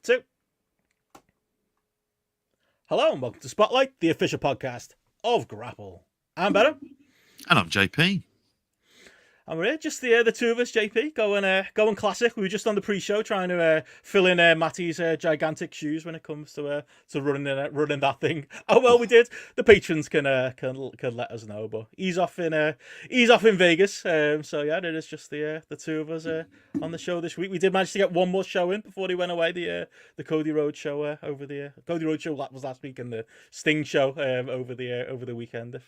2. Hello and welcome to Spotlight, the official podcast of GRAPPL. I'm Benno. And I'm JP. And we're here, just the two of us, JP, going classic. We were just on the pre-show trying to fill in Matty's gigantic shoes when it comes to running that thing. Oh well, we did. The patrons can let us know, but he's off in Vegas. So yeah, it is just the two of us on the show this week. We did manage to get one more show in before he went away. The Cody Road show Cody Road show that was last week, and the Sting show over the weekend.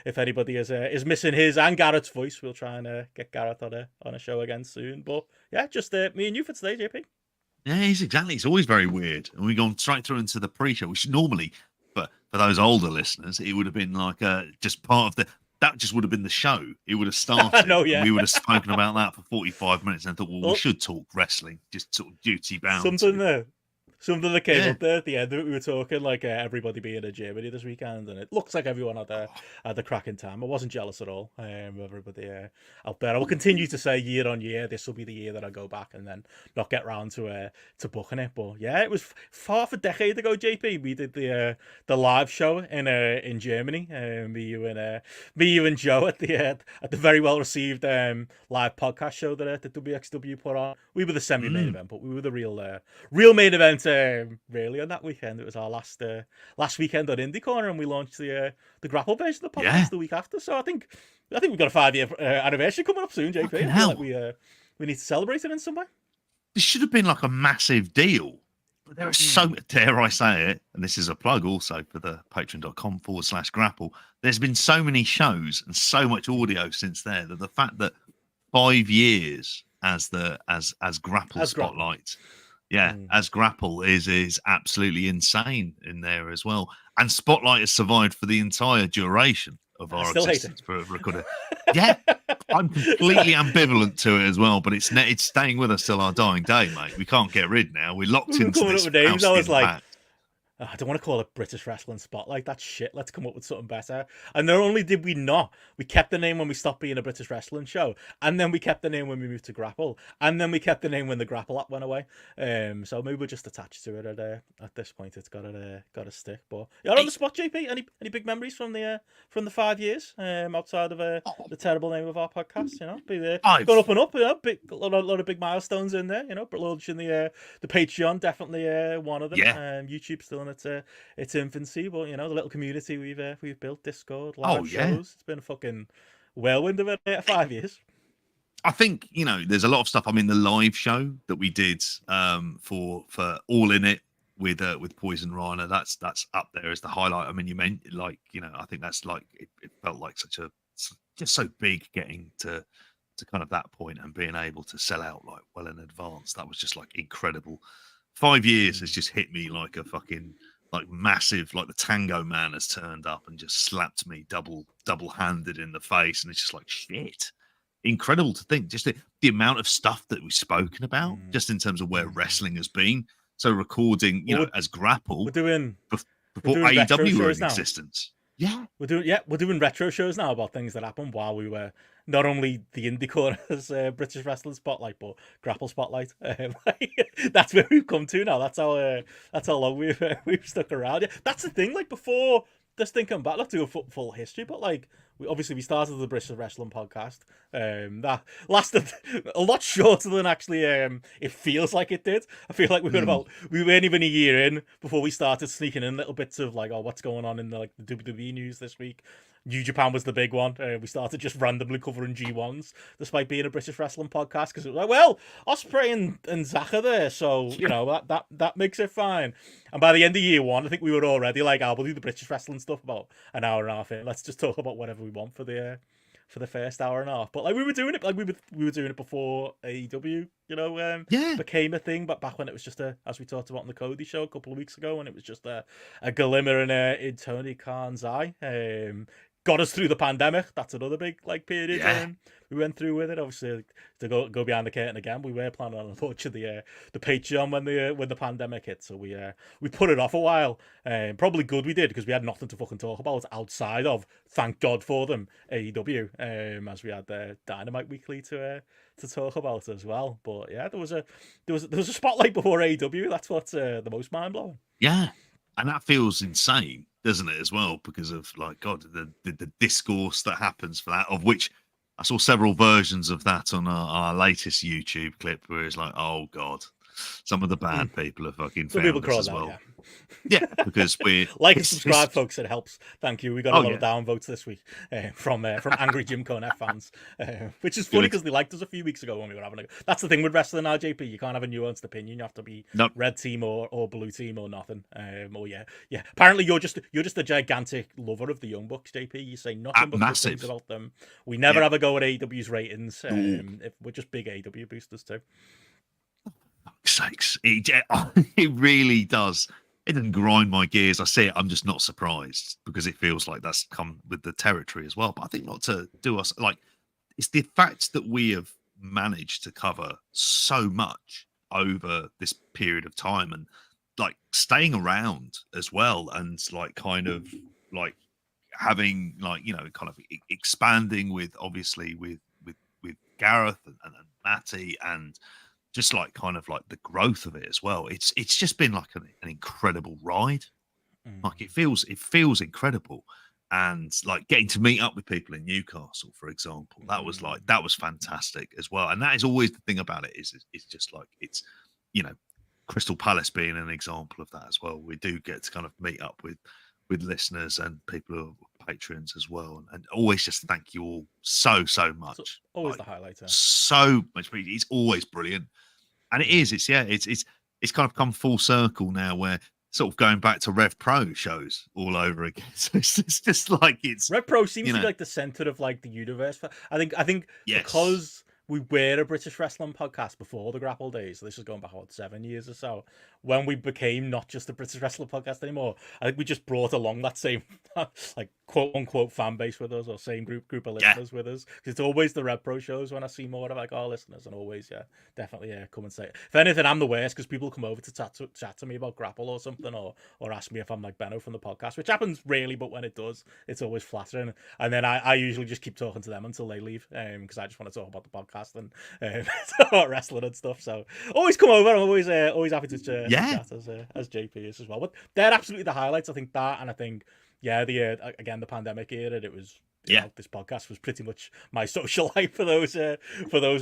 If anybody is missing his and Garrett's voice, we'll try and get Garrett on a show again soon. But yeah, just me and you for today, JP. Yeah, it's always very weird. And we've gone straight through into the pre-show, which normally, but for those older listeners, it would have been like just part of that just would have been the show. It would have started. No, yeah. We would have spoken about that for 45 minutes and thought, well, we should talk wrestling, just sort of duty bound. Something that came up there at the end of it. We were talking like everybody being in Germany this weekend, and it looks like everyone had a cracking time. I wasn't jealous at all. Everybody out there. I will continue to say year on year, this will be the year that I go back and then not get round to booking it. But yeah, it was half a decade ago, JP. We did the live show in Germany. Me, you, and Joe at the very well received live podcast show that the WXW put on. We were the semi-main event, but we were the real main event. Really on that weekend. It was our last weekend on Indie Corner, and we launched the GRAPPL version of the podcast the week after. So I think we've got a 5-year anniversary coming up soon, JP. I feel like we need to celebrate it in some way. This should have been like a massive deal. But there are so, dare I say it, and this is a plug also for the patreon.com/GRAPPL. There's been so many shows and so much audio since there that the fact that 5 years as GRAPPL Spotlight. Yeah, as GRAPPL is absolutely insane in there as well. And Spotlight has survived for the entire duration of our existence for recording. Yeah, I'm completely ambivalent to it as well, but it's staying with us till our dying day, mate. We can't get rid now. We're locked into this. I was like, I don't want to call it British Wrestling Spotlight. That's shit. Let's come up with something better. And not only did we not, we kept the name when we stopped being a British wrestling show, and then we kept the name when we moved to GRAPPL, and then we kept the name when the GRAPPL app went away. So maybe we're just attached to it at this point. It's got to stick. But you're on the spot, JP. Any big memories from the 5 years outside of the terrible name of our podcast? You know, gone up and up. You know, a lot of big milestones in there. You know, but launching the Patreon, definitely one of them. Yeah. YouTube's still in its infancy, but you know, the little community we've built, Discord, live shows. It's been a fucking whirlwind of 5 years. I think, you know, there's a lot of stuff. I mean, the live show that we did for All In It with Poison Rhino, that's up there as the highlight. I mean, you meant like, you know, I think that's like it felt like just so big getting to kind of that point and being able to sell out like well in advance. That was just like incredible. 5 years has just hit me like a fucking like massive, like the Tango Man has turned up and just slapped me double-handed in the face, and it's just like shit. Incredible to think, just the amount of stuff that we've spoken about, just in terms of where wrestling has been. So recording, you know, as GRAPPL, before AEW were in existence. Yeah, we're doing retro shows now about things that happened while we were not only the Indie Corner's British Wrestling Spotlight, but GRAPPL Spotlight. That's where we've come to now. That's how long we've stuck around. Yeah, that's the thing. Like before this thing come back, let's do a full history. But like we started the British Wrestling podcast. That lasted a lot shorter than actually it feels like it did. I feel like we weren't even a year in before we started sneaking in little bits of like, oh, what's going on in the WWE news this week. New Japan was the big one. We started just randomly covering G1s, despite being a British Wrestling podcast, because it was like, well, Ospreay and Zach are there, so you know that makes it fine. And by the end of year one, I think we were already like, we'll do the British Wrestling stuff about an hour and a half in. Let's just talk about whatever we want for the first hour and a half. But like we were doing it, like we were doing it before AEW, you know, became a thing. But back when it was just as we talked about on the Cody show a couple of weeks ago, when it was just a glimmer in Tony Khan's eye. got us through the pandemic. That's another big like period Yeah. we went through with it. Obviously, to go behind the curtain again, we were planning on launching the Patreon when the pandemic hit, so we put it off a while. Probably good we did, because we had nothing to fucking talk about outside of, thank God for them, AEW, as we had Dynamite Weekly to talk about as well. But yeah, there was a spotlight before AEW. That's what's the most mind blowing. Yeah, and that feels insane, doesn't it, as well, because of, like, God, the discourse that happens for that, of which I saw several versions of that on our latest YouTube clip, where it's like, oh God, some of the bad people are fucking found us as well. Yeah, because we're like and subscribe, folks. It helps. Thank you. We got a lot of downvotes this week from angry Jim Cornette fans, which is funny because they liked us a few weeks ago when we were having a. That's the thing with wrestling now, JP. You can't have a nuanced opinion. You have to be red team or blue team or nothing. Or yeah. Apparently, you're just a gigantic lover of the Young Bucks, JP. You say nothing but good things about them. We never have a go at AEW's ratings. If we're just big AEW boosters too. Sakes, it really does. It doesn't grind my gears. I see it. I'm just not surprised, because it feels like that's come with the territory as well. But I think not to do us like, it's the fact that we have managed to cover so much over this period of time, and like staying around as well, and like kind of like having like, you know, kind of expanding with obviously with Gareth and Matty, and just like kind of like the growth of it as well. It's just been like an incredible ride. Like it feels incredible. And like getting to meet up with people in Newcastle, for example, that was fantastic as well. And that is always the thing about it, is it's just like, it's, you know, Crystal Palace being an example of that as well. We do get to kind of meet up with listeners and people who are patrons as well, and always just thank you all so much. It's always like, the highlight. So much. It's always brilliant. And it's kind of come full circle now, where sort of going back to Rev Pro shows all over again. So it's just like, it's Rev Pro seems to be like the center of like the universe. I think because we were a British wrestling podcast before the Grapple days. So this is going back about 7 years or so. When we became not just a British wrestling podcast anymore, I think we just brought along that same like quote unquote fan base with us, or same group of listeners with us. Because it's always the Rev Pro shows when I see more of like our listeners, and always definitely come and say it. If anything, I'm the worst, because people come over to chat to me about Grapple or something, or ask me if I'm like Benno from the podcast, which happens rarely, but when it does, it's always flattering. And then I usually just keep talking to them until they leave, because I just want to talk about the podcast and about wrestling and stuff. So always come over. I'm always happy to chat as JP is as well. But they're absolutely the highlights. I think that, and I think again, the pandemic era, it was this podcast was pretty much my social life for those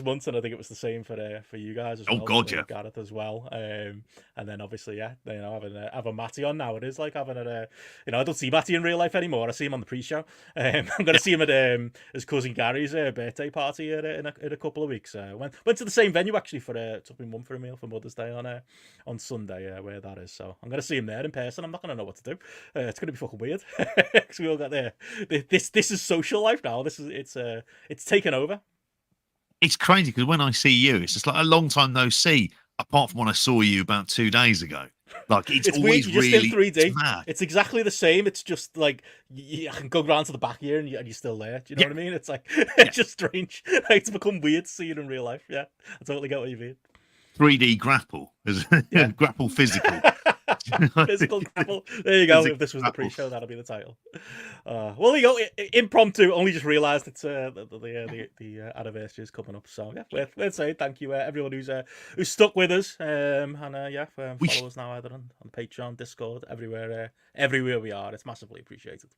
months, and I think it was the same for you guys as well. Oh God, yeah, Gareth as well. And then obviously, having Matty on now, it is like having I don't see Matty in real life anymore. I see him on the pre-show. I'm going to see him at his cousin Gary's birthday party in a couple of weeks. Went to the same venue actually took me mum for a meal for Mother's Day on Sunday, where that is. So I'm going to see him there in person. I'm not going to know what to do. It's going to be fucking weird, because we all got there. This is social life now. It's taken over. It's crazy, because when I see you, it's just like a long time no see, apart from when I saw you about 2 days ago. Like it's always weird. You're really just in 3D. It's mad. It's exactly the same. It's just like I can go around to the back here and you're still there. Do you know what I mean? It's like it's just strange. It's become weird to see it in real life. Yeah, I totally get what you mean. 3D grapple, grapple physical. Physical grapple. There you go. If this was the pre-show, that'll be the title. Well, there you go. Impromptu. Only just realised it's the anniversary is coming up. So yeah, let's say thank you everyone who's stuck with us. Follow us now either on Patreon, Discord, everywhere we are. It's massively appreciated.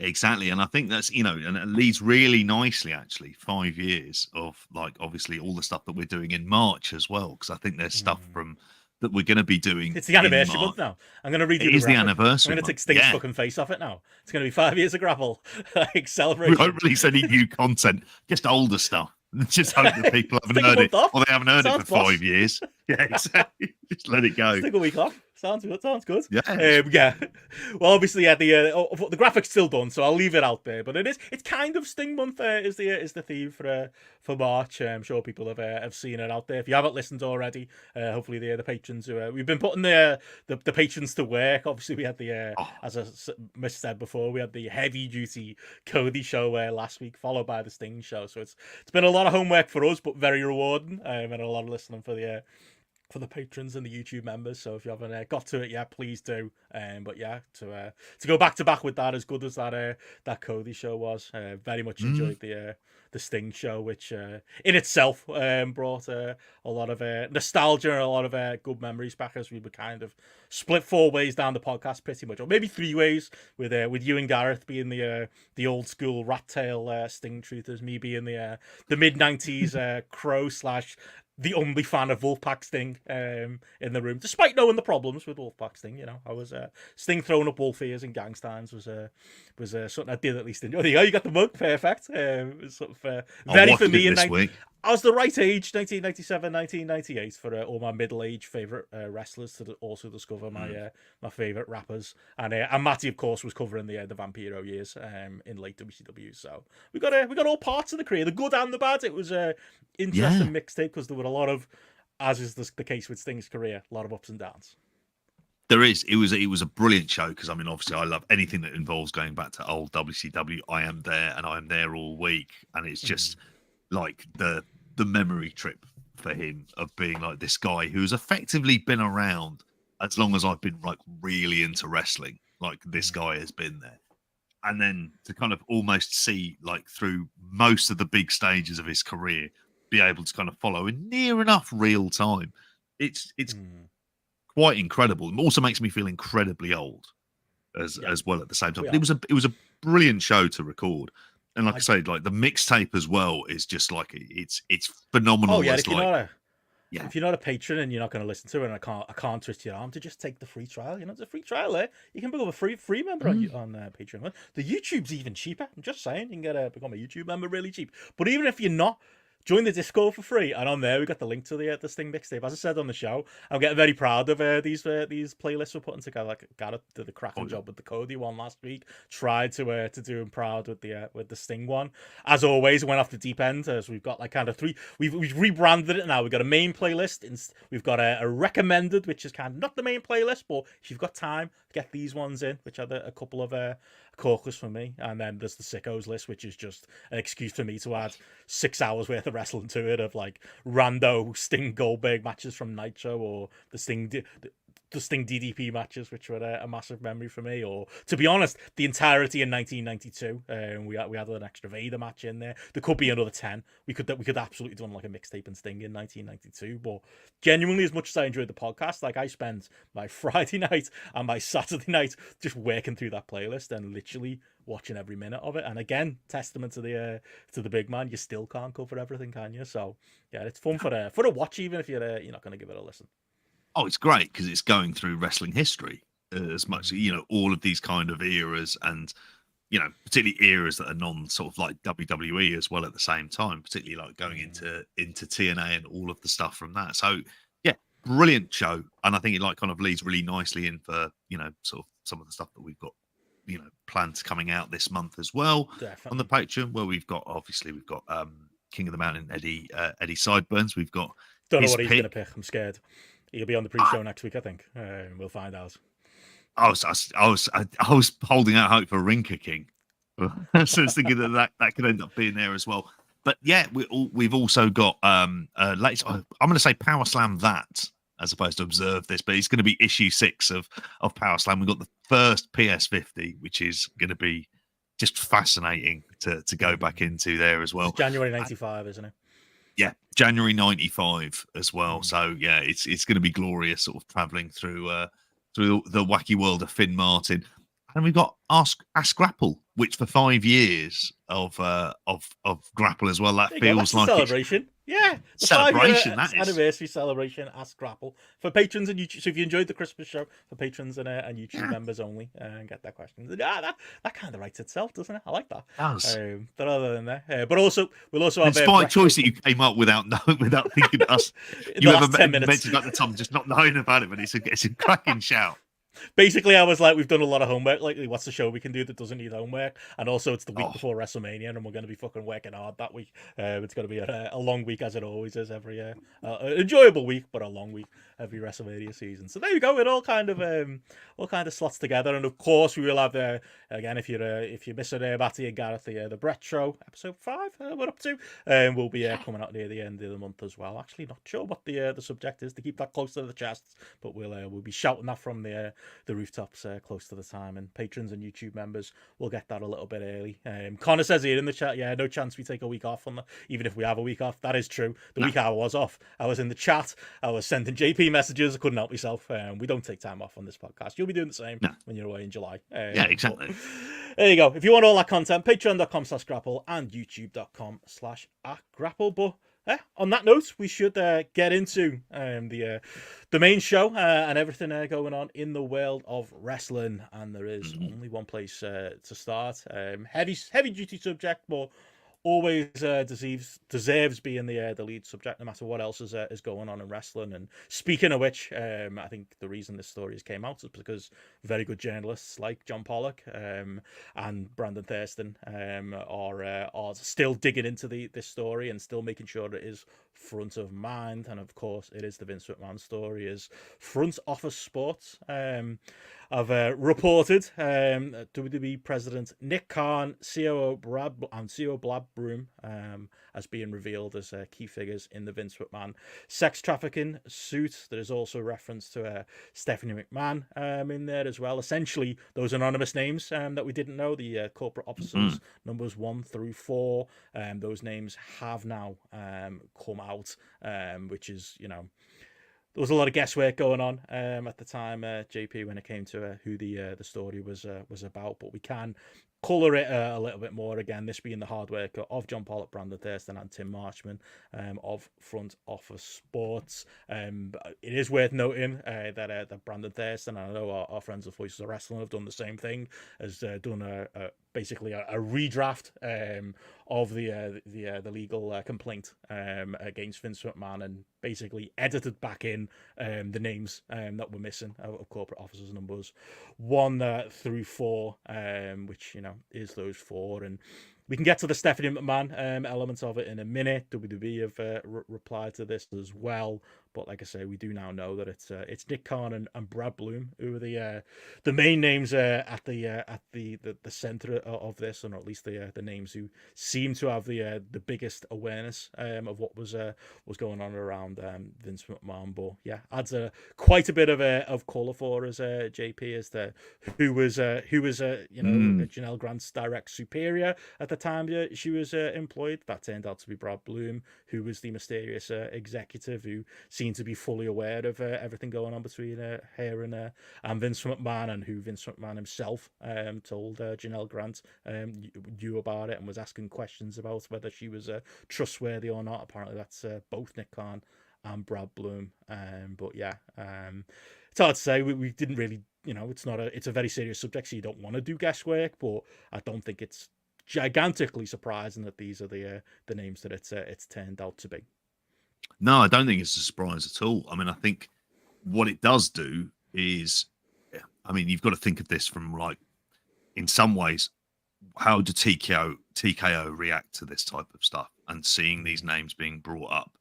Exactly, and I think that's and it leads really nicely actually 5 years of like obviously all the stuff that we're doing in March as well, because I think there's stuff from that we're going to be doing. It's the anniversary month now. I'm going to redo it. Is the anniversary? I'm going to take Sting's fucking face off it now. It's going to be 5 years of Grapple. Like celebration. We won't release any new content, just older stuff. Just hope that people haven't heard it, or they haven't heard it for 5 years. Yeah, exactly. Just let it go. Just take a week off. Sounds good. Sounds good. Yeah. Yeah. Well, obviously, yeah. The graphic's still done, so I'll leave it out there. But it's kind of Sting month. Is the theme for March. I'm sure people have seen it out there. If you haven't listened already, hopefully the patrons who we've been putting the patrons to work. Obviously, we had as I said before, we had the heavy duty Cody show last week, followed by the Sting show. So it's been a lot of homework for us, but very rewarding. And a lot of listening for the patrons and the YouTube members. So if you haven't got to it yet, please do. But yeah, to go back to back with that, as good as that Cody show was, very much enjoyed the Sting show, which in itself brought a lot of nostalgia and a lot of good memories back, as we were kind of split 4 ways down the podcast pretty much, or maybe 3 ways, with you and Gareth being the old school rat tail Sting truthers, me being the mid-90s Crow / the only fan of Wolfpack Sting in the room, despite knowing the problems with Wolfpack Sting. You know, I was Sting throwing up wolf ears and gang signs was something I did at least enjoy. There you go, you got the mug, perfect. It was sort of very for me. I was the right age, 1997, 1998, for all my middle-aged favourite wrestlers to also discover my favourite rappers. And Matty, of course, was covering the Vampiro years in late WCW. So we got all parts of the career, the good and the bad. It was an interesting mixtape because there were a lot of, as is the case with Sting's career, a lot of ups and downs. There is. It was a brilliant show because, I mean, obviously I love anything that involves going back to old WCW. I am there, and I am there all week. And it's just like the memory trip for him of being like this guy who's effectively been around as long as I've been like really into wrestling. Like this guy has been there. And then to kind of almost see like through most of the big stages of his career, be able to kind of follow in near enough real time. It's quite incredible. It also makes me feel incredibly old as well at the same time. It was a brilliant show to record. And like I say, like the mixtape as well is just like it's phenomenal. Oh yeah, if you're not a patron and you're not going to listen to it, and I can't twist your arm to just take the free trial. You know, it's a free trial there. You can become a free member on Patreon. The YouTube's even cheaper. I'm just saying, you can become a YouTube member really cheap. But even if you're not, join the Discord for free, and on there we got the link to the Sting mixtape. As I said on the show, I'm getting very proud of these playlists we're putting together. Like Gareth did the cracking job with the Cody one last week. Tried to do him proud with the Sting one. As always, went off the deep end. As we've got like kind of 3. We've rebranded it now. We've got a main playlist. We've got a recommended, which is kind of not the main playlist, but if you've got time, get these ones in, which are a couple of corkers for me. And then there's the sickos list, which is just an excuse for me to add 6 hours worth of wrestling to it, of like rando Sting Goldberg matches from Nitro, or the Sting DDP matches, which were a massive memory for me. Or to be honest, the entirety in 1992. We had an extra Vader match in there. There could be another 10. We could absolutely done like a mixtape and Sting in 1992. But genuinely, as much as I enjoyed the podcast, like I spent my Friday night and my Saturday night just working through that playlist and literally watching every minute of it. And again, testament to the big man. You still can't cover everything, can you? So yeah, it's fun for a watch, even if you're not going to give it a listen. Oh, it's great because it's going through wrestling history as much, you know, all of these kind of eras, and, you know, particularly eras that are non sort of like WWE as well at the same time, particularly like going into TNA and all of the stuff from that. So yeah, brilliant show. And I think it like kind of leads really nicely in for, you know, sort of some of the stuff that we've got, you know, plans coming out this month as well. Definitely. On the Patreon, where we've got King of the Mountain, Eddie Sideburns. We've got, don't know what he's going to pick. I'm scared. He'll be on the pre-show next week, I think. We'll find out. I was holding out hope for Rinker King, so I was thinking that could end up being there as well. But yeah, we've also got latest. I'm going to say Power Slam that as opposed to Observe This, but it's going to be issue 6 of Power Slam. We've got the first PS50, which is going to be just fascinating to go back into there as well. It's January 95, isn't it? Yeah, January 95 as well. So yeah, it's going to be glorious, sort of traveling through the wacky world of Finn Martin. And we've got Ask GRAPPL, which for 5 years of GRAPPL as well. That feels like celebration. Yeah, the celebration 5-year that is. anniversary celebration at GRAPPL for patrons and YouTube. So if you enjoyed the Christmas show, for patrons and YouTube members only, and get that question. That kind of writes itself, doesn't it? I like that. Does. But other than that, but also we'll also have. It's by choice that you came up without thinking us. You ever mentioned at the time just not knowing about it, but it's a cracking shout. Basically, I was like, we've done a lot of homework lately. What's the show we can do that doesn't need homework? And also, it's the week before WrestleMania, and we're going to be fucking working hard that week. It's going to be a long week, as it always is every year. Enjoyable week, but a long week every WrestleMania season. So there you go. It all kind of slots together. And of course, we will have again, if you're missing Matty and Gareth, the Brett Show episode 5 we're up to, will be coming out near the end of the month as well. Actually, not sure what the subject is to keep that close to the chests, but we'll be shouting that from the rooftops close to the time, and patrons and YouTube members will get that a little bit early. Connor says here in the chat, no chance we take a week off even if we have a week off. That is true. The week I was off, I was in the chat, I was sending JP messages, I couldn't help myself. We don't take time off on this podcast. You'll be doing the same when you're away in July. Yeah, exactly. There you go. If you want all that content, patreon.com/grapple and youtube.com/@grapple. But on that note, we should get into the main show and everything going on in the world of wrestling. And there is only one place to start. Heavy duty subject, but always deserves being the lead subject, no matter what else is going on in wrestling. And speaking of which, I think the reason this story came out is because very good journalists like John Pollock and Brandon Thurston are still digging into this story and still making sure it is front of mind. And of course, it is the Vince McMahon story. Is Front Office Sports have reported WWE President Nick Khan, COO Brad, and CEO Blab Broom as being revealed as key figures in the Vince McMahon sex trafficking suit. There is also reference to Stephanie McMahon in there as well. Essentially, those anonymous names that we didn't know, the corporate officers, numbers 1 through 4, those names have now come out, which is, there was a lot of guesswork going on at the time, JP, when it came to who the story was about. But we can colour it a little bit more. Again, this being the hard work of John Pollock, Brandon Thurston, and Tim Marchman of Front Office Sports. It is worth noting that Brandon Thurston, and I know our friends of Voices of Wrestling have done the same thing, has done basically a redraft of the legal complaint against Vince McMahon, and basically edited back in the names that were missing of corporate officers, numbers 1 through 4, which is those 4. And we can get to the Stephanie McMahon elements of it in a minute. WWE have replied to this as well. But like I say, we do now know that it's Nick Khan and Brad Bloom who are the main names at the center of this, or at least the names who seem to have the biggest awareness of what was going on around Vince McMahon. But yeah, adds quite a bit of colour for us, JP, as to who was Janelle Grant's direct superior at the time she was employed. That turned out to be Brad Bloom, who was the mysterious executive who seemed to be fully aware of everything going on between her and Vince McMahon, and who Vince McMahon himself told Janelle Grant knew about it and was asking questions about whether she was trustworthy or not. Apparently that's both Nick Khan and Brad Bloom. But yeah, it's hard to say. We didn't really, it's a very serious subject, so you don't want to do guesswork, but I don't think it's gigantically surprising that these are the names that it's turned out to be. No, I don't think it's a surprise at all. I mean, I think what it does do is, you've got to think of this from, like, in some ways, how do TKO react to this type of stuff? And seeing these names being brought up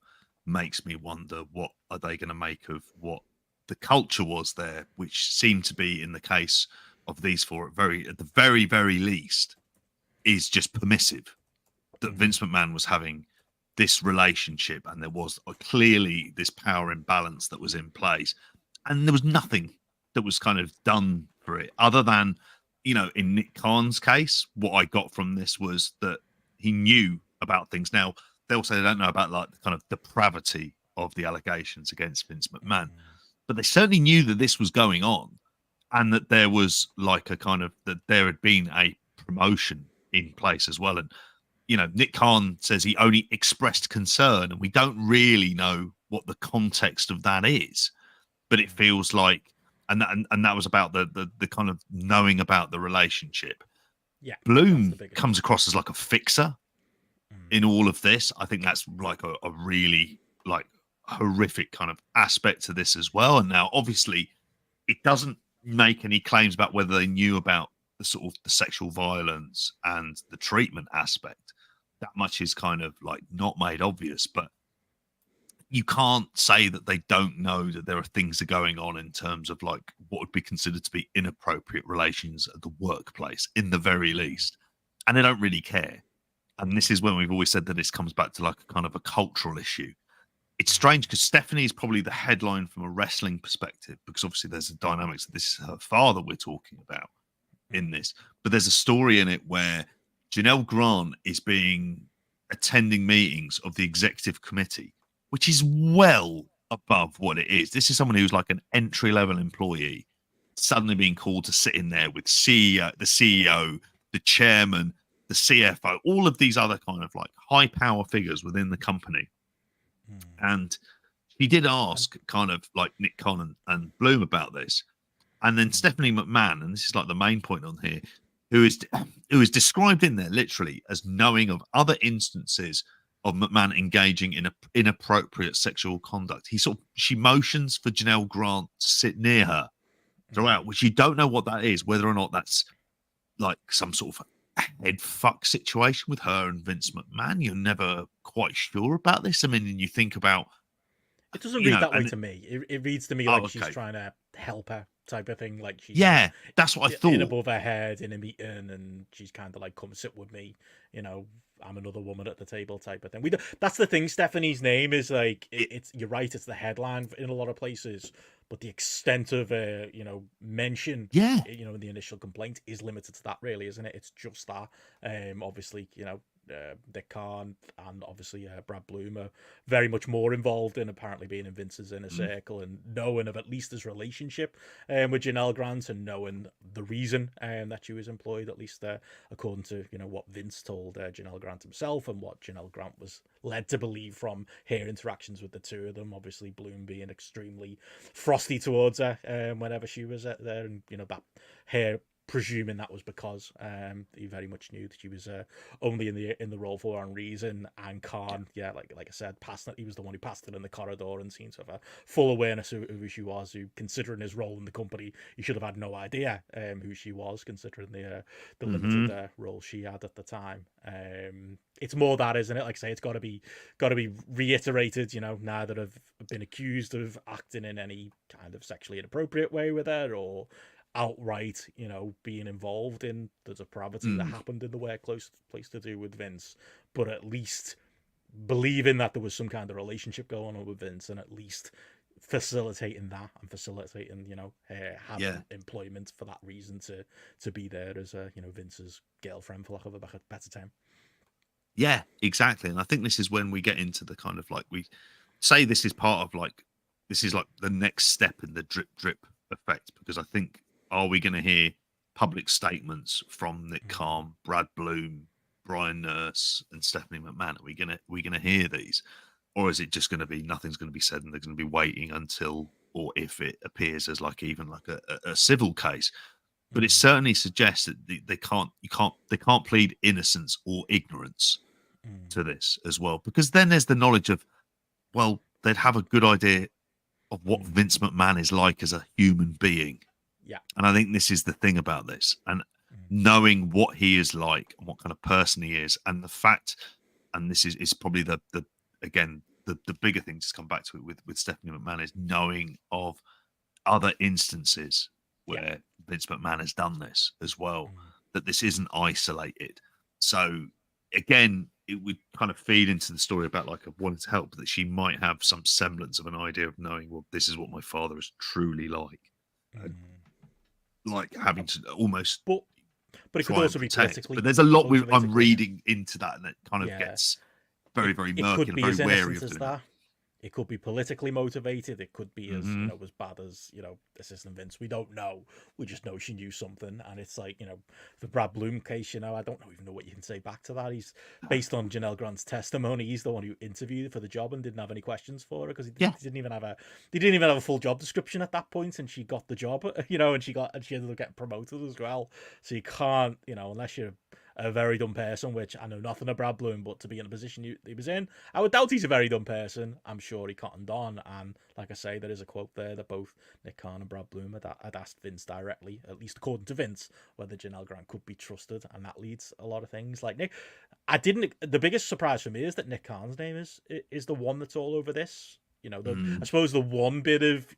makes me wonder, what are they going to make of what the culture was there, which seemed to be, in the case of these 4, at the very, very least, is just permissive. That Vince McMahon was having this relationship, and there was clearly this power imbalance that was in place, and there was nothing that was kind of done for it, other than, in Nick Khan's case, what I got from this was that he knew about things. Now, they'll say they don't know about, like, the kind of depravity of the allegations against Vince McMahon, but they certainly knew that this was going on, and that there was, like, that there had been a promotion in place as well. And Nick Khan says he only expressed concern, and we don't really know what the context of that is, but it feels like, and that was about the kind of knowing about the relationship. Yeah, Bloom comes across as like a fixer in all of this. I think that's like a really like horrific kind of aspect to this as well. And now, obviously, it doesn't make any claims about whether they knew about the sort of the sexual violence and the treatment aspect. That much is kind of like not made obvious, but you can't say that they don't know that there are things that are going on in terms of like what would be considered to be inappropriate relations at the workplace, in the very least. And they don't really care. And this is when we've always said that this comes back to like a kind of a cultural issue. It's strange because Stephanie is probably the headline from a wrestling perspective, because obviously there's the dynamics that this is her father we're talking about in this. But there's a story in it where Janelle Grant is attending meetings of the executive committee, which is well above what it is. This is someone who's like an entry-level employee, suddenly being called to sit in there with the CEO, the chairman, the CFO, all of these other kind of like high-power figures within the company. And he did ask kind of like Nick Khan and Bloom about this. And then Stephanie McMahon, and this is like the main point on here, who is described in there literally as knowing of other instances of McMahon engaging in inappropriate sexual conduct. She motions for Janelle Grant to sit near her throughout, which you don't know what that is, whether or not that's like some sort of head fuck situation with her and Vince McMahon. You're never quite sure about this. I mean, you think about, it doesn't read that way to me. It reads to me like she's trying to help her type of thing. Like she's that's what I thought. In above her head in a meeting, and she's kind of like, come sit with me, I'm another woman at the table type of thing. That's the thing. Stephanie's name is like, it's you're right. It's the headline in a lot of places, but the extent of mention, in the initial complaint is limited to that, really, isn't it? It's just that. Obviously, Nick Khan and obviously Brad Bloom are very much more involved in apparently being in Vince's inner circle and knowing of at least his relationship with Janelle Grant, and knowing the reason that she was employed, at least according to what Vince told Janelle Grant himself, and what Janelle Grant was led to believe from her interactions with the two of them. Obviously, Bloom being extremely frosty towards her whenever she was there, and that her presuming that was because he very much knew that she was only in the role for one reason. And Khan, like I said, he was the one who passed it in the corridor and seemed to have a full awareness of who she was. Who, considering his role in the company, he should have had no idea who she was, considering the limited role she had at the time. It's more that, isn't it? Like I say, it's got to be reiterated. Neither have been accused of acting in any kind of sexually inappropriate way with her, or outright, being involved in the depravity that happened in the workplace to do with Vince, but at least believing that there was some kind of relationship going on with Vince, and at least facilitating that, and facilitating, having employment for that reason to be there as Vince's girlfriend, for lack of a better term. Yeah, exactly. And I think this is when we get into the kind of like, we say this is part of like, this is like the next step in the drip effect, because I think, are we going to hear public statements from Nick Khan, Brad Bloom, Brian Nurse, and Stephanie McMahon? Are we going to hear these, or is it just going to be nothing's going to be said, and they're going to be waiting until, or if it appears as like even like a civil case? But it certainly suggests that they can't plead innocence or ignorance to this as well, because then there's the knowledge of, well, they'd have a good idea of what Vince McMahon is like as a human being. Yeah. And I think this is the thing about this, and knowing what he is like and what kind of person he is, and the fact, and this is probably the bigger thing to come back to it with Stephanie McMahon, is knowing of other instances where Vince McMahon has done this as well, that this isn't isolated. So again, it would kind of feed into the story about like wanting to help, that she might have some semblance of an idea of knowing, well, this is what my father is truly like. Like having to almost, but it could also be politically. But there's a lot I'm reading into that, and it kind of gets very, very murky and very wary of doing that. It could be politically motivated. It could be as Mm-hmm. as bad as Assistant Vince. We don't know. We just know she knew something, and it's like the Brad Bloom case. I don't even know what you can say back to that. He's based on Janelle Grant's testimony. He's the one who interviewed for the job and didn't have any questions for her because he Yeah. didn't even have a full job description at that point, and she got the job. And she ended up getting promoted as well. So you can't, unless you're a very dumb person, which I know nothing of Brad Bloom, but to be in a position he was in, I would doubt he's a very dumb person. I'm sure he cottoned on, and like I say, there is a quote there that both Nick Khan and Brad Bloom had asked Vince directly, at least according to Vince, whether Janelle Grant could be trusted, and that leads a lot of things. Like Nick, the biggest surprise for me is that Nick Khan's name is the one that's all over this. I suppose the one bit of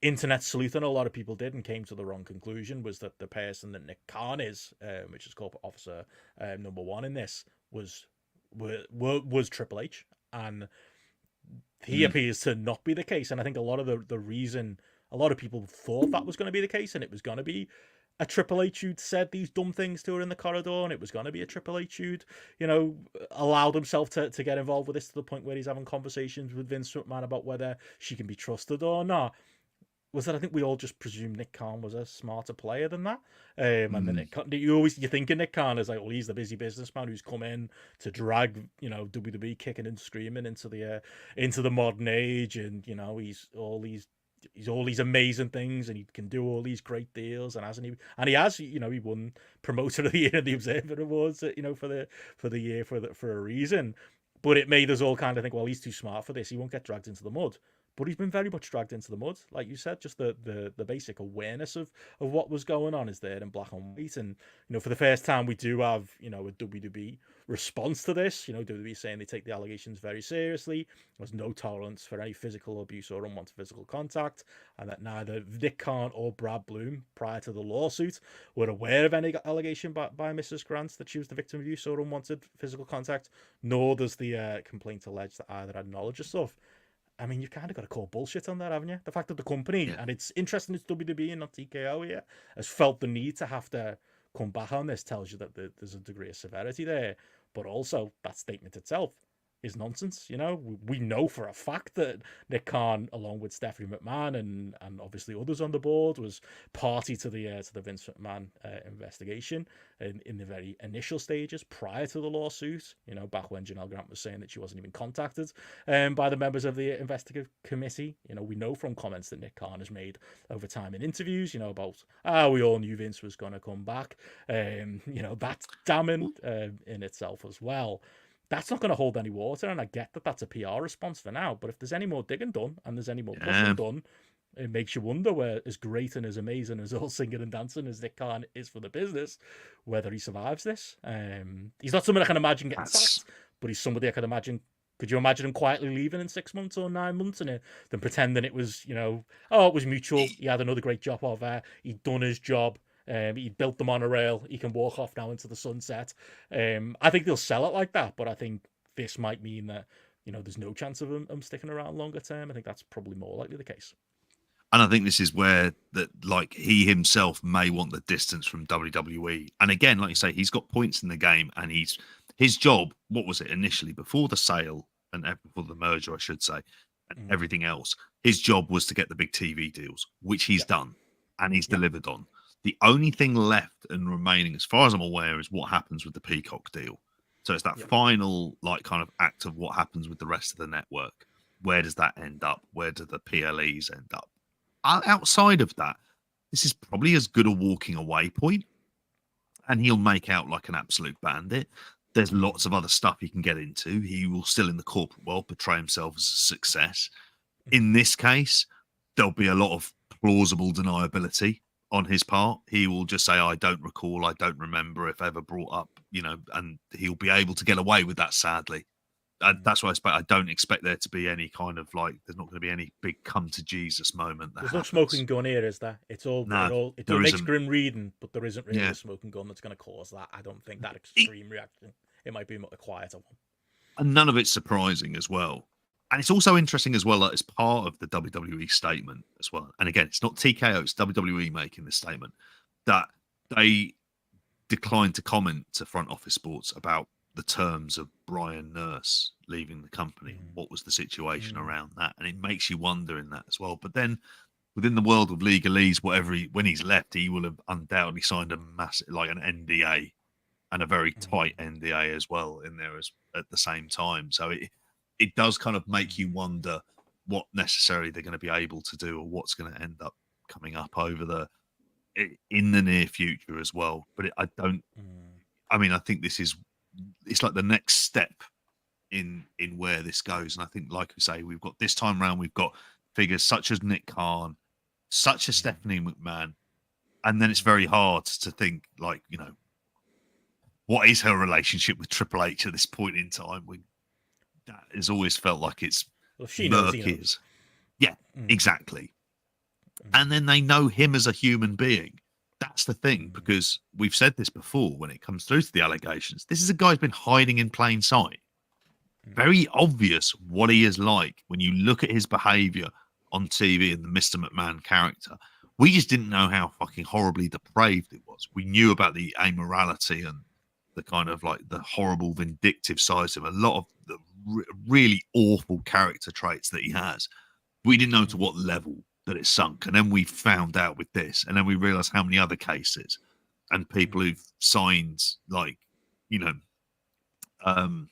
internet sleuthing a lot of people did and came to the wrong conclusion was that the person that Nick Khan is, which is corporate officer number one in this, was Triple H, and he appears to not be the case. And I think a lot of the reason a lot of people thought that was going to be the case, and it was going to be a Triple H who'd said these dumb things to her in the corridor, and it was going to be a Triple H who'd allowed himself to get involved with this to the point where he's having conversations with Vince McMahon about whether she can be trusted or not. Was that I think we all just presumed Nick Khan was a smarter player than that. And then you think of Nick Khan as like, well, he's the busy businessman who's come in to drag WWE kicking and screaming into the modern age, and he's all these amazing things, and he can do all these great deals, and he has he won Promoter of the Year at the Observer Awards for the year for a reason. But it made us all kind of think, well, he's too smart for this. He won't get dragged into the mud. But he's been very much dragged into the mud, like you said. Just the basic awareness of what was going on is there in black and white. And for the first time, we do have a WWE response to this. WWE saying they take the allegations very seriously. There's no tolerance for any physical abuse or unwanted physical contact, and that neither Nick Khan or Brad Bloom, prior to the lawsuit, were aware of any allegation by Mrs. Grant that she was the victim of abuse or unwanted physical contact. Nor does the complaint allege that either had knowledge of stuff. I mean, you've kind of got to call bullshit on that, haven't you? The fact that the company, and it's interesting it's WWE and not TKO here, has felt the need to have to come back on this tells you that there's a degree of severity there. But also, that statement itself is nonsense. We know for a fact that Nick Khan, along with Stephanie McMahon and obviously others on the board, was party to the Vince McMahon investigation in the very initial stages prior to the lawsuit. Back when Janelle Grant was saying that she wasn't even contacted by the members of the investigative committee. We know from comments that Nick Khan has made over time in interviews, about we all knew Vince was going to come back. That's damning in itself as well. That's not going to hold any water, and I get that that's a PR response for now, but if there's any more digging done and there's any more pushing done, it makes you wonder where, as great and as amazing as all singing and dancing as Nick Khan is for the business, whether he survives this. He's not someone I can imagine getting sacked, but he's somebody I can imagine. Could you imagine him quietly leaving in 6 months or 9 months and then pretending it was, it was mutual. He had another great job over. He'd done his job. He built the monorail. He can walk off now into the sunset. I think they'll sell it like that, but I think this might mean that there's no chance of him sticking around longer term. I think that's probably more likely the case. And I think this is where he himself may want the distance from WWE. And again, like you say, he's got points in the game, and his job. What was it initially before the sale and before the merger, I should say, and everything else? His job was to get the big TV deals, which he's done, and he's delivered on. The only thing left and remaining, as far as I'm aware, is what happens with the Peacock deal. So it's that final, kind of act of what happens with the rest of the network. Where does that end up? Where do the PLEs end up? Outside of that, this is probably as good a walking away point, and he'll make out like an absolute bandit. There's lots of other stuff he can get into. He will still, in the corporate world, portray himself as a success. In this case, there'll be a lot of plausible deniability on his part. He will just say, I don't recall, I don't remember if ever brought up, and he'll be able to get away with that, sadly. That's why I don't expect there to be any kind of there's not going to be any big come to Jesus moment. There's no smoking gun here, is there? It all makes grim reading, but there isn't really a smoking gun that's going to cause that. I don't think that extreme reaction. It might be a quieter one. And none of it's surprising as well. And it's also interesting as well that it's part of the WWE statement as well. And again, it's not TKO, it's WWE making this statement that they declined to comment to Front Office Sports about the terms of Brian Nurse leaving the company. What was the situation around that? And it makes you wonder in that as well. But then within the world of legalese, when he's left, he will have undoubtedly signed a massive, like an NDA, and a very tight NDA as well in there at the same time. So it does kind of make you wonder what necessarily they're going to be able to do, or what's going to end up coming up in the near future as well. But I think it's like the next step in where this goes. And I think, like we say, we've got this time around, we've got figures such as Nick Khan, such as Stephanie McMahon, and then it's very hard to think, like, you know, what is her relationship with Triple H at this point in time? That has always felt like it's murky. Yeah, exactly. And then they know him as a human being. That's the thing, because we've said this before when it comes through to the allegations. This is a guy who's been hiding in plain sight. Very obvious what he is like when you look at his behavior on TV and the Mr. McMahon character. We just didn't know how fucking horribly depraved it was. We knew about the amorality and the kind of like the horrible vindictive sides of a lot of the really awful character traits that he has. We didn't know to what level that it sunk. And then we found out with this, and then we realized how many other cases and people who've signed, like, you know,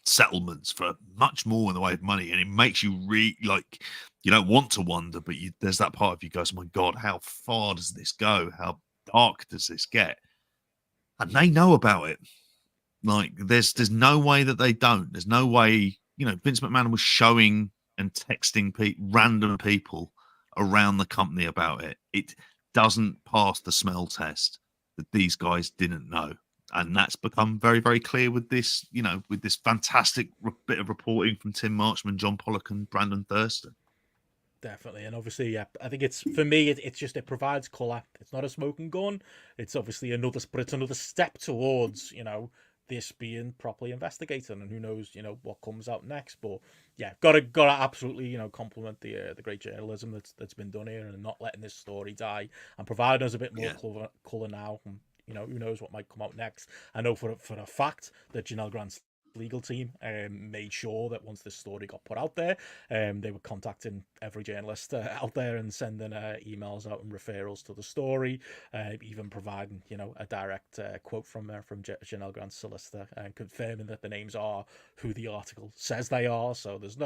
settlements for much more in the way of money. And it makes you like, you don't want to wonder, but there's that part of you goes, oh my God, how far does this go? How dark does this get? And they know about it. Like, there's no way that they don't. There's no way, you know, Vince McMahon was showing and texting random people around the company about it. It doesn't pass the smell test that these guys didn't know. And that's become very, very clear with this, you know, with this fantastic bit of reporting from Tim Marchman, John Pollock, and Brandon Thurston. Definitely. And obviously, yeah, I think it's, for me, it's just, it provides colour. It's not a smoking gun. It's obviously another step towards, you know, this being properly investigated, and who knows, you know, what comes out next. But yeah, gotta absolutely, you know, compliment the great journalism that's been done here, and not letting this story die, and providing us a bit more colour now. And, you know, who knows what might come out next. I know for a fact that Janelle Grant's legal team made sure that once this story got put out there, they were contacting every journalist out there and sending emails out and referrals to the story, even providing, you know, a direct quote from Janelle Grant's solicitor, and confirming that the names are who the article says they are. So there's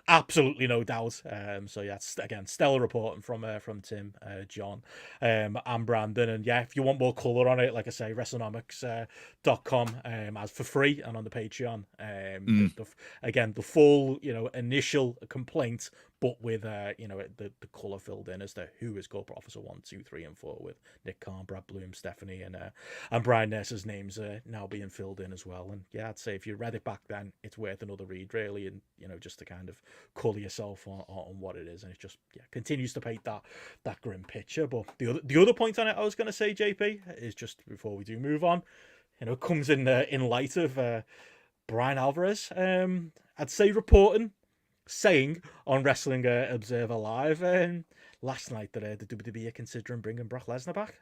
absolutely no doubt. So yeah, again, stellar reporting from Tim, John, and Brandon. And yeah, if you want more colour on it, like I say, WrestleNomics.com as for free, and on the Patreon. Again, the full, you know, initial complaint, but with you know, the colour filled in as to who is Corporate Officer 1, 2, 3, and 4, with Nick Khan, Brad Bloom, Stephanie, and Brian Nurse's names now being filled in as well. And yeah, I'd say if you read it back then, it's worth another read, really, and, you know, just to kind of colour yourself on what it is. And it just continues to paint that grim picture. But the other point on it I was going to say, JP, is just before we do move on, you know, comes in light of Bryan Alvarez, I'd say saying on Wrestling Observer Live last night that the WWE are considering bringing Brock Lesnar back.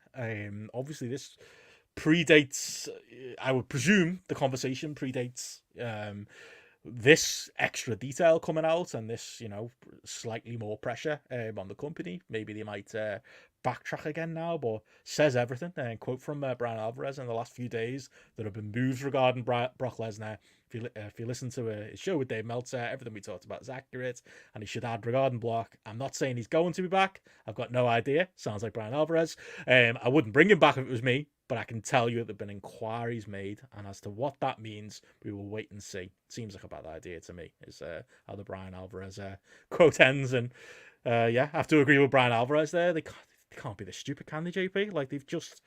Obviously, this predates, I would presume the conversation predates this extra detail coming out, and this, you know, slightly more pressure on the company. Maybe they might backtrack again now, but says everything. And quote from Bryan Alvarez in the last few days: there have been moves regarding Brock Lesnar. If you listen to his show with Dave Meltzer, everything we talked about is accurate. And he should add regarding Brock, I'm not saying he's going to be back. I've got no idea. Sounds like Bryan Alvarez. I wouldn't bring him back if it was me, but I can tell you that there have been inquiries made, and as to what that means, we will wait and see. Seems like a bad idea to me, is how the Bryan Alvarez quote ends. And yeah, I have to agree with Bryan Alvarez there. They can't be this stupid, can they, JP? Like, they've just,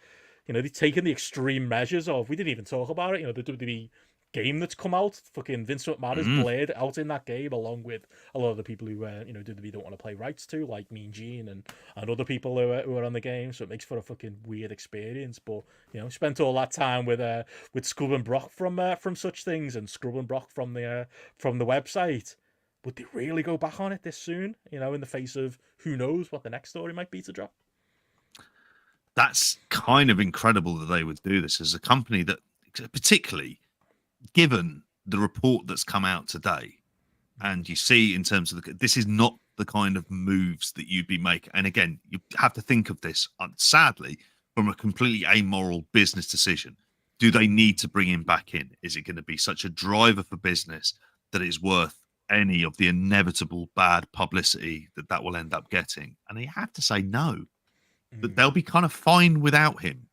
you know, they've taken the extreme measures of, we didn't even talk about it, you know, the WWE game that's come out. Fucking Vince McMahon is played out in that game, along with a lot of the people who you know, WWE don't want to play rights to, like Mean Gene and other people who are on the game. So it makes for a fucking weird experience. But, you know, spent all that time with scrubbing Brock from such things, and scrubbing Brock from the website. Would they really go back on it this soon? You know, in the face of who knows what the next story might be to drop. That's kind of incredible that they would do this as a company that, particularly given the report that's come out today, and you see in terms of this is not the kind of moves that you'd be making. And again, you have to think of this, sadly, from a completely amoral business decision. Do they need to bring him back in? Is it going to be such a driver for business that it's worth any of the inevitable bad publicity that will end up getting? And you have to say no, that they'll be kind of fine without him.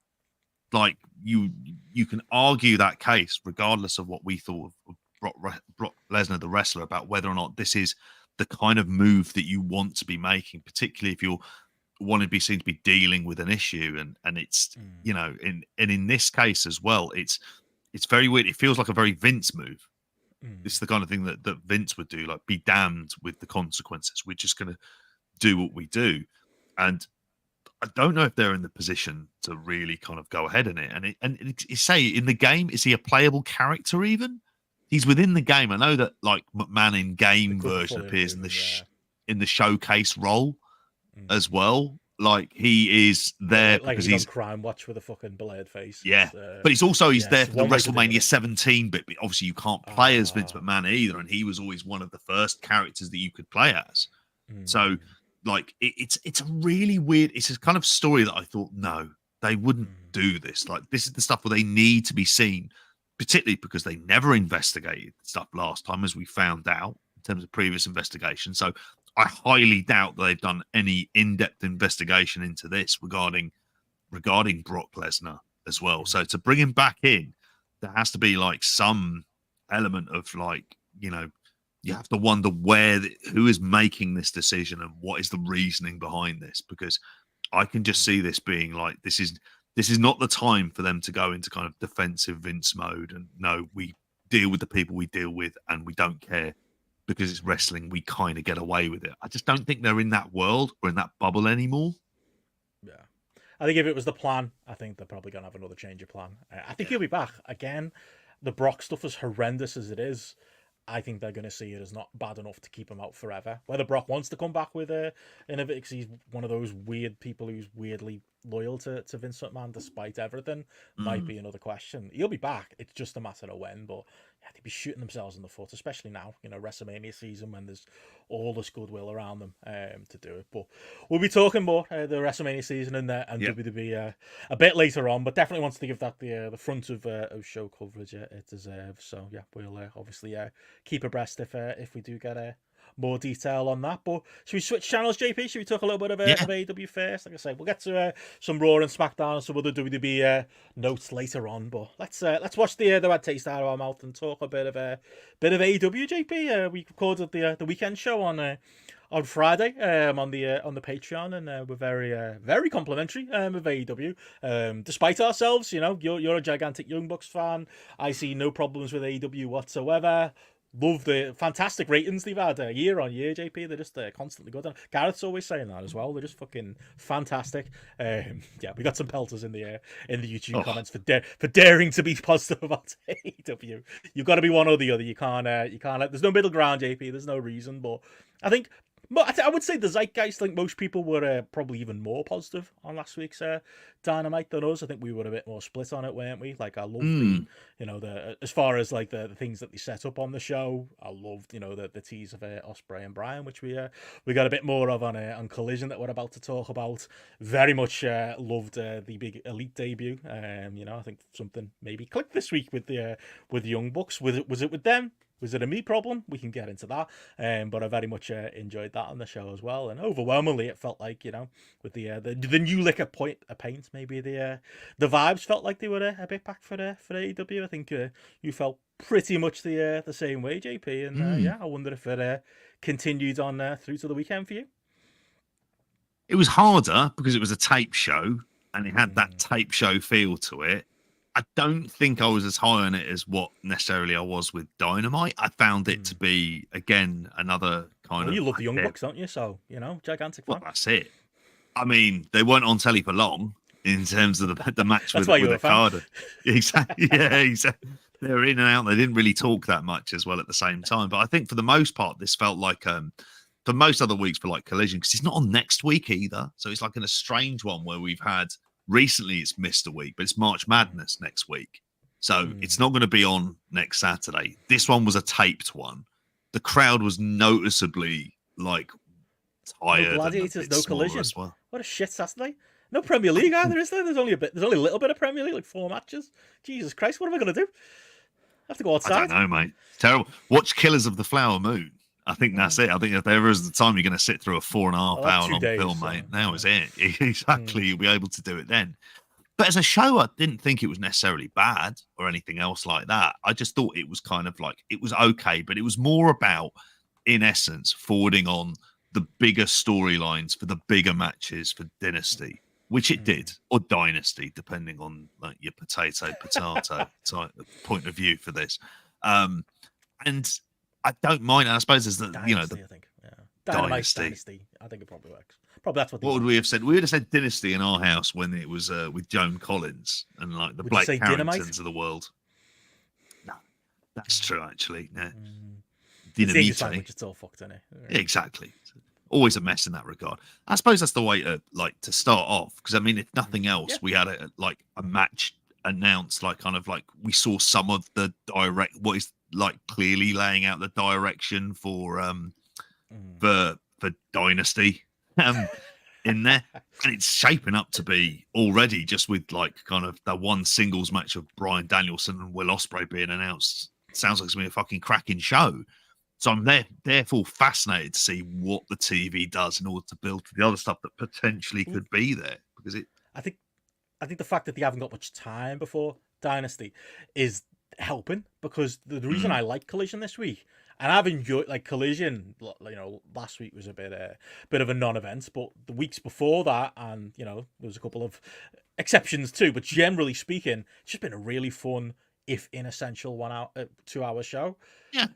Like you can argue that case regardless of what we thought of Brock Lesnar, the wrestler, about whether or not this is the kind of move that you want to be making, particularly if you're want to be seen to be dealing with an issue. And it's, you know, in this case as well, it's very weird. It feels like a very Vince move. It's the kind of thing that Vince would do, like, be damned with the consequences. We're just going to do what we do. And I don't know if they're in the position to really kind of go ahead in it. And say in the game, is he a playable character even? He's within the game. I know that, like, McMahon in game version appears in the showcase role as well. Like, he is there like because he's on Crime Watch with a fucking blurred face. Yeah, but he's there for the WrestleMania 17 bit. But obviously, you can't play as Vince McMahon either, and he was always one of the first characters that you could play as. So, like, it's a really weird. It's a kind of story that I thought, no, they wouldn't do this. Like, this is the stuff where they need to be seen, particularly because they never investigated stuff last time, as we found out in terms of previous investigations. So I highly doubt that they've done any in-depth investigation into this regarding Brock Lesnar as well. So to bring him back in, there has to be, like, some element of, like, you know, you have to wonder who is making this decision and what is the reasoning behind this, because I can just see this being like, this is not the time for them to go into kind of defensive Vince mode and, no, we deal with the people we deal with and we don't care because it's wrestling. We kind of get away with it. I just don't think they're in that world or in that bubble anymore. Yeah. I think if it was the plan, I think they're probably going to have another change of plan. I think he'll be back. Again, the Brock stuff, as horrendous as it is, I think they're going to see it as not bad enough to keep him out forever. Whether Brock wants to come back with because he's one of those weird people who's weirdly loyal to Vince McMahon despite everything, might be another question. He'll be back. It's just a matter of when. But yeah, they'd be shooting themselves in the foot, especially now, you know, WrestleMania season, when there's all this goodwill around them to do it. But we'll be talking more the WrestleMania season and WWE a bit later on. But definitely wants to give that the front of show coverage it deserves. So yeah, we'll obviously keep abreast if we do get more detail on that. But should we switch channels, JP? Should we talk a little bit of AEW first? Like I said, we'll get to some Raw and Smackdown and some other WWE notes later on. But let's watch the bad taste out of our mouth and talk a bit of AEW, JP. We recorded the weekend show on Friday on the Patreon, and we're very complimentary of AEW. Despite ourselves, you know, you're a gigantic Young Bucks fan. I see no problems with AEW whatsoever. Love the fantastic ratings they've had year on year, JP. They're just constantly good. And Garrett's always saying that as well. They're just fucking fantastic. Yeah, we got some pelters in the YouTube comments for daring to be positive about AEW. You've got to be one or the other. You can't. There's no middle ground, JP. There's no reason. But I think. But I would say the zeitgeist, I think most people were probably even more positive on last week's Dynamite than us. I think we were a bit more split on it, weren't we? Like, I loved the as far as like the things that they set up on the show. I loved, you know, the tease of Ospreay and Bryan, which we got a bit more of on Collision that we're about to talk about. Very much loved the big Elite debut. You know, I think something maybe clicked this week with the Young Bucks. Was it with them? Was it a me problem? We can get into that. But I very much enjoyed that on the show as well. And overwhelmingly, it felt like, you know, with the new lick of paint, maybe the vibes felt like they were a bit back for AEW. I think you felt pretty much the same way, JP. And yeah, I wonder if it continued on through to the weekend for you. It was harder because it was a tape show and it had that tape show feel to it. I don't think I was as high on it as what necessarily I was with Dynamite. I found it to be, again, another kind of... You love the Young Bucks, don't you? So, you know, gigantic fan. Well, that's it. I mean, they weren't on telly for long in terms of the match with Okada. Exactly. Yeah, exactly. They were in and out. They didn't really talk that much as well at the same time. But I think for the most part, this felt like... for most other weeks for like Collision, because it's not on next week either. So it's like in a strange one where we've had... Recently, it's missed a week, but it's March Madness next week. So it's not going to be on next Saturday. This one was a taped one. The crowd was noticeably like tired. No Gladiators, and a bit no smaller Collision. as well. What a shit Saturday. No Premier League either, is there? There's only a little bit of Premier League, like 4 matches. Jesus Christ, what am I going to do? I have to go outside. I don't know, mate. It's terrible. Watch Killers of the Flower Moon. I think that's it. I think if there is the time you're going to sit through a 4.5 hour long film, mate, now is it. Exactly. You'll be able to do it then. But as a show, I didn't think it was necessarily bad or anything else like that. I just thought it was kind of like, it was okay, but it was more about, in essence, forwarding on the bigger storylines for the bigger matches for Dynasty, which it did, or Dynasty, depending on like your potato type point of view for this. And I don't mind. I suppose there's the Dynasty, the I think. Yeah. Dynasty. I think it probably works. Probably that's what. What would we have said? We would have said Dynasty in our house when it was with Joan Collins and like the Blake Carringtons of the world. No, that's true actually. No. Dynamite, which is all fucked, isn't it? Yeah, exactly. Always a mess in that regard. I suppose that's the way to to start off, because I mean, if nothing else, we had a match announced, like kind of like we saw some of the what is like clearly laying out the direction for Dynasty in there, and it's shaping up to be already, just with like kind of the one singles match of Bryan Danielson and Will Ospreay being announced. Sounds like it's gonna be a fucking cracking show. So I'm therefore fascinated to see what the TV does in order to build the other stuff that potentially could be there. Because I think the fact that they haven't got much time before Dynasty is helping, because the reason I like Collision this week, and I've enjoyed like Collision, last week was a bit of a non-event, but the weeks before that, and there was a couple of exceptions too, but generally speaking, it's just been a really fun, if inessential 2 hour show. Yeah.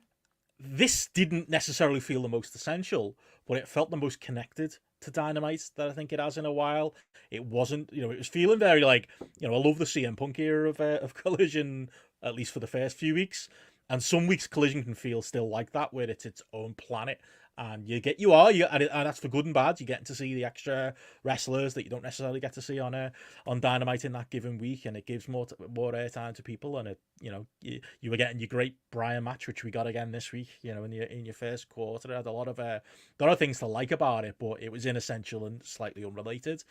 This didn't necessarily feel the most essential, but it felt the most connected to Dynamite that I think it has in a while. It wasn't, it was feeling very like, I love the CM Punk era of Collision, at least for the first few weeks. And some weeks Collision can feel still like that, where it's its own planet. And and that's for good and bad. You're getting to see the extra wrestlers that you don't necessarily get to see on Dynamite in that given week, and it gives more airtime to people. And you were getting your great Bryan match, which we got again this week. In your first quarter, it had a lot of things to like about it, but it was inessential and slightly unrelated.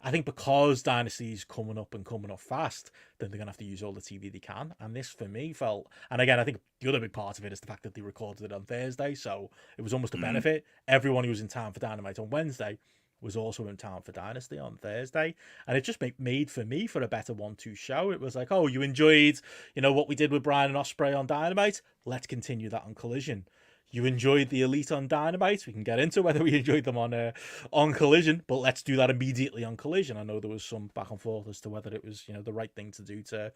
I think because Dynasty's coming up fast, then they're going to have to use all the TV they can. And this, for me, felt... And again, I think the other big part of it is the fact that they recorded it on Thursday, so it was almost a benefit. Everyone who was in town for Dynamite on Wednesday was also in town for Dynasty on Thursday. And it just made, for me, for a better 1-2 show. It was like, oh, you enjoyed, what we did with Bryan and Ospreay on Dynamite? Let's continue that on Collision. You enjoyed the Elite on Dynamite. We can get into whether we enjoyed them on Collision, but let's do that immediately on Collision. I know there was some back and forth as to whether it was the right thing to do to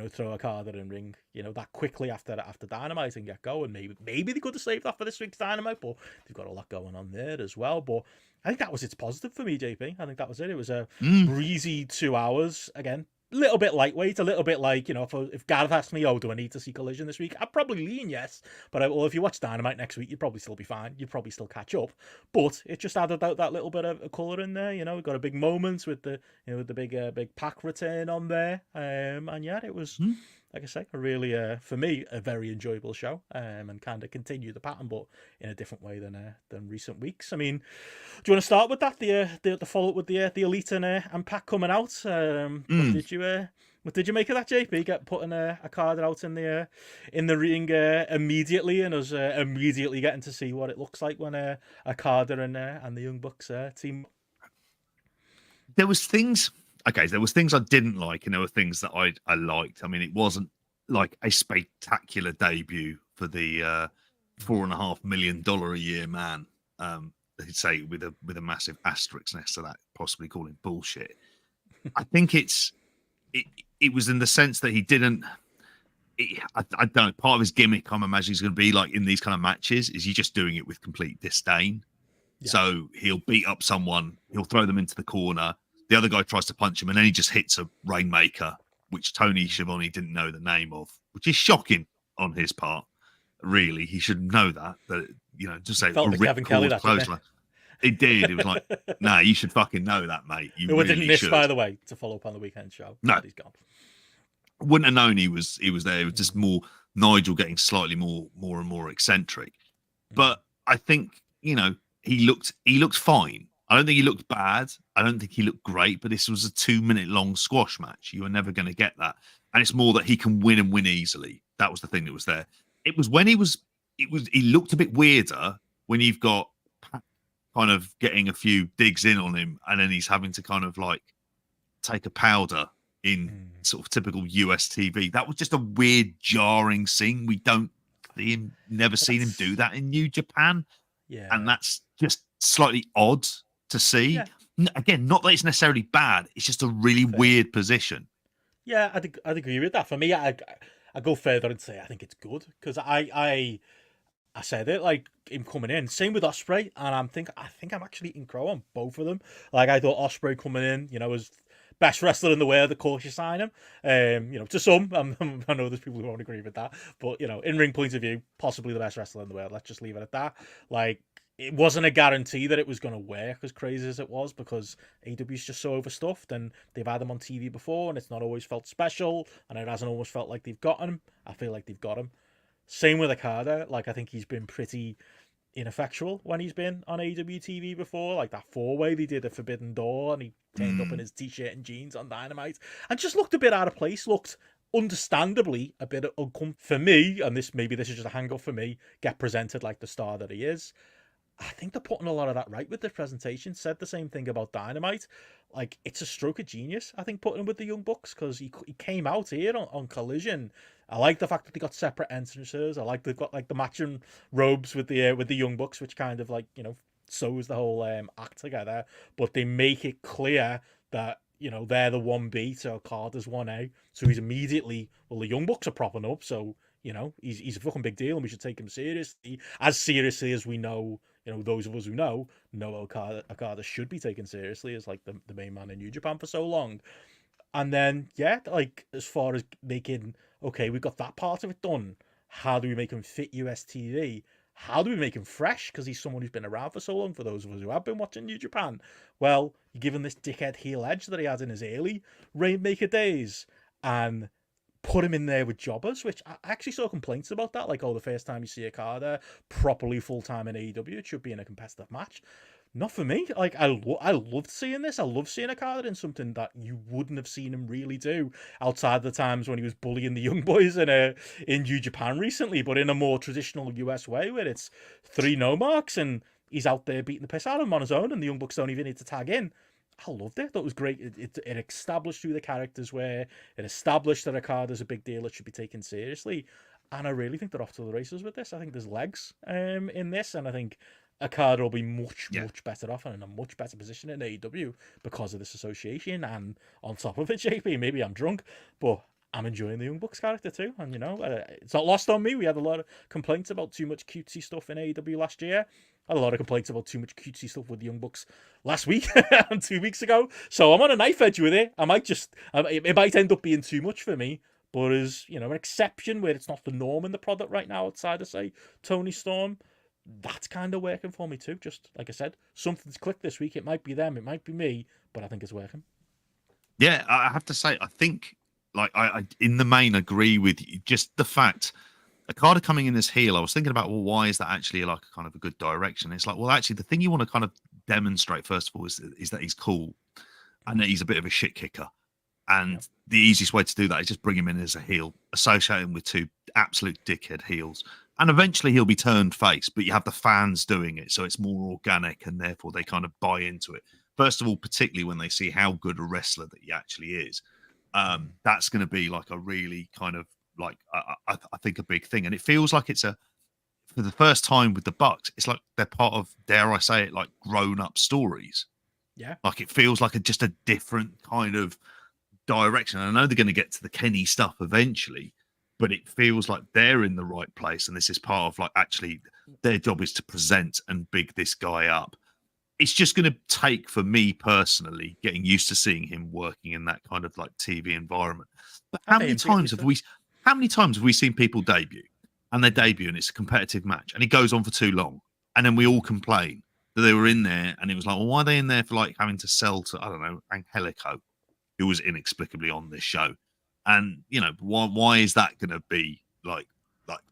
throw a card in ring that quickly after Dynamite and get going. Maybe they could have saved that for this week's Dynamite, but they've got a lot going on there as well. But I think that was its positive for me, JP. I think that was it. It was a breezy 2 hours again. Little bit lightweight, a little bit like, if Gareth asked me, do I need to see Collision this week? I'd probably lean yes. But if you watch Dynamite next week, you'd probably still be fine. You'd probably still catch up. But it just added out that little bit of colour in there. We got a big moment with the big Pac return on there. And yeah, it was, like I say, a really, for me, a very enjoyable show. And kind of continue the pattern, but in a different way than recent weeks. I mean, do you want to start with that? The follow up with the Elite and Pac coming out. What did you make of that, JP? Putting a card out in the ring immediately, and us immediately getting to see what it looks like when a Carter and the Young Bucks team. There was things I didn't like, and there were things that I liked. I mean, it wasn't like a spectacular debut for the $4.5 million a year man. I'd say with a massive asterisk next to that, possibly calling bullshit. I think it was in the sense that he didn't. I don't know. Part of his gimmick, I'm imagining, is going to be like in these kind of matches, is he just doing it with complete disdain. Yeah. So he'll beat up someone, he'll throw them into the corner. The other guy tries to punch him, and then he just hits a Rainmaker, which Tony Schiavone didn't know the name of, which is shocking on his part. Really, he should know that. Just say a ripcord clothesline. It did. It was like, nah, you should fucking know that, mate. You didn't miss, should. By the way, to follow up on the weekend show. No, he's gone. wouldn't have known he was there. It was just more Nigel getting slightly more and more eccentric. But I think, you know, he looked fine. I don't think he looked bad. I don't think he looked great, but this was a 2-minute long squash match. You are never going to get that. And it's more that he can win and win easily. That was the thing that was there. It was when he looked a bit weirder when you've got kind of getting a few digs in on him and then he's having to kind of like take a powder in sort of typical US TV. That was just a weird, jarring scene. We don't see him, never seen him do that in New Japan. Yeah. And that's just slightly odd to see. Yeah. Again, not that it's necessarily bad. It's just a really weird position. Yeah, I'd agree with that. For me, I go further and say I think it's good because I said it, like him coming in. Same with Ospreay, and I think I'm actually eating crow on both of them. Like I thought Ospreay coming in, you know, was best wrestler in the world. Of course, you sign him. You know, to some, I know there's people who won't agree with that, but you know, in ring point of view, possibly the best wrestler in the world. Let's just leave it at that. Like it wasn't a guarantee that it was going to work as crazy as it was because AEW's just so overstuffed and they've had him on TV before and it's not always felt special and it hasn't always felt like they've got him. I feel like they've got him. Same with Okada. Like I think he's been pretty ineffectual when he's been on AEW TV before. Like that 4-way they did at Forbidden Door and he turned up in his t-shirt and jeans on Dynamite and just looked a bit out of place. Looked understandably a bit uncomfortable for me, and this is just a hang up for me, get presented like the star that he is. I think they're putting a lot of that right with the presentation. Said the same thing about Dynamite. Like, it's a stroke of genius, I think, putting him with the Young Bucks, because he came out here on Collision. I like the fact that they got separate entrances. I like they've got, like, the matching robes with the Young Bucks, which kind of, like, you know, sews the whole act together. But they make it clear that, you know, they're the 1B, so Carter's 1A. So he's immediately, well, the Young Bucks are propping up, so, you know, he's a fucking big deal, and we should take him seriously as we know. You know, those of us who know Okada should be taken seriously as like the main man in New Japan for so long. And then, yeah, like as far as making, okay, we've got that part of it done. How do we make him fit US TV? How do we make him fresh? Because he's someone who's been around for so long, for those of us who have been watching New Japan. Well, you give him this dickhead heel edge that he had in his early Rainmaker days and put him in there with jobbers, which I actually saw complaints about that. Like, oh, the first time you see Okada properly full-time in AEW, it should be in a competitive match. Not for me. Like, I loved seeing this. I love seeing Okada in something that you wouldn't have seen him really do outside the times when he was bullying the young boys in New Japan recently, but in a more traditional US way where it's 3 no marks and he's out there beating the piss out of him on his own and the Young Bucks don't even need to tag in. I loved it. That was great. It established who the characters were. It established that Okada's a big deal. It should be taken seriously. And I really think they're off to the races with this. I think there's legs in this. And I think Okada will be much better off and in a much better position in AEW because of this association. And on top of it, JP, maybe I'm drunk, but I'm enjoying the Young Bucks character too. And, you know, it's not lost on me. We had a lot of complaints about too much cutesy stuff in AEW last year. I had a lot of complaints about too much cutesy stuff with the Young Bucks last week and 2 weeks ago. So I'm on a knife edge with it. It might end up being too much for me, but as, you know, an exception where it's not the norm in the product right now outside of, say, Tony Storm, that's kind of working for me too. Just like I said, something's clicked this week. It might be them, it might be me, but I think it's working. Yeah, I have to say, I think, like, I in the main agree with you. Just the fact Okada coming in as heel, I was thinking about, well, why is that actually like a kind of a good direction? It's like, well, actually, the thing you want to kind of demonstrate first of all is that he's cool and that he's a bit of a shit kicker. And the easiest way to do that is just bring him in as a heel, associate him with 2 absolute dickhead heels, and eventually he'll be turned face. But you have the fans doing it, so it's more organic, and therefore they kind of buy into it. First of all, particularly when they see how good a wrestler that he actually is, that's going to be like a really kind of like I think a big thing. And it feels like it's for the first time with the Bucks, it's like they're part of, dare I say it, like grown-up stories. Yeah, like it feels like just a different kind of direction. I know they're going to get to the Kenny stuff eventually, but it feels like they're in the right place, and this is part of like actually their job is to present and big this guy up. It's just going to take, for me personally, getting used to seeing him working in that kind of like TV environment. But how many times have we seen people debut, and they debut and it's a competitive match and it goes on for too long, and then we all complain that they were in there and it was like, well, why are they in there for like having to sell to, I don't know, Angelico, who was inexplicably on this show? And why is that going to be like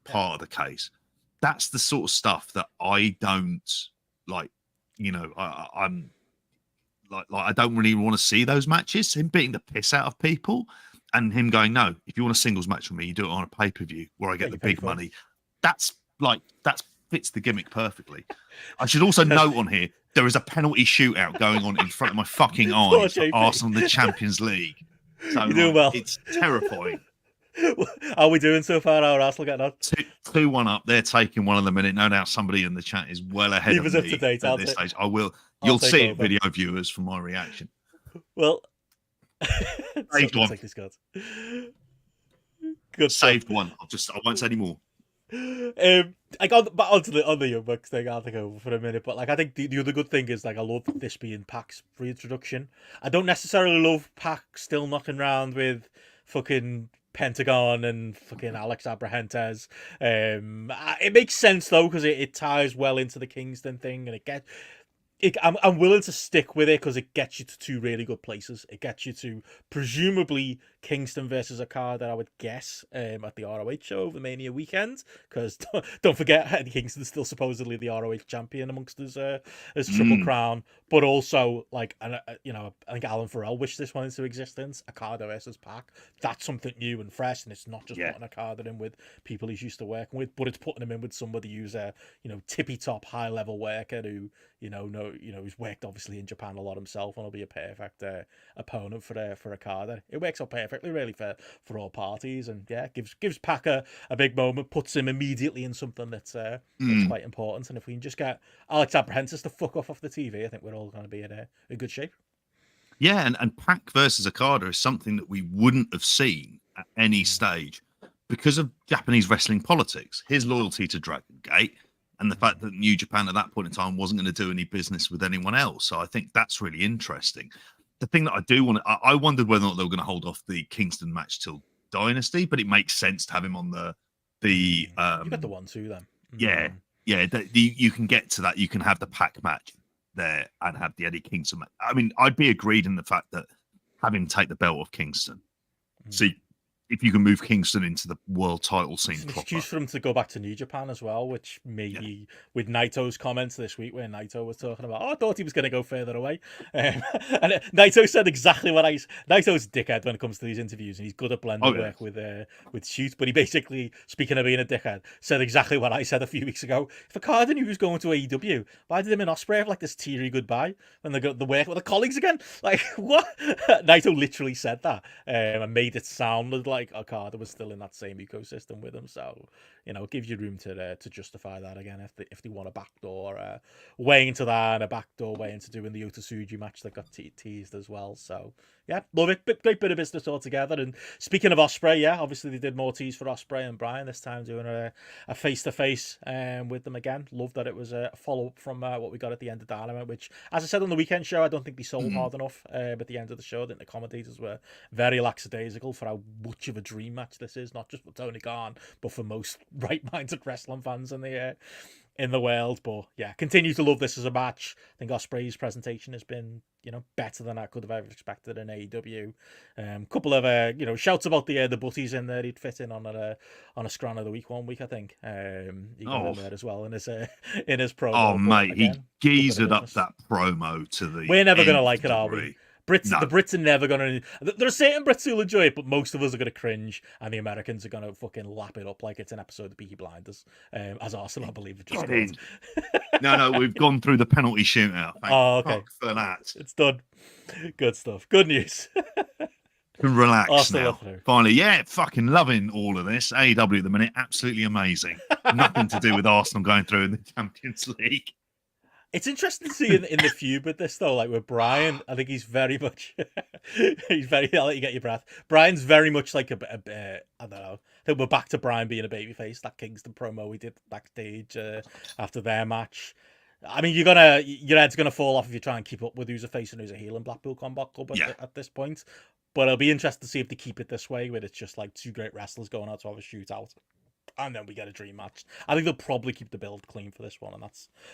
part of the case? That's the sort of stuff that I don't like. I'm like I don't really want to see those matches. Him beating the piss out of people, and him going, "No, if you want a singles match with me, you do it on a pay-per-view where I get the big money." That fits the gimmick perfectly. I should also note on here there is a penalty shootout going on in front of my fucking eyes for Arsenal in the Champions League. So you're doing well. It's terrifying. How are we doing so far? Our Arsenal getting on 2-1 up. They're taking one in the minute. No doubt somebody in the chat is well ahead of me up to date, at this stage. I will. You'll see it, video viewers, from my reaction. Well, saved one. Good saved stuff. One. I won't say any more. I got back onto the Young Bucks thing. I'll take over for a minute, but like I think the other good thing is like I love this being Pac's reintroduction. I don't necessarily love Pac still knocking around with fucking Pentagon and fucking Alex Abrahantes. It makes sense though because it ties well into the Kingston thing, and I'm willing to stick with it because it gets you to two really good places. It gets you to presumably Kingston versus a card that I would guess at the ROH show over Mania weekend, because don't forget Eddie Kingston's still supposedly the ROH champion amongst his Triple Crown, but also like I think Alan Farrell wished this one into existence, a card versus Pac. That's something new and fresh, and it's not just putting a card in with people he's used to working with, but it's putting him in with somebody who's a tippy top high level worker who who's worked obviously in Japan a lot himself, and will be a perfect opponent for a card. It works out perfectly really for all parties, and gives Pac a big moment, puts him immediately in something that's quite important. And if we can just get Alex Abrahantes to fuck off the TV, I think we're all going to be in a good shape. Yeah, and Pac versus Okada is something that we wouldn't have seen at any stage because of Japanese wrestling politics. His loyalty to Dragon Gate, and the fact that New Japan at that point in time wasn't going to do any business with anyone else. So I think that's really interesting. The thing that I do want to, I wondered whether or not they were going to hold off the Kingston match till Dynasty, but it makes sense to have him on the you got the 1-2 then. You can get to that. You can have the Pac match there and have the Eddie Kingston match. I mean, I'd be agreed in the fact that have him take the belt off Kingston. See if you can move Kingston into the world title scene. It's an excuse for him to go back to New Japan as well, which maybe with Naito's comments this week where Naito was talking about, I thought he was going to go further away. And Naito said exactly what Naito's a dickhead when it comes to these interviews, and he's good at blending work with shoots, but he basically, speaking of being a dickhead, said exactly what I said a few weeks ago. If Okada knew he was going to AEW, why did him and Ospreay have like this teary goodbye when they got the work with the colleagues again? Like, what? Naito literally said that and made it sound like Okada was still in that same ecosystem with him, so it gives you room to justify that again if they want a backdoor way into that, and a backdoor way into doing the Otosuji match that got teased as well. So yeah, love it. Great bit of business altogether. And speaking of Ospreay, obviously they did more tease for Ospreay and Bryan this time, doing a face-to-face with them again. Love that it was a follow-up from what we got at the end of Dynamite, which, as I said on the weekend show, I don't think they sold hard enough at the end of the show. I think the commentators were very lackadaisical for how much of a dream match this is, not just for Tony Khan, but for most right-minded wrestling fans in the world. But yeah, continue to love this as a match. I think Ospreay's presentation has been better than I could have ever expected in AEW. Couple of shouts about the butties in there. He'd fit in on a Scran of the Week one week, I think. He got in there as well in his promo. Oh mate, again, he geezered up that promo to the. We're never gonna like it, are we? The Brits are never going to... There are certain Brits who'll enjoy it, but most of us are going to cringe, and the Americans are going to fucking lap it up like it's an episode of Peaky Blinders, as Arsenal, I believe, have just scored. No, we've gone through the penalty shootout. Okay. For that. It's done. Good stuff. Good news. Can relax now. Finally, fucking loving all of this. AEW at the minute, absolutely amazing. Nothing to do with Arsenal going through in the Champions League. It's interesting to see in the feud with this though, like with Bryan. I think he's very much, I'll let you get your breath. Bryan's very much like I don't know. I think we're back to Bryan being a babyface. That Kingston promo we did backstage after their match. I mean, your head's gonna fall off if you try and keep up with who's a face and who's a heel in Blackpool Combat Club at this point. But it'll be interesting to see if they keep it this way, where it's just like two great wrestlers going out to have a shootout. And then we get a dream match. I think they'll probably keep the build clean for this one, and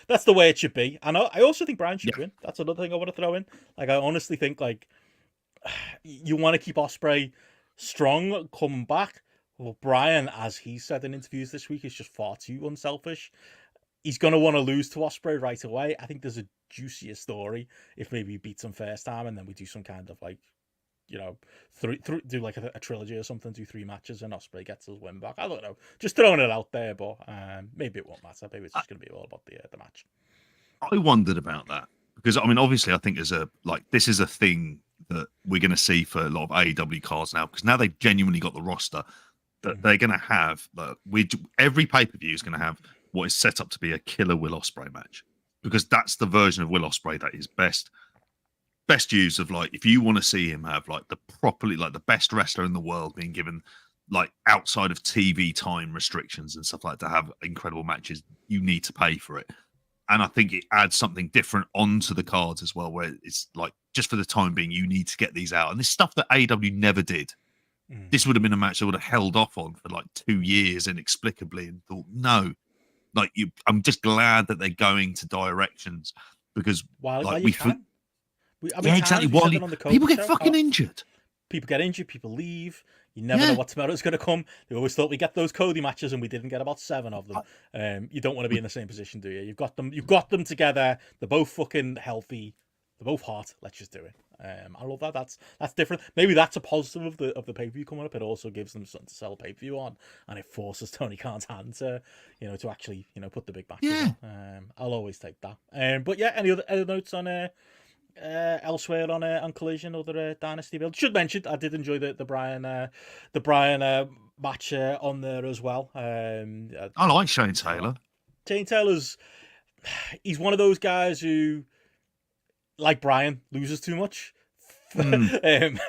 that's the way it should be. And I also think Bryan should win. That's another thing I want to throw in. Like, I honestly think, like, you want to keep Ospreay Strong coming back. Well, Bryan, as he said in interviews this week, is just far too unselfish. He's going to want to lose to Ospreay right away. I think there's a juicier story if maybe he beats him first time and then we do some kind of like, you know, do like a trilogy or something, do 3 matches and Ospreay gets his win back. I don't know. Just throwing it out there, but maybe it won't matter. Maybe it's just going to be all about the match. I wondered about that because, I mean, obviously, I think this is a thing that we're going to see for a lot of AEW cards now because now they've genuinely got the roster that they're going to have. Every pay-per-view is going to have what is set up to be a killer Will Ospreay match because that's the version of Will Ospreay that is best use of, like, if you want to see him have like the best wrestler in the world being given like outside of TV time restrictions and stuff like that to have incredible matches, you need to pay for it. And I think it adds something different onto the cards as well, where it's like, just for the time being, you need to get these out. And this stuff that AEW never did. This would have been a match I would have held off on for like 2 years inexplicably and thought, no. Like, I'm just glad that they're going to directions because exactly. People get fucking injured. People get injured. People leave. You never know what tomorrow's going to come. We always thought we get those Cody matches, and we didn't get about 7 of them. You don't want to be in the same position, do you? You've got them together. They're both fucking healthy. They're both hot. Let's just do it. I love that. That's different. Maybe that's a positive of the pay-per-view coming up. It also gives them something to sell pay-per-view on, and it forces Tony Khan's hand to actually put the big matches on. I'll always take that. But yeah, any other notes on elsewhere on Collision, other Dynasty build? Should mention I did enjoy the Bryan match on there as well. I like Shane Taylor. Shane Taylor's he's one of those guys who, like Bryan, loses too much. And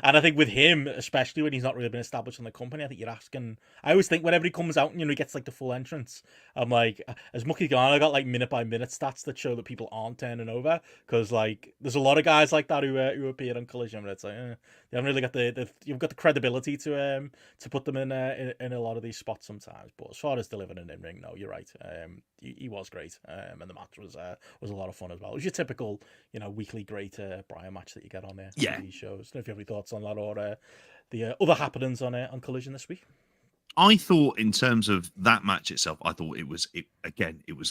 I think with him, especially when he's not really been established in the company, I think you're asking. I always think whenever he comes out and he gets like the full entrance, I'm like, as Mucky gone, I got like minute by minute stats that show that people aren't turning over because like there's a lot of guys like that who appear on Collision, but it's like they haven't really got you've got the credibility to put them in a lot of these spots sometimes. But as far as delivering in ring, no, you're right. He was great, and the match was a lot of fun as well. It was your typical weekly great Bryan match that you get on there. Yeah. These shows. I don't know if you have any thoughts on that or the other happenings on Collision this week. I thought in terms of that match itself, I thought it was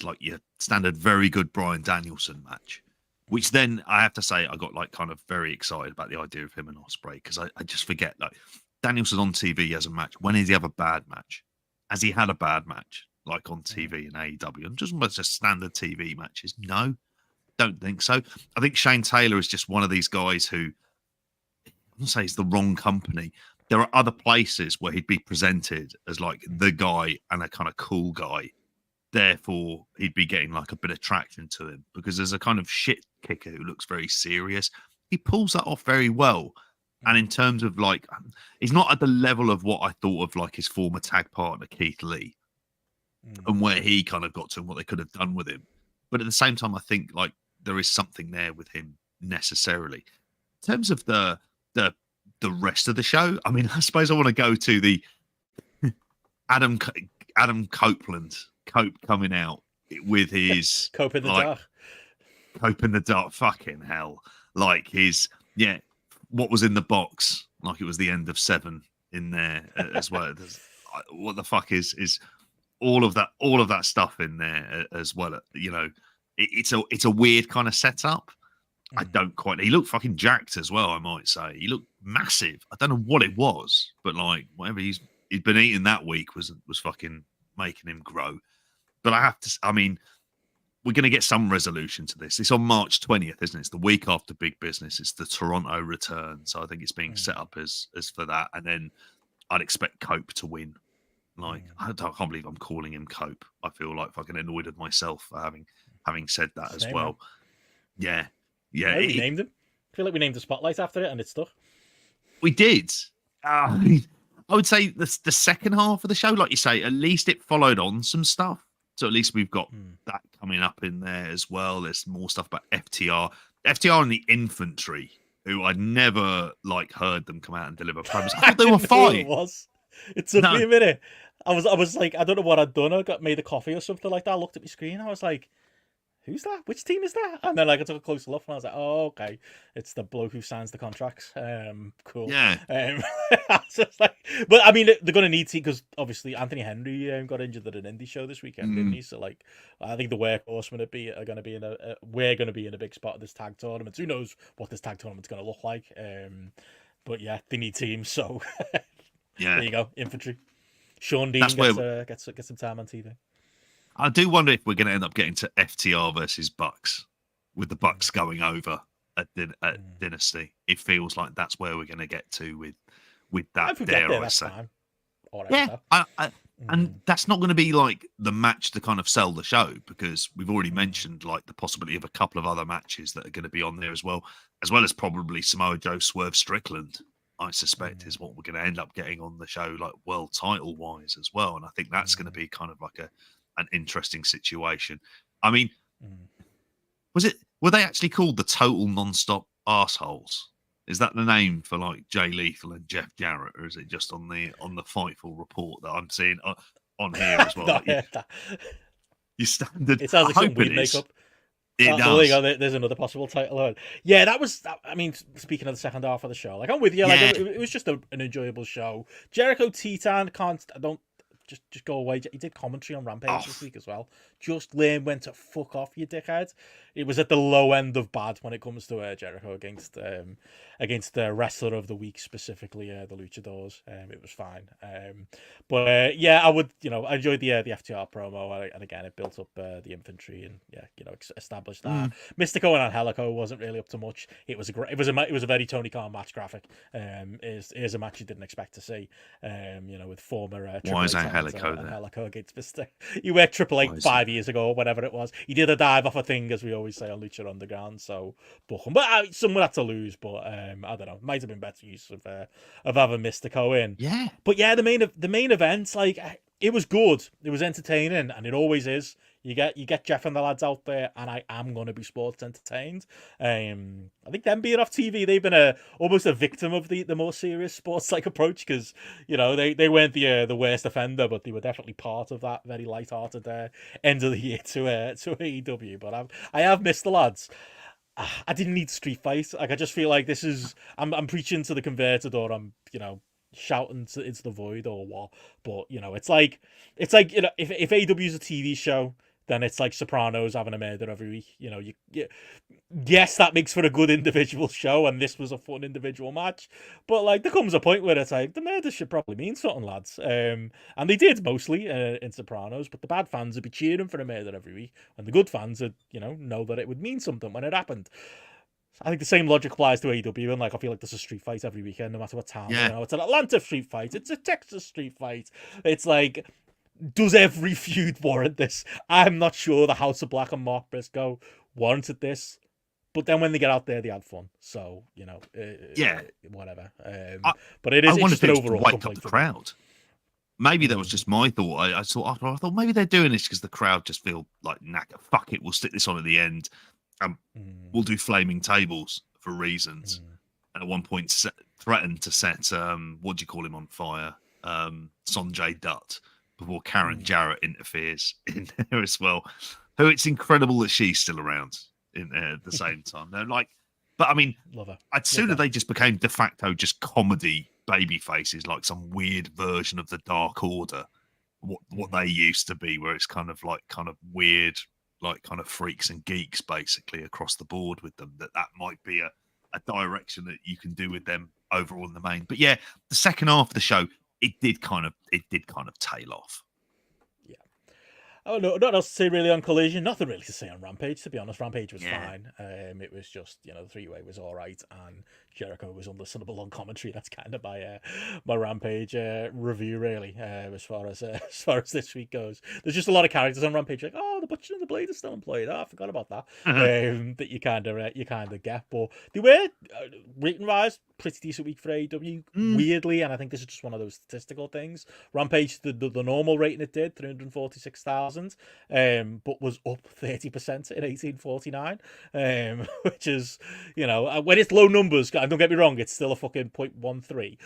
like your standard very good Bryan Danielson match, which then I have to say I got like kind of very excited about the idea of him and Ospreay because I just forget, like, Danielson on TV as a match. When did he have a bad match? Has he had a bad match like on TV in AEW and just standard TV matches? No. Don't think so. I think Shane Taylor is just one of these guys who, I wouldn't say it's the wrong company. There are other places where he'd be presented as like the guy and a kind of cool guy. Therefore, he'd be getting like a bit of traction to him because there's a kind of shit kicker who looks very serious. He pulls that off very well. And in terms of like, he's not at the level of what I thought of like his former tag partner, Keith Lee, and where he kind of got to and what they could have done with him. But at the same time, I think like, there is something there with him necessarily. In terms of the rest of the show, I mean, I suppose I want to go to the Adam Copeland coming out with his Cope in the dark. Cope in the dark, fucking hell. Like what was in the box, like it was the end of 7 in there as well. What the fuck is all of that stuff in there as well, It's a weird kind of setup. I don't quite. He looked fucking jacked as well, I might say. He looked massive. I don't know what it was, but like whatever he'd been eating that week was fucking making him grow. But I have to. I mean, we're going to get some resolution to this. It's on March 20th, isn't it? It's the week after Big Business. It's the Toronto return, so I think it's being set up as for that. And then I'd expect Cope to win. Like I can't believe I'm calling him Cope. I feel like fucking annoyed at myself for having said that as well. Yeah. We named him. I feel like we named the spotlight after it and it stuck. We did. I would say the second half of the show, like you say, at least it followed on some stuff. So at least we've got that coming up in there as well. There's more stuff about FTR and the infantry, who I'd never like heard them come out and deliver promos. I thought they were fine. It took me a minute. I was like, I don't know what I'd done. I made a coffee or something like that. I looked at my screen. I was like, who's that? Which team is that? And then like I took a closer look and I was like, oh, okay, it's the bloke who signs the contracts. Cool. Yeah. I was just like, but I mean, they're gonna need to, because obviously Anthony Henry got injured at an indie show this weekend, didn't he? So like, I think the workhorsemen are going to be in we're going to be in a big spot of this tag tournament. Who knows what this tag tournament's going to look like? But yeah, they need teams. So there you go, infantry. Sean Dean gets some time on TV. I do wonder if we're going to end up getting to FTR versus Bucks, with the Bucks going over at Dynasty. It feels like that's where we're going to get to with that. Dare I say? Yeah, and that's not going to be like the match to kind of sell the show, because we've already mentioned like the possibility of a couple of other matches that are going to be on there as well as probably Samoa Joe Swerve Strickland. I suspect is what we're going to end up getting on the show, like world title wise as well. And I think that's going to be kind of like an interesting situation. I mean, were they actually called the Total Nonstop Arseholes? Is that the name for like Jay Lethal and Jeff Jarrett, or is it just on the Fightful report that I'm seeing on here as well? Your standard. It sounds like some weird makeup. There you go. There's another possible title. Yeah, that was. I mean, speaking of the second half of the show, like I'm with you. Like it was just an enjoyable show. Jericho Titan don't just go away. He did commentary on Rampage this week as well. Just learn when to fuck off, you dickhead. It was at the low end of bad when it comes to Jericho against the wrestler of the week, specifically the Luchadors. It was fine. But yeah, I would, I enjoyed the FTR promo, and again, it built up the infantry and established that. Mystico and Angelico wasn't really up to much. It was a very Tony Khan match graphic. Is a match you didn't expect to see. With former why is Angelico there? Angelico against Mystico. He worked Triple H 5 years ago, or whatever it was. He did a dive off a thing, as we always say on Lucha Underground. So book him. But someone had to lose. But I don't know. Might have been better use of having Mystico in. Yeah. But yeah, the main event, like, it was good. It was entertaining, and it always is. You get Jeff and the lads out there, and I am going to be sports entertained. I think them being off TV, they've been almost a victim of the more serious sports like approach, because they weren't the worst offender, but they were definitely part of that very light-hearted end of the year to AEW. But I have missed the lads. I didn't need street fight. Like, I just feel like this is I'm preaching to the converted, or I'm shouting into the void, or what. But it's like if AEW is a TV show, then it's like Sopranos having a murder every week. Yes, that makes for a good individual show, and this was a fun individual match. But like, there comes a point where it's like, the murder should probably mean something, lads. And they did mostly in Sopranos, but the bad fans would be cheering for a murder every week, and the good fans would, know that it would mean something when it happened. I think the same logic applies to AEW, and like, I feel like there's a street fight every weekend, no matter what town. Yeah. It's an Atlanta street fight, it's a Texas street fight. It's like, does every feud warrant this? I'm not sure the House of Black and Mark Briscoe warranted this, but then when they get out there, they had fun. So whatever. But it is. I wonder just if an it was overall to wake up the crowd. Maybe that was just my thought. I thought maybe they're doing this because the crowd just feel like, knacker. Fuck it, we'll stick this on at the end. We'll do flaming tables for reasons. And at one point, threatened to set what do you call him on fire? Sonjay Dutt, before Karen Jarrett interferes in there as well. Who, it's incredible that she's still around in there at the same time. They're like, but I mean, love her. I'd sooner they just became de facto just comedy baby faces, like some weird version of the Dark Order, what they used to be, where it's kind of weird, like kind of freaks and geeks basically across the board with them. That might be a direction that you can do with them overall in the main. But yeah, the second half of the show, it did kind of tail off. Yeah. Oh no, not else to say really on Collision. Nothing really to say on Rampage, to be honest. Rampage was fine. It was just, the three-way was all right, and Jericho was unlistenable on commentary. That's kind of my Rampage review, really, as far as this week goes. There's just a lot of characters on Rampage, like, oh, the Butcher and the Blade is still employed. Oh, I forgot about that. That you kind of get, but they were rating wise pretty decent week for AEW. Weirdly, and I think this is just one of those statistical things. Rampage, the normal rating it did 346,000, but was up 30% in 1849, which is, when it's low numbers, And don't get me wrong, it's still a fucking 0.13,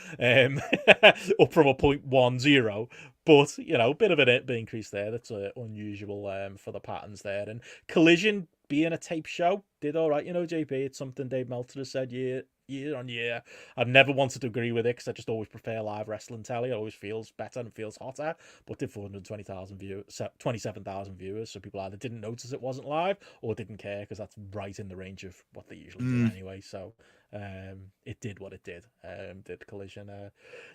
up from a 0.10. But, you know, a bit of an increase there. That's unusual for the patterns there. And Collision being a tape show did all right, you know, JP. It's something Dave Meltzer has said year on year. I've never wanted to agree with it because I just always prefer live wrestling telly. It always feels better and feels hotter. But did 420,000 viewers, 27,000 viewers. So people either didn't notice it wasn't live or didn't care because that's right in the range of what they usually do anyway. So it did what it did. Did Collision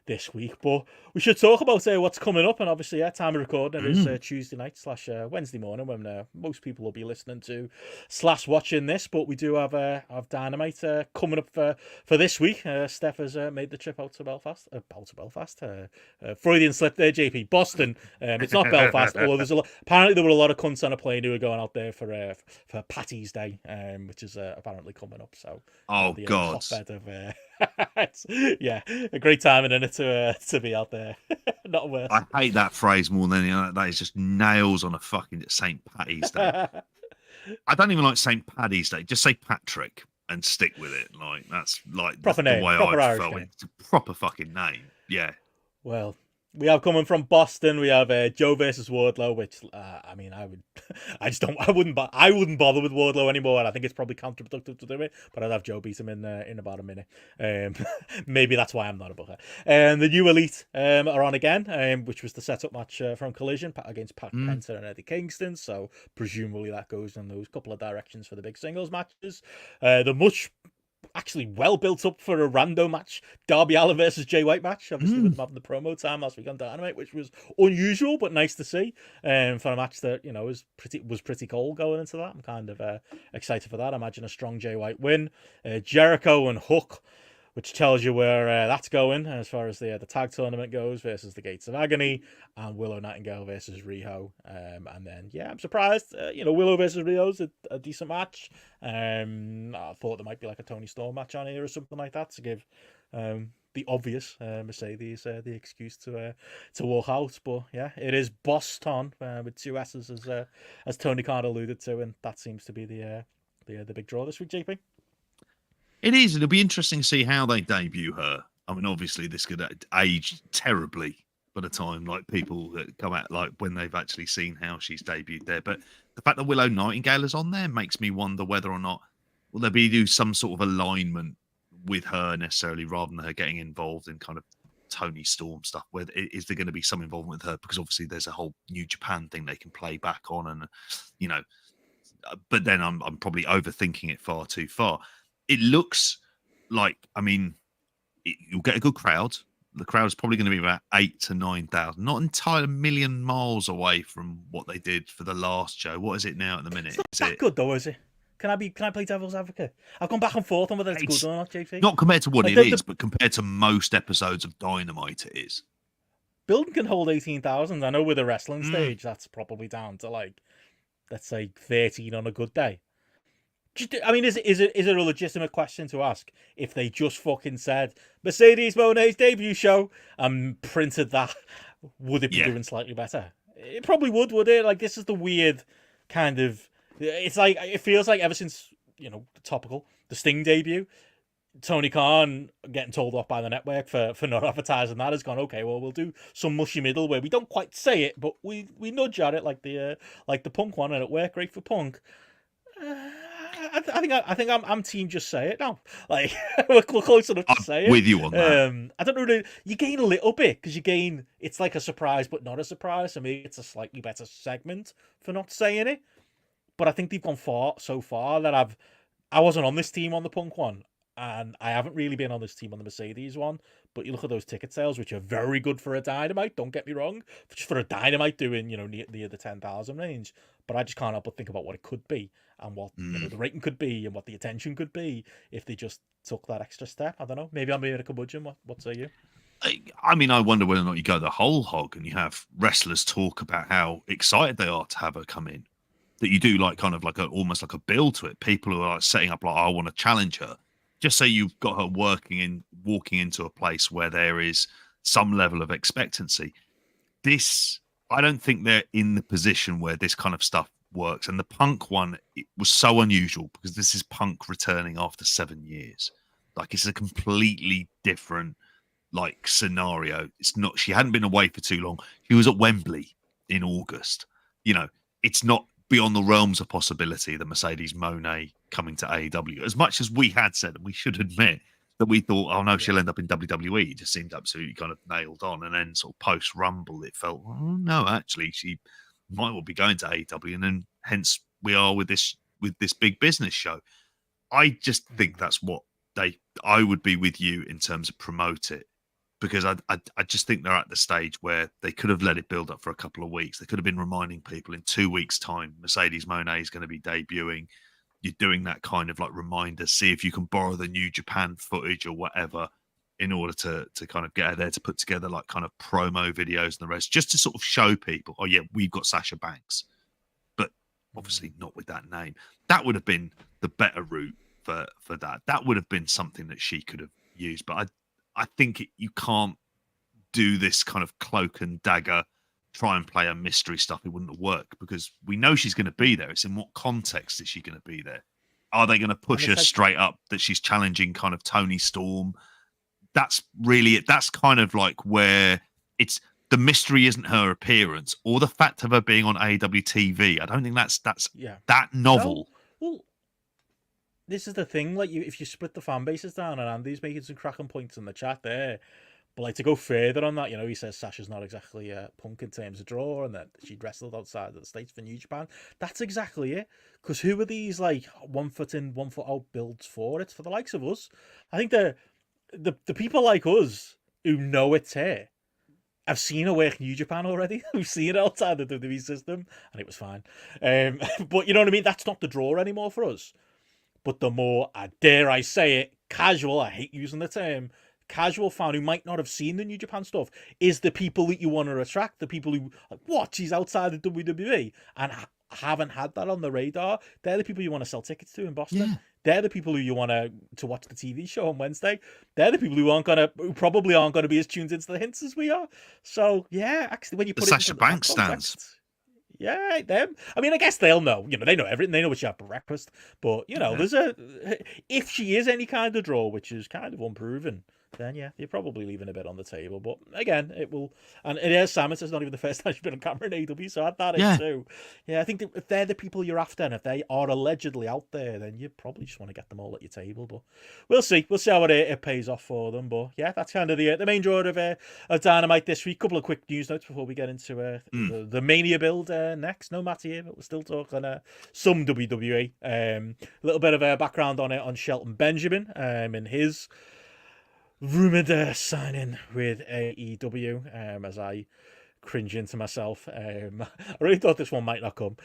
this week. But we should talk about what's coming up. And obviously, time of recording it is Tuesday night / Wednesday morning when most people will be listening to / watching this. But we do have Dynamite coming up for this week. Steph has made the trip out to Belfast. Freudian slip there, JP. Boston. It's not Belfast. Although apparently there were a lot of cunts on a plane who were going out there for Patty's Day, which is apparently coming up. So God. Hotbed of a great time in it to be out there. Not worse. I hate that phrase more than anything. That is just nails on a fucking St. Paddy's Day. I don't even like St. Paddy's Day. Just say Patrick and stick with it. Like that's like proper the name, way proper I Irish felt. name. It's a proper fucking name. Yeah. Well, we have coming from Boston. We have Joe versus Wardlow, which I mean, I wouldn't bother with Wardlow anymore. And I think it's probably counterproductive to do it. But I'd have Joe beat him in about a minute. Maybe that's why I'm not a booker. And the New Elite are on again, which was the setup match from Collision against Pat Penta and Eddie Kingston. So presumably that goes in those couple of directions for the big singles matches. The much actually well built up for a rando match, Darby Allin versus Jay White match, obviously with them having the promo time last week on Dynamite, which was unusual but nice to see for a match that, you know, was pretty cold going into that. I'm kind of excited for that. I imagine a strong Jay White win. Jericho and Hook, which tells you where that's going as far as the tag tournament goes versus the Gates of Agony, and Willow Nightingale versus Riho. And then, I'm surprised. Willow versus Riho's a decent match. I thought there might be like a Tony Storm match on here or something like that to give the obvious Mercedes the excuse to walk out. But yeah, it is Boston with two S's as Tony Khan alluded to, and that seems to be the big draw this week, JP. It is. It'll be interesting to see how they debut her. I mean, obviously, this could age terribly by the time like people that come out like when they've actually seen how she's debuted there. But the fact that Willow Nightingale is on there makes me wonder whether or not will there be do some sort of alignment with her necessarily, rather than her getting involved in kind of Tony Storm stuff. Where is there going to be some involvement with her? Because obviously there's a whole New Japan thing they can play back on, and But then I'm probably overthinking it far too far. It looks like, I mean, you'll get a good crowd. The crowd is probably going to be about 8,000 to 9,000, not entirely a million miles away from what they did for the last show. What is it now at the minute? It's not that good though, is it? Can I play devil's advocate? I've gone back and forth on whether it's good or not, JP. Not compared to what it is, but compared to most episodes of Dynamite, it is. Building can hold 18,000. I know with a wrestling stage, that's probably down to like, let's say 13 on a good day. I mean, is it a legitimate question to ask if they just fucking said Mercedes Moné's debut show and printed that? Would it be doing slightly better? It probably would it? Like, this is the weird kind of. It's like it feels like ever since topical the Sting debut, Tony Khan getting told off by the network for not advertising that has gone, okay, well, we'll do some mushy middle where we don't quite say it, but we nudge at it like the Punk one, and it worked great for Punk. I think I'm team just say it now. Like we're close enough to say it. With you on that. I don't know. You gain a little bit because it's like a surprise, but not a surprise. So maybe it's a slightly better segment for not saying it. But I think they've gone so far that I wasn't on this team on the Punk one, and I haven't really been on this team on the Mercedes one. But you look at those ticket sales, which are very good for a Dynamite. Don't get me wrong, just for a Dynamite doing near the 10,000 range. But I just can't help but think about what it could be and what the rating could be and what the attention could be if they just took that extra step. I don't know. Maybe I'm being a curmudgeon. What say you? I mean, I wonder whether or not you go the whole hog and you have wrestlers talk about how excited they are to have her come in. That you do like kind of like almost like a build to it. People who are setting up like, I want to challenge her. Just say you've got her walking into a place where there is some level of expectancy. I don't think they're in the position where this kind of stuff works. And the Punk one, it was so unusual because this is Punk returning after 7 years. Like it's a completely different like scenario. It's not. She hadn't been away for too long. She was at Wembley in August. You know, it's not beyond the realms of possibility that Mercedes Moné coming to AEW. As much as we had said, and we should admit that we thought, oh no, she'll end up in WWE. It just seemed absolutely kind of nailed on. And then sort of post Rumble, it felt, oh, no, actually, she might well be going to AEW, and then hence we are with this big business show. I just think that's what I would be with you in terms of promote it, because I just think they're at the stage where they could have let it build up for a couple of weeks. They could have been reminding people in 2 weeks' time, Mercedes Moné is going to be debuting. You're doing that kind of like reminder, see if you can borrow the New Japan footage or whatever in order to kind of get her there to put together like kind of promo videos and the rest, just to sort of show people, oh yeah, we've got Sasha Banks, but obviously not with that name. That would have been the better route for that. That would have been something that she could have used, but I think you can't do this kind of cloak and dagger, try and play a mystery stuff. It wouldn't work because we know she's going to be there. It's in what context is she going to be there? Are they going to push her straight up that she's challenging kind of Tony Storm? That's really it. That's kind of like where it's the mystery isn't her appearance or the fact of her being on AEW TV. I don't think that's that novel. No, well, this is the thing. Like, if you split the fan bases down, and Andy's making some cracking points in the chat there. But like to go further on that, you know, he says Sasha's not exactly a punk in terms of draw, and that she'd wrestled outside of the States for New Japan. That's exactly it. Because who are these like 1 foot in, 1 foot out builds for? It's for the likes of us. I think the people like us who know it's here have seen her work New Japan already. We've seen it outside the WWE system, and it was fine. But you know what I mean? That's not the draw anymore for us. But the more, dare I say it, casual, I hate using the term, casual fan who might not have seen the New Japan stuff is the people that you want to attract. The people who, like, what? She's outside the WWE and haven't had that on the radar. They're the people you want to sell tickets to in Boston. Yeah. They're the people who you want to watch the TV show on Wednesday. They're the people who probably aren't gonna be as tuned into the hints as we are. So yeah, actually, when you put the Sasha Banks stands. Yeah, them. I mean, I guess they'll know. You know, they know everything. They know what she had for breakfast. But you know, if she is any kind of draw, which is kind of unproven, then yeah, you're probably leaving a bit on the table. But again, it will. And it is Sam. It's not even the first time she's been on camera in AEW, so add that in too. Yeah, I think that if they're the people you're after, and if they are allegedly out there, then you probably just want to get them all at your table. But we'll see. We'll see how it pays off for them. But yeah, that's kind of the main draw of Dynamite this week. Couple of quick news notes before we get into the Mania build next. No Matt here, but we're still talking some WWE. A little bit of a background on it on Shelton Benjamin and his rumoured signing with AEW, as I cringe into myself. I really thought this one might not come.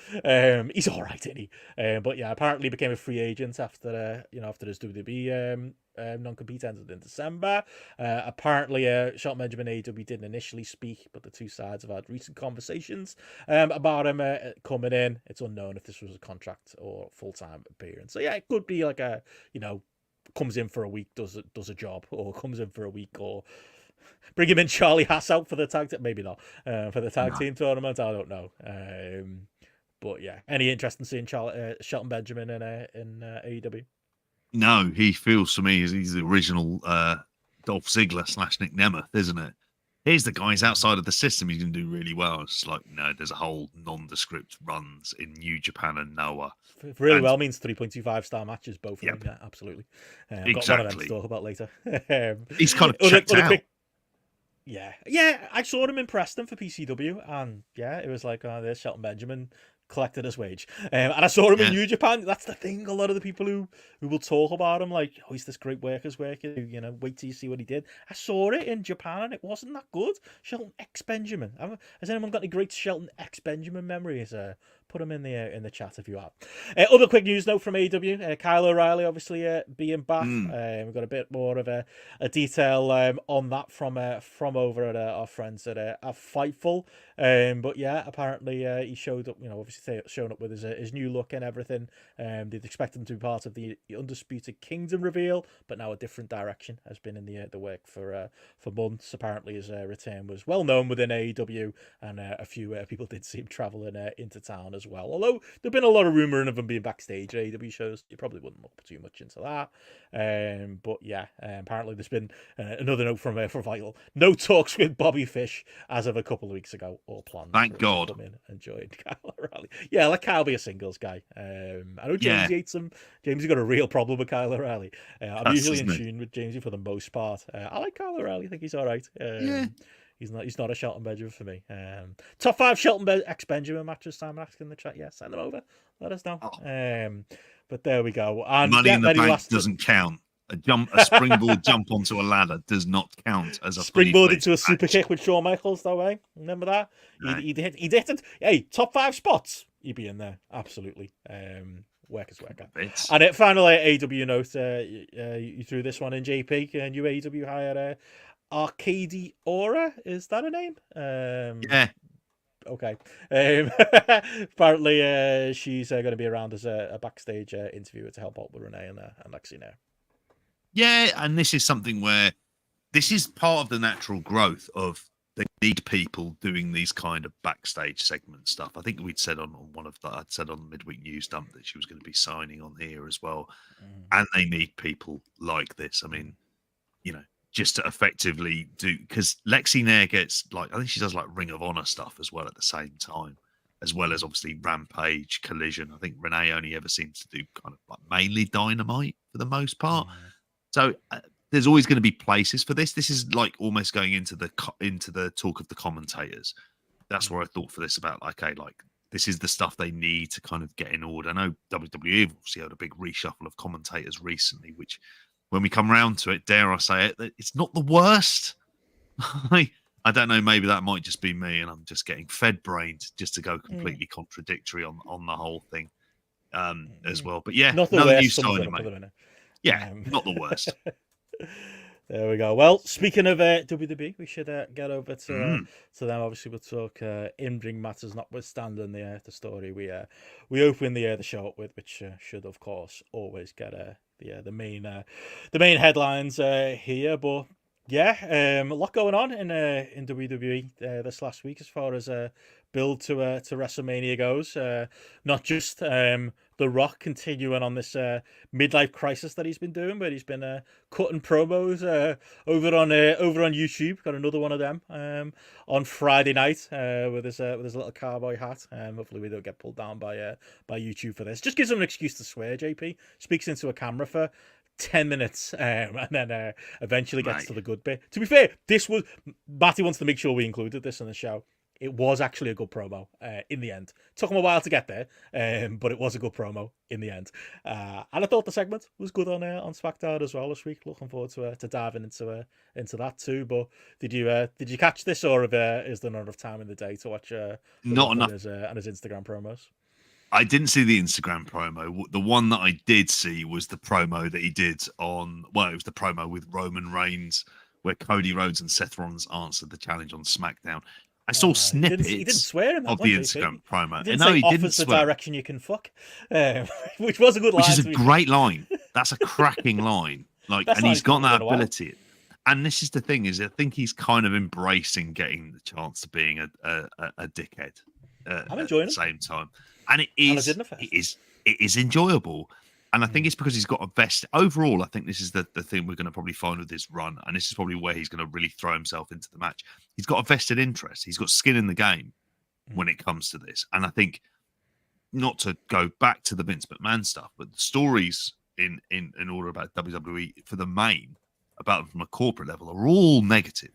He's all right, isn't he? But yeah, apparently became a free agent after his WWE non-compete ended in December. Apparently, Shelton Benjamin AEW didn't initially speak, but the two sides have had recent conversations about him coming in. It's unknown if this was a contract or full-time appearance. So yeah, it could be like a, comes in for a week, does a job, or comes in for a week, or bring him in Charlie Haas out for the tag maybe not for the tag team tournament. I don't know. But yeah, any interest in seeing Shelton Benjamin in AEW? No, he feels to me as he's the original Dolph Ziggler / Nick Nemeth, isn't it? Here's the guys outside of the system. He's going to do really well. It's like, no, there's a whole nondescript runs in New Japan and Noah. Really well means 3.25 star matches, both of them. Yeah, absolutely. Exactly. Got one of them to talk about later. He's kind of checked out. Yeah, I saw him in Preston for PCW, and yeah, it was like, there's Shelton Benjamin collected his wage. And I saw him in New Japan. That's the thing. A lot of the people who will talk about him, like, oh, he's this great worker, wait till you see what he did. I saw it in Japan, and it wasn't that good. Shelton X Benjamin. Has anyone got any great Shelton X Benjamin memories? Put them in the chat if you have. Other quick news note from AEW. Kyle O'Reilly obviously being back. We've got a bit more of a detail on that from over at our friends at Fightful. But yeah, apparently he showed up. Obviously showing up with his new look and everything. They'd expect him to be part of the Undisputed Kingdom reveal, but now a different direction has been in the work for months. Apparently his return was well known within AEW, and a few people did see him traveling into town as well. Although there've been a lot of rumouring of him being backstage at AEW shows, you probably wouldn't look too much into that. But yeah, apparently there's been another note from Vital. No talks with Bobby Fish as of a couple of weeks ago, or plans. Thank God. To come in and join Kyle O'Reilly. Yeah, let Kyle be a singles guy. I know James hates him. James has got a real problem with Kyle O'Reilly. I'm usually in tune with Jamesy for the most part. I like Kyle O'Reilly. I think he's all right. He's not a Shelton Benjamin for me. Top 5 Shelton X Benjamin matches. Simon asking in the chat. Yeah, send them over. Let us know. But there we go. And Money in the Bank doesn't count. A springboard jump onto a ladder does not count as a springboard into a super kick with Shawn Michaels. That way, remember that? He did it. Hey, top 5 spots. He'd be in there absolutely. Workers. And finally, AW note. You threw this one in, JP. New AW hired Arcady Aura, is that a name? Yeah. Okay. Apparently, she's going to be around as a backstage interviewer to help out with Renee and Lexi now. Yeah, and this is something where this is part of the natural growth of they need people doing these kind of backstage segment stuff. I think we'd said on one of the, I'd said on the midweek news dump that she was going to be signing on here as well, and they need people like this. I mean, just to effectively do, because Lexi Nair gets I think she does Ring of Honor stuff as well at the same time, as well as obviously Rampage, Collision. I think Renee only ever seems to do kind of mainly Dynamite for the most part. So there's always going to be places for this. This is almost going into the talk of the commentators. That's where I thought for this about this is the stuff they need to kind of get in order. I know WWE obviously had a big reshuffle of commentators recently, which, when we come round to it, dare I say it, it's not the worst. I don't know, maybe that might just be me and I'm just getting fed-brained just to go completely contradictory on the whole thing as well. But yeah, not the another worst, new signing, mate. Yeah, not the worst. There we go. Well, speaking of WWE, we should get over to them. Obviously, we'll talk in-ring matters, notwithstanding the story we open the show up with, which should, of course, always get the main headlines here. But yeah, a lot going on in WWE this last week as far as build to WrestleMania goes. Not just The Rock continuing on this midlife crisis that he's been doing, but he's been cutting promos over on YouTube. Got another one of them on Friday night with his little cowboy hat. Hopefully we don't get pulled down by YouTube for this. Just gives him an excuse to swear. JP speaks into a camera for 10 minutes and then eventually gets to the good bit. To be fair, Matty wants to make sure we included this in the show. It was actually a good promo in the end. Took him a while to get there, but it was a good promo in the end. And I thought the segment was good on Smackdown as well this week. Looking forward to diving into that too. But did you catch this, or is there not enough time in the day to watch not enough and his Instagram promos? I didn't see the Instagram promo. The one that I did see was the promo that he did it was the promo with Roman Reigns, where Cody Rhodes and Seth Rollins answered the challenge on SmackDown. I saw snippets he didn't swear in that of the Instagram promo. He didn't swear. The direction you can fuck, which was a good line. Which is a great line. That's a cracking line. And he's got that ability. And this is the thing, is I think he's kind of embracing getting the chance of being a dickhead I'm enjoying at the same time. And it is enjoyable. And I think it's because he's got a vest. Overall, I think this is the thing we're going to probably find with this run. And this is probably where he's going to really throw himself into the match. He's got a vested interest. He's got skin in the game when it comes to this. And I think, not to go back to the Vince McMahon stuff, but the stories in order about WWE for the main, about them from a corporate level, are all negative.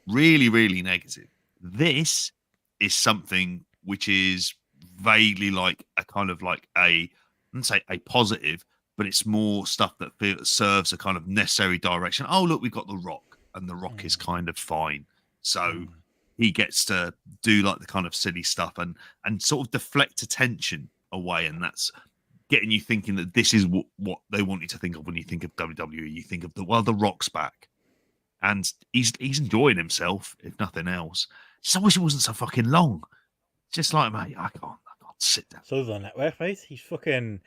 Really, really negative. This is something which is vaguely I wouldn't say a positive, but it's more stuff that serves a kind of necessary direction. Oh, look, we've got The Rock, and The Rock is kind of fine. So he gets to do the kind of silly stuff and sort of deflect attention away. And that's getting you thinking that this is what they want you to think of when you think of WWE. You think of The Rock's back. And he's enjoying himself, if nothing else. Just, I wish it wasn't so fucking long. Just mate, I can't sit down. So the network, mate. He's fucking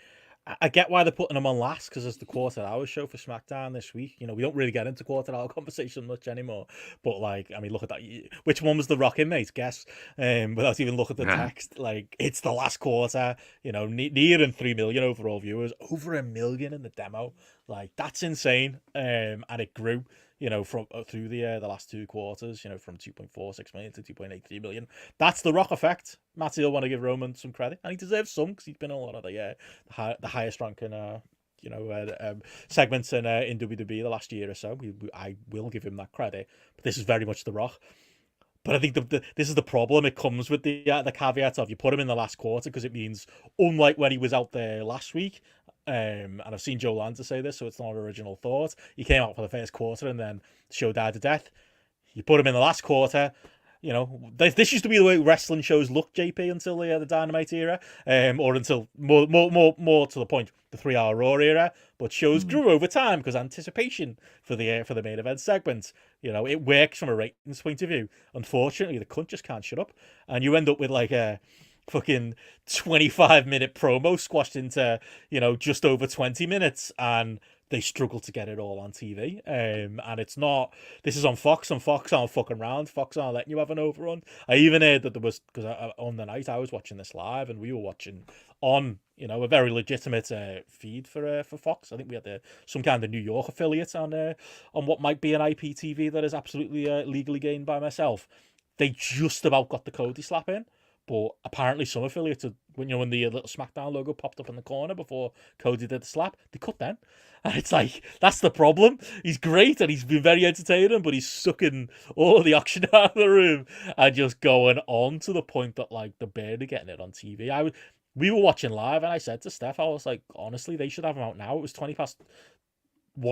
I get why they're putting them on last, because it's the quarter-hour show for SmackDown this week. You know, we don't really get into quarter-hour conversation much anymore. But, like, I mean, look at that. Which one was the Rock in, mate? Guess. Without even looking at the text. Like, it's the last quarter. You know, nearing 3 million overall viewers. Over 1 million in the demo. Like, that's insane. And it grew, you know, from through the last 2 quarters, you know, from 2.46 million to 2.83 million. That's the Rock effect. Matty will want to give Roman some credit, and he deserves some, because he's been on a lot of the highest ranking segments in WWE the last year or so. I will give him that credit, but this is very much the Rock. But I think this is the problem. It comes with the caveat of you put him in the last quarter, because it means, unlike when he was out there last week, and I've seen Joe Lanza say this, so it's not an original thought. He came out for the first quarter and then the show died a death. You put him in the last quarter. You know, this used to be the way wrestling shows looked, JP, until the Dynamite era, or until more to the point, the 3-hour Raw era. But shows grew over time because anticipation for the main event segment. You know, it works from a ratings point of view. Unfortunately, the cunt just can't shut up, and you end up with like a fucking 25-minute promo squashed into, you know, just over 20 minutes, and they struggle to get it all on TV. And it's not, this is on Fox, and Fox aren't fucking round. Fox aren't letting you have an overrun. I even heard that there was, because on the night I was watching this live, and we were watching on, you know, a very legitimate feed for Fox. I think we had some kind of New York affiliate on what might be an IPTV that is absolutely legally gained by myself. They just about got the Cody slap in. But apparently some affiliates, when the little SmackDown logo popped up in the corner before Cody did the slap, they cut them. And it's like, that's the problem. He's great and he's been very entertaining, but he's sucking all the action out of the room and just going on to the point that, like, they're barely getting it on TV. We were watching live, and I said to Steph, I was like, honestly, they should have him out now. It was 1:20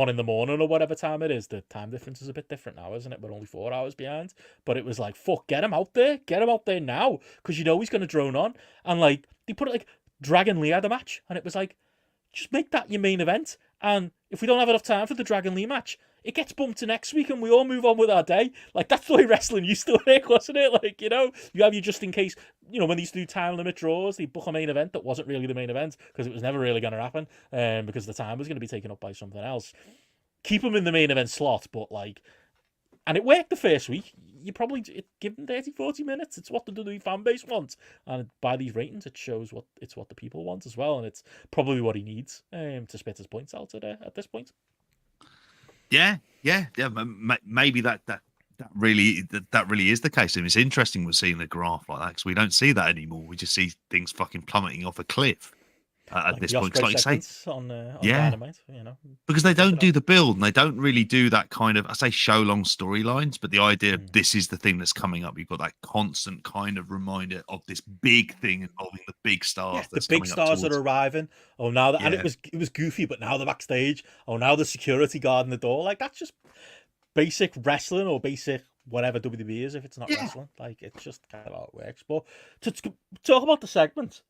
in the morning or whatever time it is. The time difference is a bit different now, isn't it? We're only 4 hours behind. But it was like, fuck, get him out there. Get him out there now. Because you know he's going to drone on. And like, they put it like, Dragon Lee had a match. And it was like, just make that your main event. And if we don't have enough time for the Dragon Lee match, it gets bumped to next week and we all move on with our day. Like, that's the way wrestling used to work, wasn't it? Like, you know, you have your just in case, you know, when they used to do time limit draws, they book a main event that wasn't really the main event because it was never really going to happen, because the time was going to be taken up by something else. Keep them in the main event slot, but like, and it worked the first week. You probably give them 30-40 minutes. It's what the WWE fan base wants, and by these ratings, it shows what the people want as well, and it's probably what he needs to spit his points out at this point. Yeah. Maybe that really is the case. And it's interesting we're seeing the graph like that, because we don't see that anymore. We just see things fucking plummeting off a cliff at like this point. Like you say, on Dynamite, you know, because they don't do the build, and they don't really do that kind of, I say, show long storylines. But the idea of this is the thing that's coming up. You've got that constant kind of reminder of this big thing involving the big stars. The big stars that are arriving. Oh, now that, and it was goofy, but now they're backstage. Oh, now the security guarding the door. Like, that's just basic wrestling, or basic whatever WWE is if it's not wrestling. Like, it's just kind of how it works. But to talk about the segment,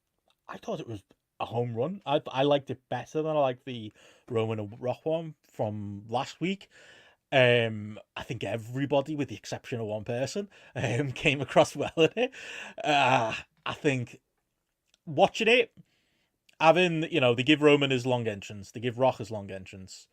I thought it was a home run. I liked it better than I liked the Roman and Rock one from last week. I think everybody, with the exception of one person, came across well in it. I think watching it, having, you know, they give Roman his long entrance, they give Rock his long entrance,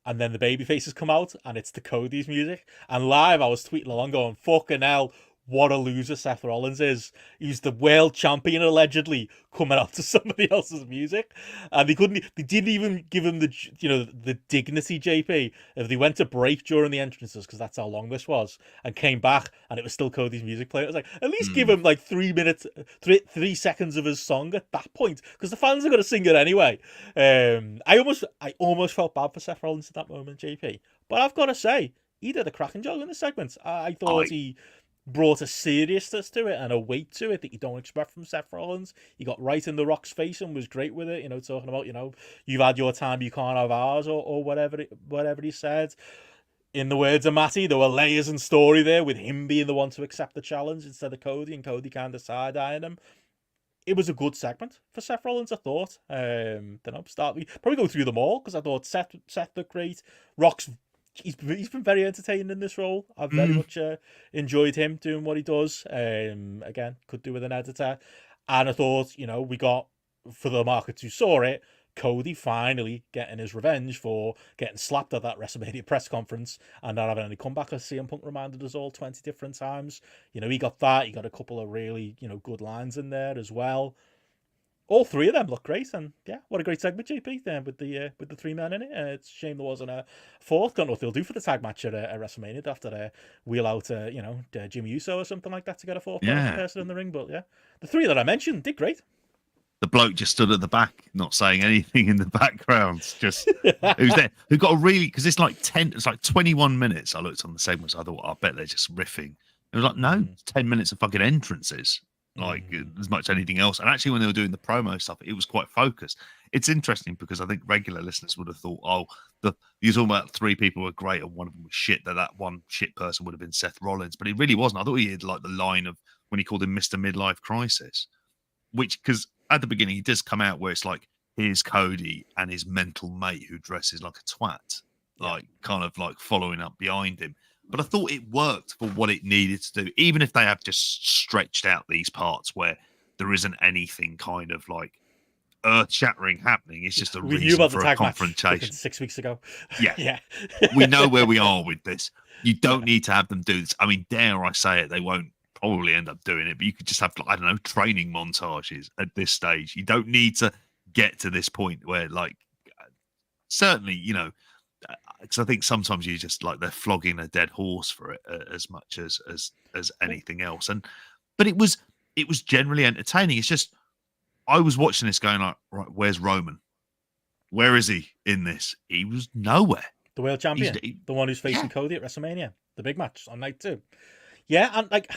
and then the baby faces come out and it's the Cody's music. And live I was tweeting along going, fucking hell, what a loser Seth Rollins is. He's the world champion, allegedly, coming out to somebody else's music. And they didn't even give him the dignity, JP, if they went to break during the entrances, because that's how long this was, and came back and it was still Cody's music playing. It was like, at least give him like 3 minutes, 3 seconds of his song at that point, because the fans are going to sing it anyway. I almost felt bad for Seth Rollins at that moment, JP. But I've got to say, he did a cracking job in the segment. I thought he brought a seriousness to it and a weight to it that you don't expect from Seth Rollins. He got right in the Rock's face and was great with it, you know, talking about, you know, you've had your time, you can't have ours, or whatever he said. In the words of Matty, there were layers and story there, with him being the one to accept the challenge instead of Cody, and Cody kind of side-eyeing him. It was a good segment for Seth Rollins, I thought. Probably go through them all, because I thought Seth looked great. Rock's He's been very entertaining in this role. I've very much enjoyed him doing what he does. Again, could do with an editor. And I thought, you know, we got, for the market who saw it, Cody finally getting his revenge for getting slapped at that WrestleMania press conference and not having any comeback, as CM Punk reminded us all 20 different times. You know, he got that. He got a couple of really, you know, good lines in there as well. All three of them look great, and yeah, what a great segment, JP, there with the three men in it. It's a shame there wasn't a fourth. Don't know what they'll do for the tag match at WrestleMania. They'll have to wheel out, Jimmy Uso or something like that to get a fourth person in the ring. But yeah, the three that I mentioned did great. The bloke just stood at the back, not saying anything in the background. Just who's there? Who got a really, because it's like 21 minutes. I looked on the segments. I thought, I bet they're just riffing. It was like, no, it's 10 minutes of fucking entrances. Like as much as anything else. And actually, when they were doing the promo stuff, it was quite focused. It's interesting because I think regular listeners would have thought, you're talking about three people were great and one of them was shit, that one shit person would have been Seth Rollins. But it really wasn't. I thought he had like the line of when he called him Mr. Midlife Crisis, which, because at the beginning he does come out where it's like, here's Cody and his mental mate who dresses like a twat, like kind of like following up behind him. But I thought it worked for what it needed to do, even if they have just stretched out these parts where there isn't anything kind of like earth-shattering happening. It's just a reason for a confrontation. 6 weeks ago. Yeah. We know where we are with this. You don't need to have them do this. I mean, dare I say it, they won't probably end up doing it, but you could just have, I don't know, training montages at this stage. You don't need to get to this point where, like, certainly, you know, because I think sometimes you just like they're flogging a dead horse for it as much as anything else. But it was generally entertaining. It's just I was watching this going like, right, where's Roman? Where is he in this? He was nowhere. The world champion, the one who's facing Cody at WrestleMania, the big match on night 2. Yeah, and like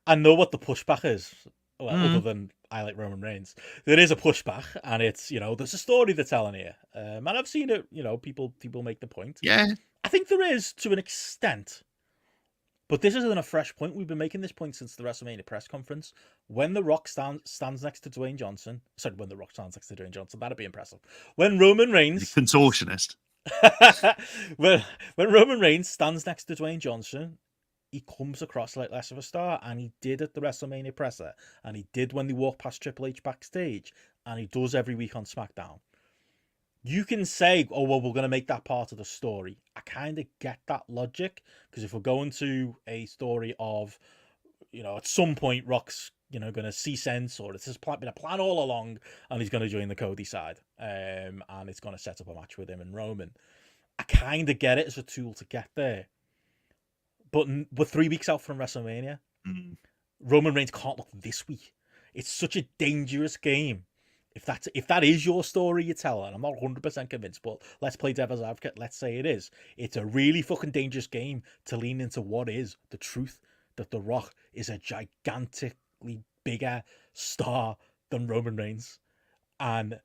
I know what the pushback is. Well, other than I like Roman Reigns, there is a pushback, and it's, you know, there's a story they're telling here, and I've seen it. You know, people make the point. Yeah, I think there is to an extent, but this isn't a fresh point. We've been making this point since the WrestleMania press conference. When The Rock stands next to Dwayne Johnson, when The Rock stands next to Dwayne Johnson, that'd be impressive. When Roman Reigns, the contortionist, when Roman Reigns stands next to Dwayne Johnson, he comes across like less of a star, and he did at the WrestleMania presser, and he did when they walked past Triple H backstage, and he does every week on SmackDown. You can say, oh, well, we're going to make that part of the story. I kind of get that logic, because if we're going to a story of, you know, at some point Rock's, you know, going to see sense, or it's been a plan all along, and he's going to join the Cody side, and it's going to set up a match with him and Roman. I kind of get it as a tool to get there. But we're 3 weeks out from WrestleMania. Roman Reigns can't look this week. It's such a dangerous game. If that is your story you tell, and I'm not 100% convinced, but let's play devil's advocate. Let's say it is. It's a really fucking dangerous game to lean into what is the truth, that The Rock is a gigantically bigger star than Roman Reigns. And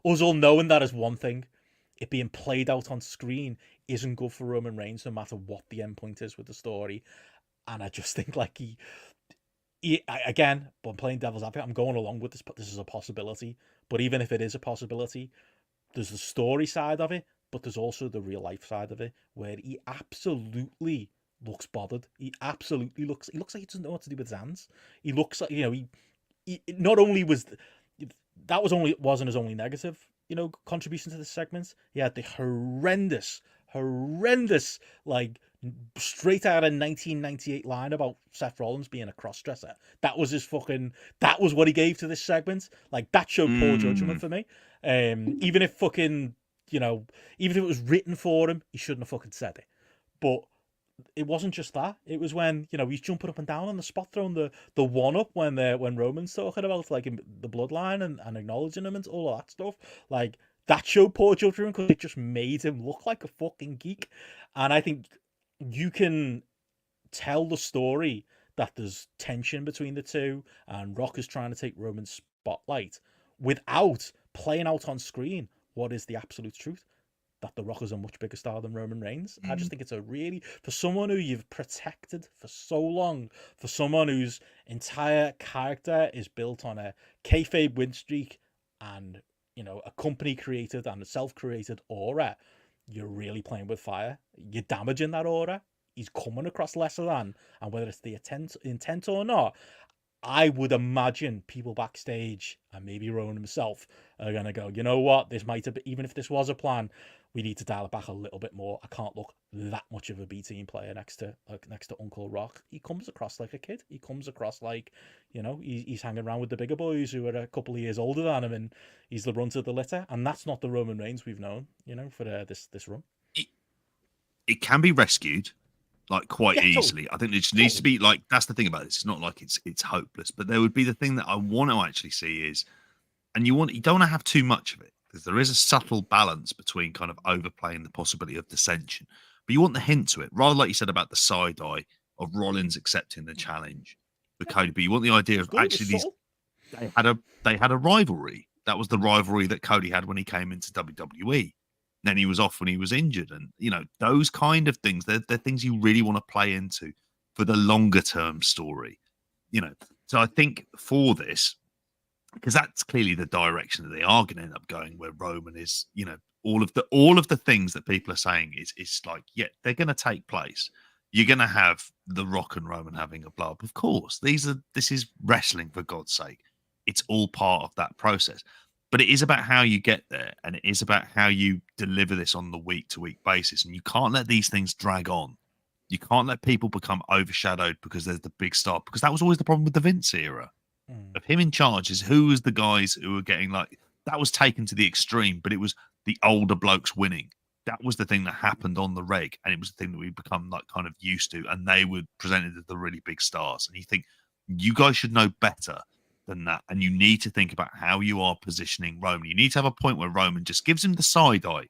us all knowing that is one thing. It being played out on screen isn't good for Roman Reigns, no matter what the end point is with the story. And I just think like again, but I'm playing devil's advocate, I'm going along with this, but this is a possibility. But even if it is a possibility, there's the story side of it, but there's also the real life side of it, where he absolutely looks bothered. He looks like he doesn't know what to do with his hands. He looks like, you know, he not only was wasn't his only negative, you know, contribution to this segment. He had the horrendous, like, straight out of 1998 line about Seth Rollins being a cross-dresser. That was what he gave to this segment. Like, that showed poor judgment for me. Even if fucking, you know, even if it was written for him, he shouldn't have fucking said it. But it wasn't just that. It was when, you know, he's jumping up and down on the spot, throwing the one-up when Roman's talking about, like, the bloodline and acknowledging him and all of that stuff. Like, that showed poor judgment because it just made him look like a fucking geek. And I think you can tell the story that there's tension between the two and Rock is trying to take Roman's spotlight without playing out on screen what is the absolute truth, that The Rock is a much bigger star than Roman Reigns. I just think it's for someone who you've protected for so long, for someone whose entire character is built on a kayfabe win streak and, you know, a company created and a self-created aura, you're really playing with fire. You're damaging that aura. He's coming across lesser than, and whether it's the intent or not, I would imagine people backstage and maybe Rowan himself are going to go, you know what, this might have been, even if this was a plan, we need to dial it back a little bit more. I can't look that much of a B team player next to Uncle Rock. He comes across like a kid. He comes across like, he's hanging around with the bigger boys who are a couple of years older than him, and he's the runt of the litter. And that's not the Roman Reigns we've known, for this run. It can be rescued like quite easily. Totally. I think it just needs to be like, that's the thing about this. It's not like it's hopeless, but there would be the thing that I want to actually see is, and you don't want to have too much of it, because there is a subtle balance between kind of overplaying the possibility of dissension, but you want the hint to it, rather like you said about the side eye of Rollins accepting the challenge for Cody. But you want the idea of actually they had a rivalry. That was the rivalry that Cody had when he came into WWE. Then he was off when he was injured, and those kind of things. They're things you really want to play into for the longer term story. So I think for this, because that's clearly the direction that they are going to end up going, where Roman is, all of the things that people are saying is like, yeah, they're going to take place. You're going to have The Rock and Roman having a blow up. Of course, this is wrestling, for God's sake. It's all part of that process. But it is about how you get there, and it is about how you deliver this on the week-to-week basis. And you can't let these things drag on. You can't let people become overshadowed because there's the big star. Because that was always the problem with the Vince era. Of him in charge is who was the guys who were getting that was taken to the extreme, but it was the older blokes winning. That was the thing that happened on the reg, and it was the thing that we become kind of used to, and they were presented as the really big stars. And you think, you guys should know better than that, and you need to think about how you are positioning Roman. You need to have a point where Roman just gives him the side eye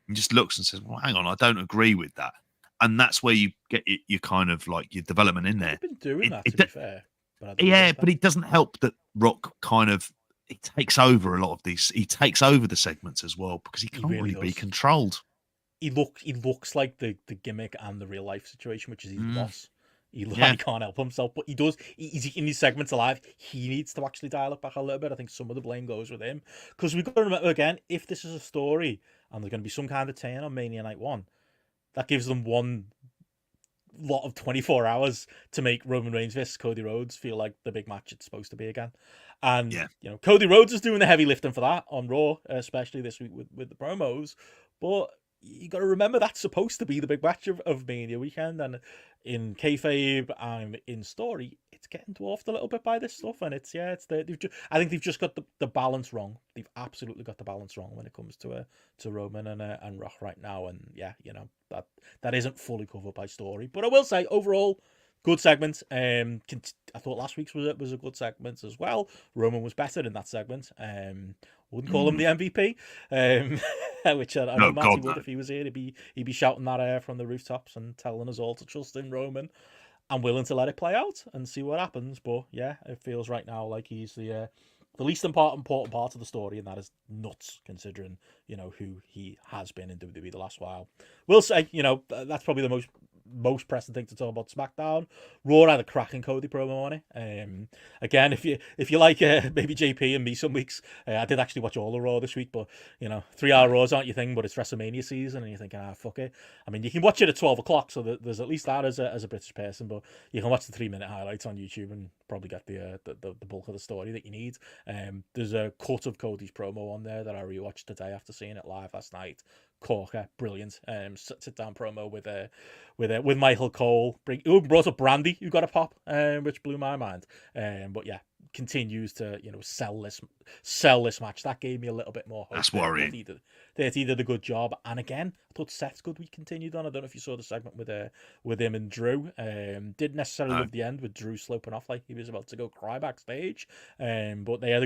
and just looks and says, well, hang on, I don't agree with that. And that's where you get your kind of your development in there. I've been doing that, to be fair. But it doesn't help that Rock kind of takes over a lot of these. He takes over the segments as well, because he can't really be controlled. He looks like the gimmick and the real life situation, which is his boss. He can't help himself, but he does. He's in these segments alive. He needs to actually dial it back a little bit. I think some of the blame goes with him, because we've got to remember again, if this is a story and there's going to be some kind of turn on Mania Night 1, that gives them one lot of 24 hours to make Roman Reigns versus Cody Rhodes feel like the big match it's supposed to be again. And Cody Rhodes is doing the heavy lifting for that on Raw, especially this week with the promos. But you got to remember, that's supposed to be the big match of Mania weekend, and in kayfabe and in story, it's getting dwarfed a little bit by this stuff. And I think they've just got the balance wrong. They've absolutely got the balance wrong when it comes to Roman and Rock right now. And that isn't fully covered by story. But I will say, overall, good segment. I thought last week's was a good segment as well. Roman was better in that segment. Wouldn't call him the MVP, which I know Matty would if he was here. He'd be shouting that from the rooftops and telling us all to trust in Roman. I'm willing to let it play out and see what happens. But yeah, it feels right now like he's the least important part of the story, and that is nuts considering who he has been in WWE the last while. We'll say that's probably the most pressing thing to talk about. SmackDown. Raw had a cracking Cody promo on it. Again, if you like maybe JP and me some weeks, I did actually watch all the Raw this week, but 3-hour Raws aren't your thing, but it's WrestleMania season and you're thinking, fuck it. I mean, you can watch it at 12 o'clock, so there's at least that as a British person, but you can watch the 3-minute highlights on YouTube and probably get the bulk of the story that you need. There's a cut of Cody's promo on there that I rewatched today after seeing it live last night. Corker, brilliant. Sit down promo with Michael Cole. Brought up Brandy, who got a pop, which blew my mind. But yeah, continues to sell this match. That gave me a little bit more hope. That's worrying. He did a good job. And again, I thought Seth's good week continued on. I don't know if you saw the segment with him and Drew. Didn't necessarily love the end with Drew sloping off like he was about to go cry backstage. But they had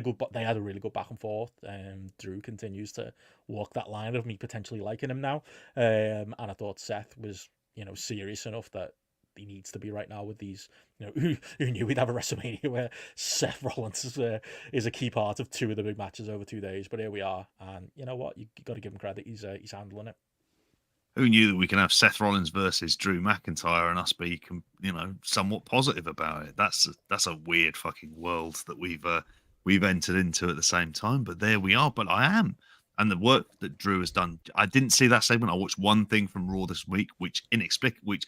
a really good back and forth. Drew continues to walk that line of me potentially liking him now. And I thought Seth was serious enough that he needs to be right now with these. Who knew we'd have a WrestleMania where Seth Rollins is a key part of 2 of the big matches over 2 days. But here we are, and you know what? You got to give him credit. He's handling it. Who knew that we can have Seth Rollins versus Drew McIntyre and us be somewhat positive about it? That's a weird fucking world that we've entered into at the same time. But there we are. But I am. And the work that Drew has done, I didn't see that segment. I watched one thing from Raw this week, which inexplicably,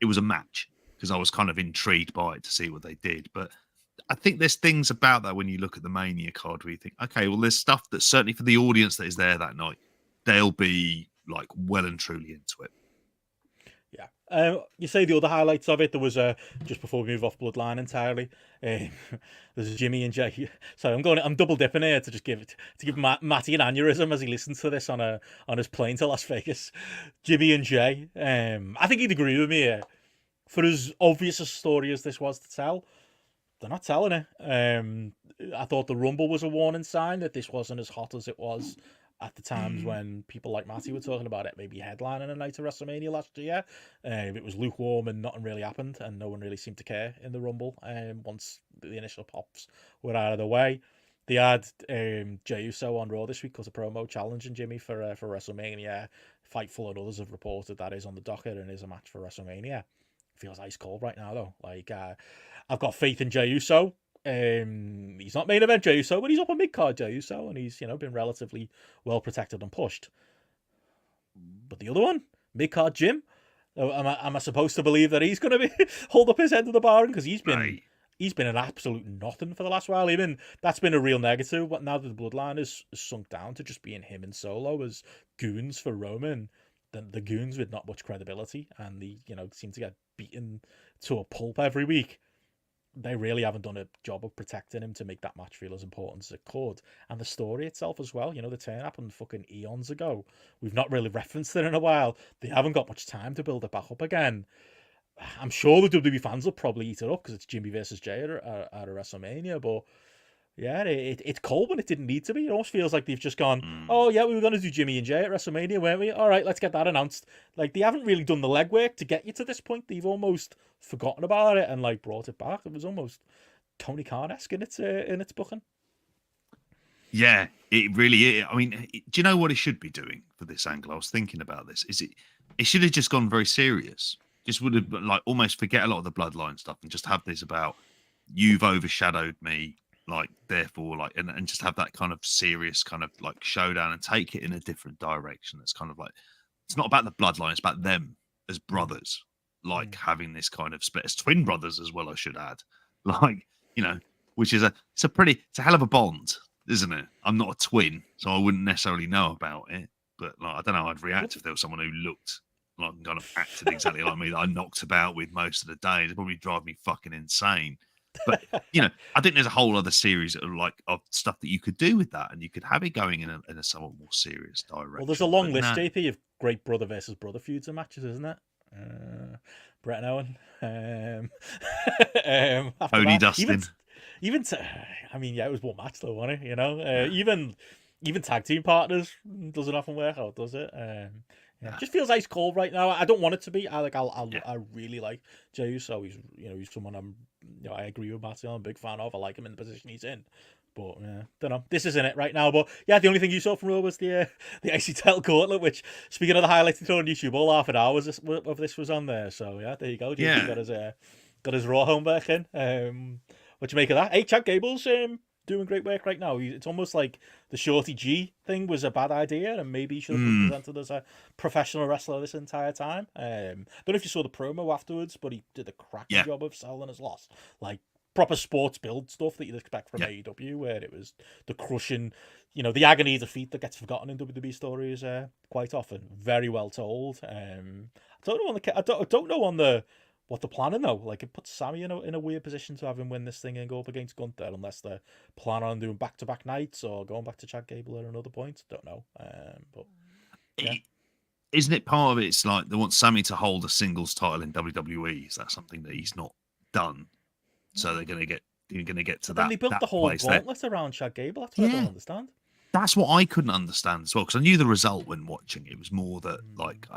it was a match. because I was kind of intrigued by it to see what they did. But I think there's things about that when you look at the Mania card where you think, okay, well, there's stuff that certainly for the audience that is there that night, they'll be like well and truly into it. Yeah. You say the other highlights of it. There was just before we move off Bloodline entirely. There's Jimmy and Jay. Sorry, I'm double dipping here to just give Matty an aneurysm as he listens to this on his plane to Las Vegas. Jimmy and Jay. I think he'd agree with me here. For as obvious a story as this was to tell, they're not telling it. I thought the Rumble was a warning sign that this wasn't as hot as it was at the times when people like Matty were talking about it, maybe headlining a night of WrestleMania last year. It was lukewarm and nothing really happened, and no one really seemed to care in the Rumble once the initial pops were out of the way. They had Jey Uso on Raw this week because a promo challenging Jimmy for WrestleMania. Fightful and others have reported that is on the docket and is a match for WrestleMania. Feels ice cold right now, though. Like, I've got faith in Jey Uso. He's not main event Jey Uso, but he's up on mid-card Jey Uso, and he's, been relatively well protected and pushed. But the other one, mid-card Jim, am I supposed to believe that he's going to be hold up his end of the bargain? Because he's been an absolute nothing for the last while. Even that's been a real negative. But now that the Bloodline is sunk down to just being him and Solo as goons for Roman, then the goons with not much credibility, and the seem to get beaten to a pulp every week. They really haven't done a job of protecting him to make that match feel as important as it could. And the story itself as well, the turn happened fucking eons ago. We've not really referenced it in a while. They haven't got much time to build it back up again. I'm sure the WWE fans will probably eat it up because it's Jimmy versus Jay at a WrestleMania, but yeah, it's cold when it didn't need to be. It almost feels like they've just gone, oh yeah, we were going to do Jimmy and Jay at WrestleMania, weren't we? All right, let's get that announced. Like, they haven't really done the legwork to get you to this point. They've almost forgotten about it and like brought it back. It was almost Tony Khan-esque in its booking. Yeah, it really is. I mean, do you know what it should be doing for this angle? I was thinking about this. It should have just gone very serious. Just would have like almost forget a lot of the bloodline stuff and just have this about you've overshadowed me. Like, therefore, like, and just have that kind of serious kind of like showdown and take it in a different direction. It's kind of like, it's not about the bloodline, it's about them as brothers, like having this kind of split as twin brothers as well, I should add. Like, which is it's a hell of a bond, isn't it? I'm not a twin, so I wouldn't necessarily know about it, but like, I don't know how I'd react if there was someone who looked like kind of acted exactly like me that I knocked about with most of the day. It'd probably drive me fucking insane. But I think there's a whole other series of stuff that you could do with that, and you could have it going in a somewhat more serious direction. Well, there's a long list, JP, of great brother versus brother feuds and matches, isn't it? Brett and Owen, Cody, Dustin. It was one match though, wasn't it? Even tag team partners doesn't often work out, does it? It just feels ice cold right now. I don't want it to be. I really like Jey Uso. He's someone I agree with Matthew. I'm a big fan of. I like him in the position he's in. But don't know. This isn't it right now. But yeah, the only thing you saw from Raw was the icy title gauntlet. Which, speaking of the highlights they throw on YouTube, all half an hour of this was on there. So yeah, there you go. He got his Raw homework in. What you make of that? Hey, Chad Gable's doing great work right now. It's almost like the Shorty G thing was a bad idea, and maybe he should have been presented as a professional wrestler this entire time. Don't know if you saw the promo afterwards, but he did a cracking job of selling his loss. Like, proper sports build stuff that you'd expect from AEW, where it was the crushing, the agony defeat that gets forgotten in WWE stories quite often. Very well told. I don't know what they're planning though. Like, it puts Sammy in a weird position to have him win this thing and go up against Gunther, unless they're planning on doing back-to-back nights or going back to Chad Gable at another point. Don't know. But yeah. Isn't it part of it? It's like they want Sammy to hold a singles title in WWE. Is that something that he's not done? So they're going to get to that. Then they built the whole gauntlet around Chad Gable. That's what I don't understand. That's what I couldn't understand as well, because I knew the result when watching. It was more that, like,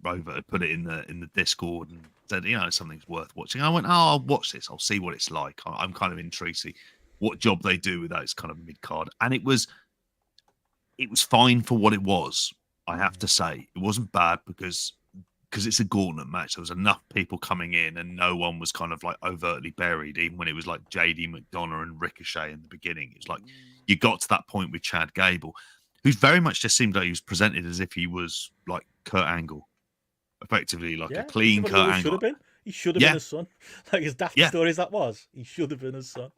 Rover had put it in the Discord and said, something's worth watching. I went, I'll watch this. I'll see what it's like. I'm kind of intrigued to see what job they do with those kind of mid card. And it was fine for what it was. I have to say, it wasn't bad because it's a gauntlet match. There was enough people coming in, and no one was kind of like overtly buried. Even when it was like JD McDonough and Ricochet in the beginning, it was like you got to that point with Chad Gable, who very much just seemed like he was presented as if he was like Kurt Angle, effectively like a clean Kurt Angle. He should have been his son. Like, as daft story as that was, he should have been his son.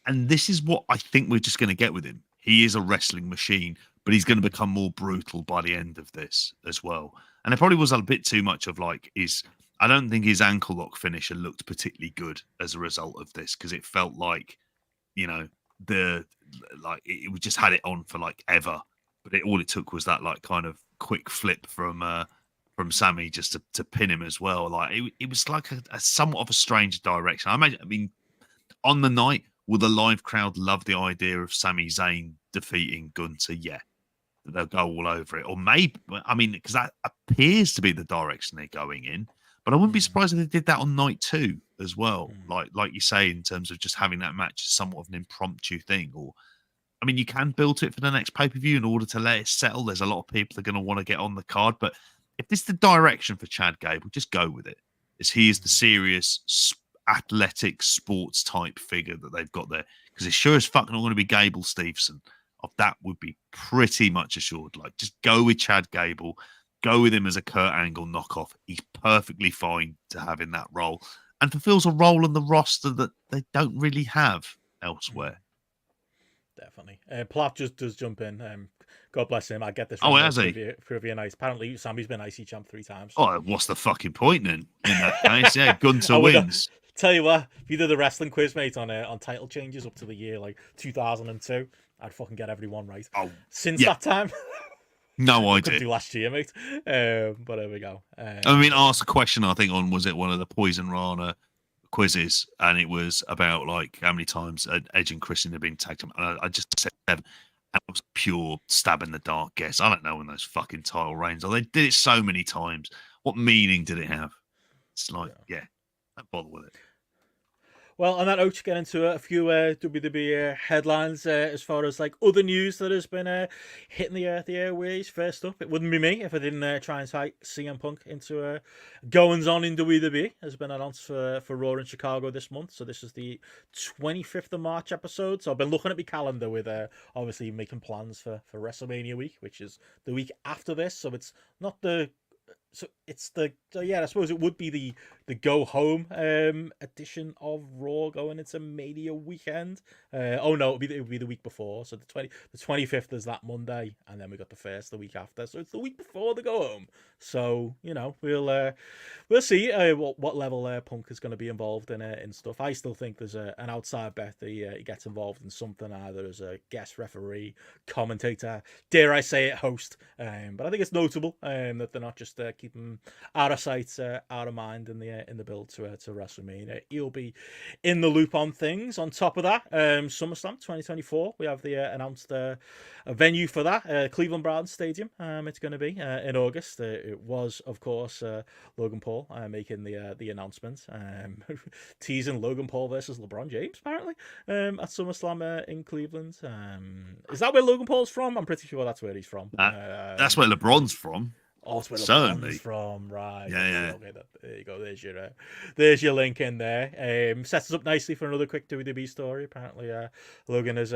And this is what I think we're just going to get with him. He is a wrestling machine, but he's going to become more brutal by the end of this as well. And there probably was a bit too much of like I don't think his ankle lock finisher looked particularly good as a result of this, because it felt like, you know, it just had it on for like ever, but all it took was that like kind of quick flip from Sammy just to pin him as well. Like it was like a somewhat of a strange direction. I mean, on the night, will the live crowd love the idea of Sami Zayn defeating Gunther? Yeah, they'll go all over it. Or maybe, I mean, because that appears to be the direction they're going in. But I wouldn't be surprised if they did that on night 2 as well. Like you say, in terms of just having that match as somewhat of an impromptu thing. Or, I mean, you can build it for the next pay-per-view in order to let it settle. There's a lot of people that are going to want to get on the card. But if this is the direction for Chad Gable, just go with it. As he is the serious athletic sports type figure that they've got there, because it's sure as fuck not going to be Gable Stevenson. Of that would be pretty much assured. Like, just go with Chad Gable, go with him as a Kurt Angle knockoff. He's perfectly fine to have in that role, and fulfills a role in the roster that they don't really have elsewhere. Definitely. Platt just does jump in. God bless him. I get this. Oh, has he? Trivia nice. Apparently, Sammy's been IC champ 3 times. Oh, what's the fucking point then? In that case, yeah, Gunther wins. Tell you what, if you did the wrestling quiz, mate, on title changes up to the year like 2002, I'd fucking get everyone right. Oh, since that time, no idea. Couldn't do last year, mate. But there we go. I mean, asked a question, I think, on, was it one of the Poison Rana quizzes, and it was about like how many times Edge and Christian have been tagged. And I just said 7. And it was pure stab in the dark guess. I don't know when those fucking title reigns are. They did it so many times. What meaning did it have? It's like, yeah, don't bother with it. Well, on that note, get into a few WWE headlines as far as like other news that has been hitting the airways. First up, it wouldn't be me if I didn't try and cite CM Punk into goings on in WWE. Has been announced for Raw in Chicago this month. So this is the 25th of March episode. So I've been looking at my calendar with obviously making plans for WrestleMania week, which is the week after this. So it's not the I suppose it would be the go home edition of Raw going into Mania weekend. Oh no, it would be the week before. So the 25th is that Monday, and then we got the first the week after. So it's the week before the go home. So you know we'll see what level Punk is going to be involved in stuff. I still think there's an outside bet that he gets involved in something, either as a guest referee, commentator, dare I say it, host. But I think it's notable that they're not just keeping out of sight, out of mind in the build to WrestleMania. He'll be in the loop on things. On top of that, SummerSlam 2024, we have the announced a venue for that, Cleveland Browns Stadium. It's going to be in August. It was, of course, Logan Paul making the announcement, teasing Logan Paul versus LeBron James apparently at SummerSlam in Cleveland. Is that where Logan Paul's from? I'm pretty sure that's where he's from. That's where LeBron's from. Oh, it's where LeBron's from, right? Yeah. Okay, there you go. There's your link in there. Sets us up nicely for another quick WWE story. Apparently, Logan is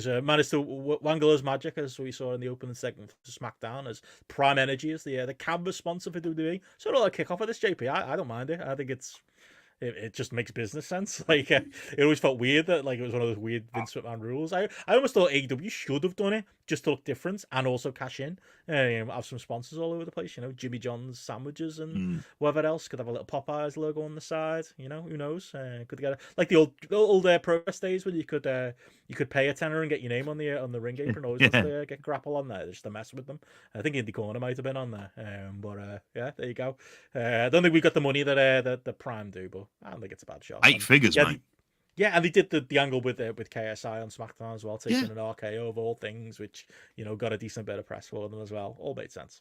managed to wangle his magic, as we saw in the opening segment for SmackDown, as Prime Energy is the canvas sponsor for WWE. So it'll kick off of this, JP. I don't mind it. I think it just makes business sense. Like it always felt weird that like it was one of those weird Vince McMahon rules. I almost thought AEW should have done it just to look different and also cash in. Have some sponsors all over the place. You know, Jimmy John's sandwiches and whatever else. Could have a little Popeyes logo on the side. You know, who knows? Could get like the old Progress days when you could pay a tenner and get your name on the ring apron. Always get GRAPPL on there just to mess with them. I think Indie Corner might have been on there. But yeah, there you go. I don't think we got the money that the Prime do, but I don't think it's a bad shot. 8 figures, mate. Yeah, and they did the angle with KSI on SmackDown as well, taking an RKO of all things, which, you know, got a decent bit of press for them as well. All made sense.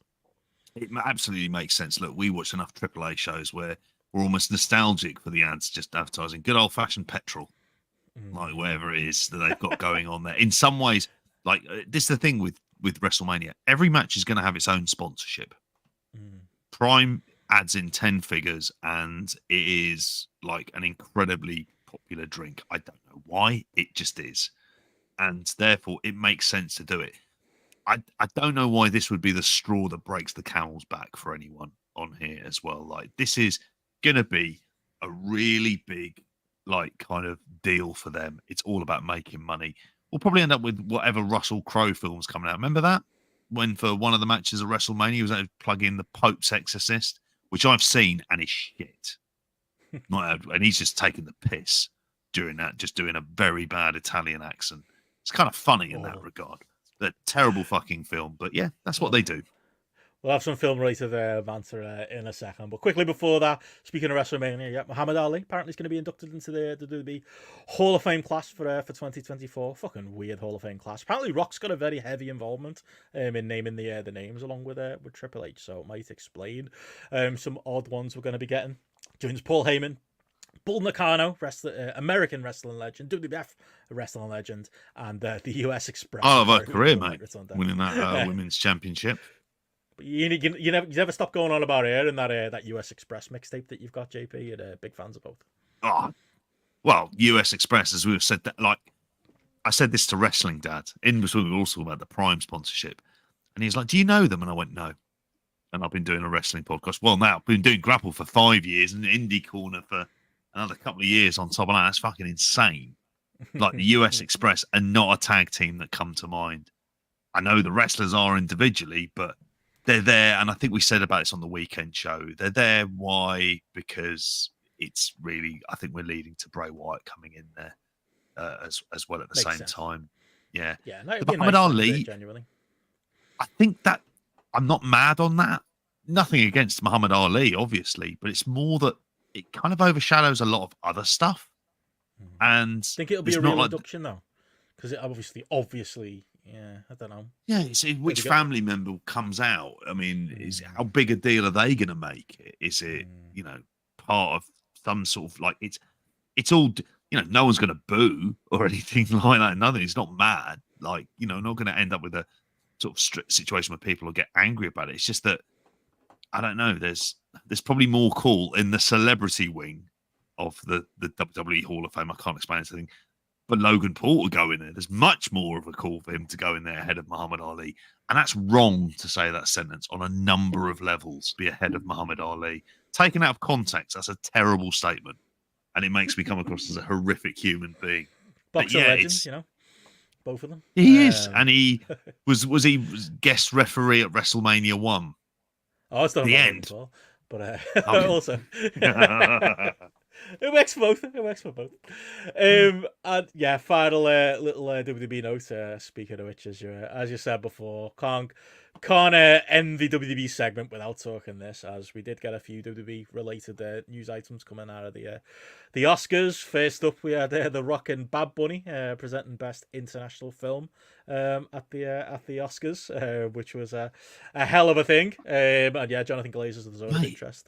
It absolutely makes sense. Look, we watch enough AAA shows where we're almost nostalgic for the ads, just advertising good old-fashioned petrol, like whatever it is that they've got going on there. In some ways, like this is the thing with WrestleMania. Every match is going to have its own sponsorship. Prime adds in 10 figures, and it is like an incredibly popular drink. I don't know why, it just is, and therefore it makes sense to do it. I don't know why this would be the straw that breaks the camel's back for anyone on here as well. Like this is gonna be a really big, like, kind of deal for them. It's all about making money. We'll probably end up with whatever Russell Crowe film's coming out. Remember that? When for one of the matches of WrestleMania, he was able to plug in the Pope's Exorcist, which I've seen and is shit. And he's just taking the piss during that, just doing a very bad Italian accent. It's kind of funny in that regard. A terrible fucking film, but yeah, that's what they do. We'll have some film-related banter in a second. But quickly before that, speaking of WrestleMania, yeah, Muhammad Ali apparently is going to be inducted into the WWE Hall of Fame class for 2024. Fucking weird Hall of Fame class. Apparently, Rock's got a very heavy involvement in naming the names along with Triple H, so it might explain some odd ones we're going to be getting. Joins Paul Heyman, Bull Nakano, American wrestling legend, WWF wrestling legend, and the US Express. I love her career, mate, winning that women's championship. But you never stop going on about her and that US Express mixtape that you've got, JP. You're big fans of both. Oh, well, US Express, as we've said, that, like, I said this to Wrestling Dad in between. We were also about the Prime sponsorship, and he's like, "Do you know them?" And I went, "No." And I've been doing a wrestling podcast. Well, now I've been doing GRAPPL for 5 years and Indie Corner for another couple of years on top of that. That's fucking insane. Like the US Express are not a tag team that come to mind. I know the wrestlers are individually, but they're there, and I think we said about this on the weekend show. They're there. Why? Because it's really, I think we're leading to Bray Wyatt coming in there as well at the same time. Yeah. Yeah. No, Muhammad Ali, genuinely. I think that I'm not mad on that. Nothing against Muhammad Ali, obviously, but it's more that it kind of overshadows a lot of other stuff. And I think it'll be a real induction though, because it obviously. Yeah, I don't know. Yeah, see which family member comes out. I mean, how big a deal are they going to make? Is it, part of some sort of like it's all, no one's going to boo or anything like that. Nothing. It's not mad. Like, not going to end up with a sort of strict situation where people will get angry about it. It's just that I don't know. There's probably more call in the celebrity wing of the WWE Hall of Fame. I can't explain anything. But Logan Paul to go in there. There's much more of a call for him to go in there ahead of Muhammad Ali. And that's wrong to say that sentence on a number of levels, be ahead of Muhammad Ali. Taken out of context, that's a terrible statement. And it makes me come across as a horrific human being. Boxing legends, both of them. He is. And he was he guest referee at WrestleMania 1. Oh, it's not the end. But also. It works for both. And yeah, final little WWE note. Speaking of which, as you said before, can't end the WWE segment without talking this, as we did get a few WWE related news items coming out of the Oscars. First up, we had The Rock and Bad Bunny presenting Best International Film at the Oscars, which was a hell of a thing. And yeah, Jonathan Glazer's The Zone of Interest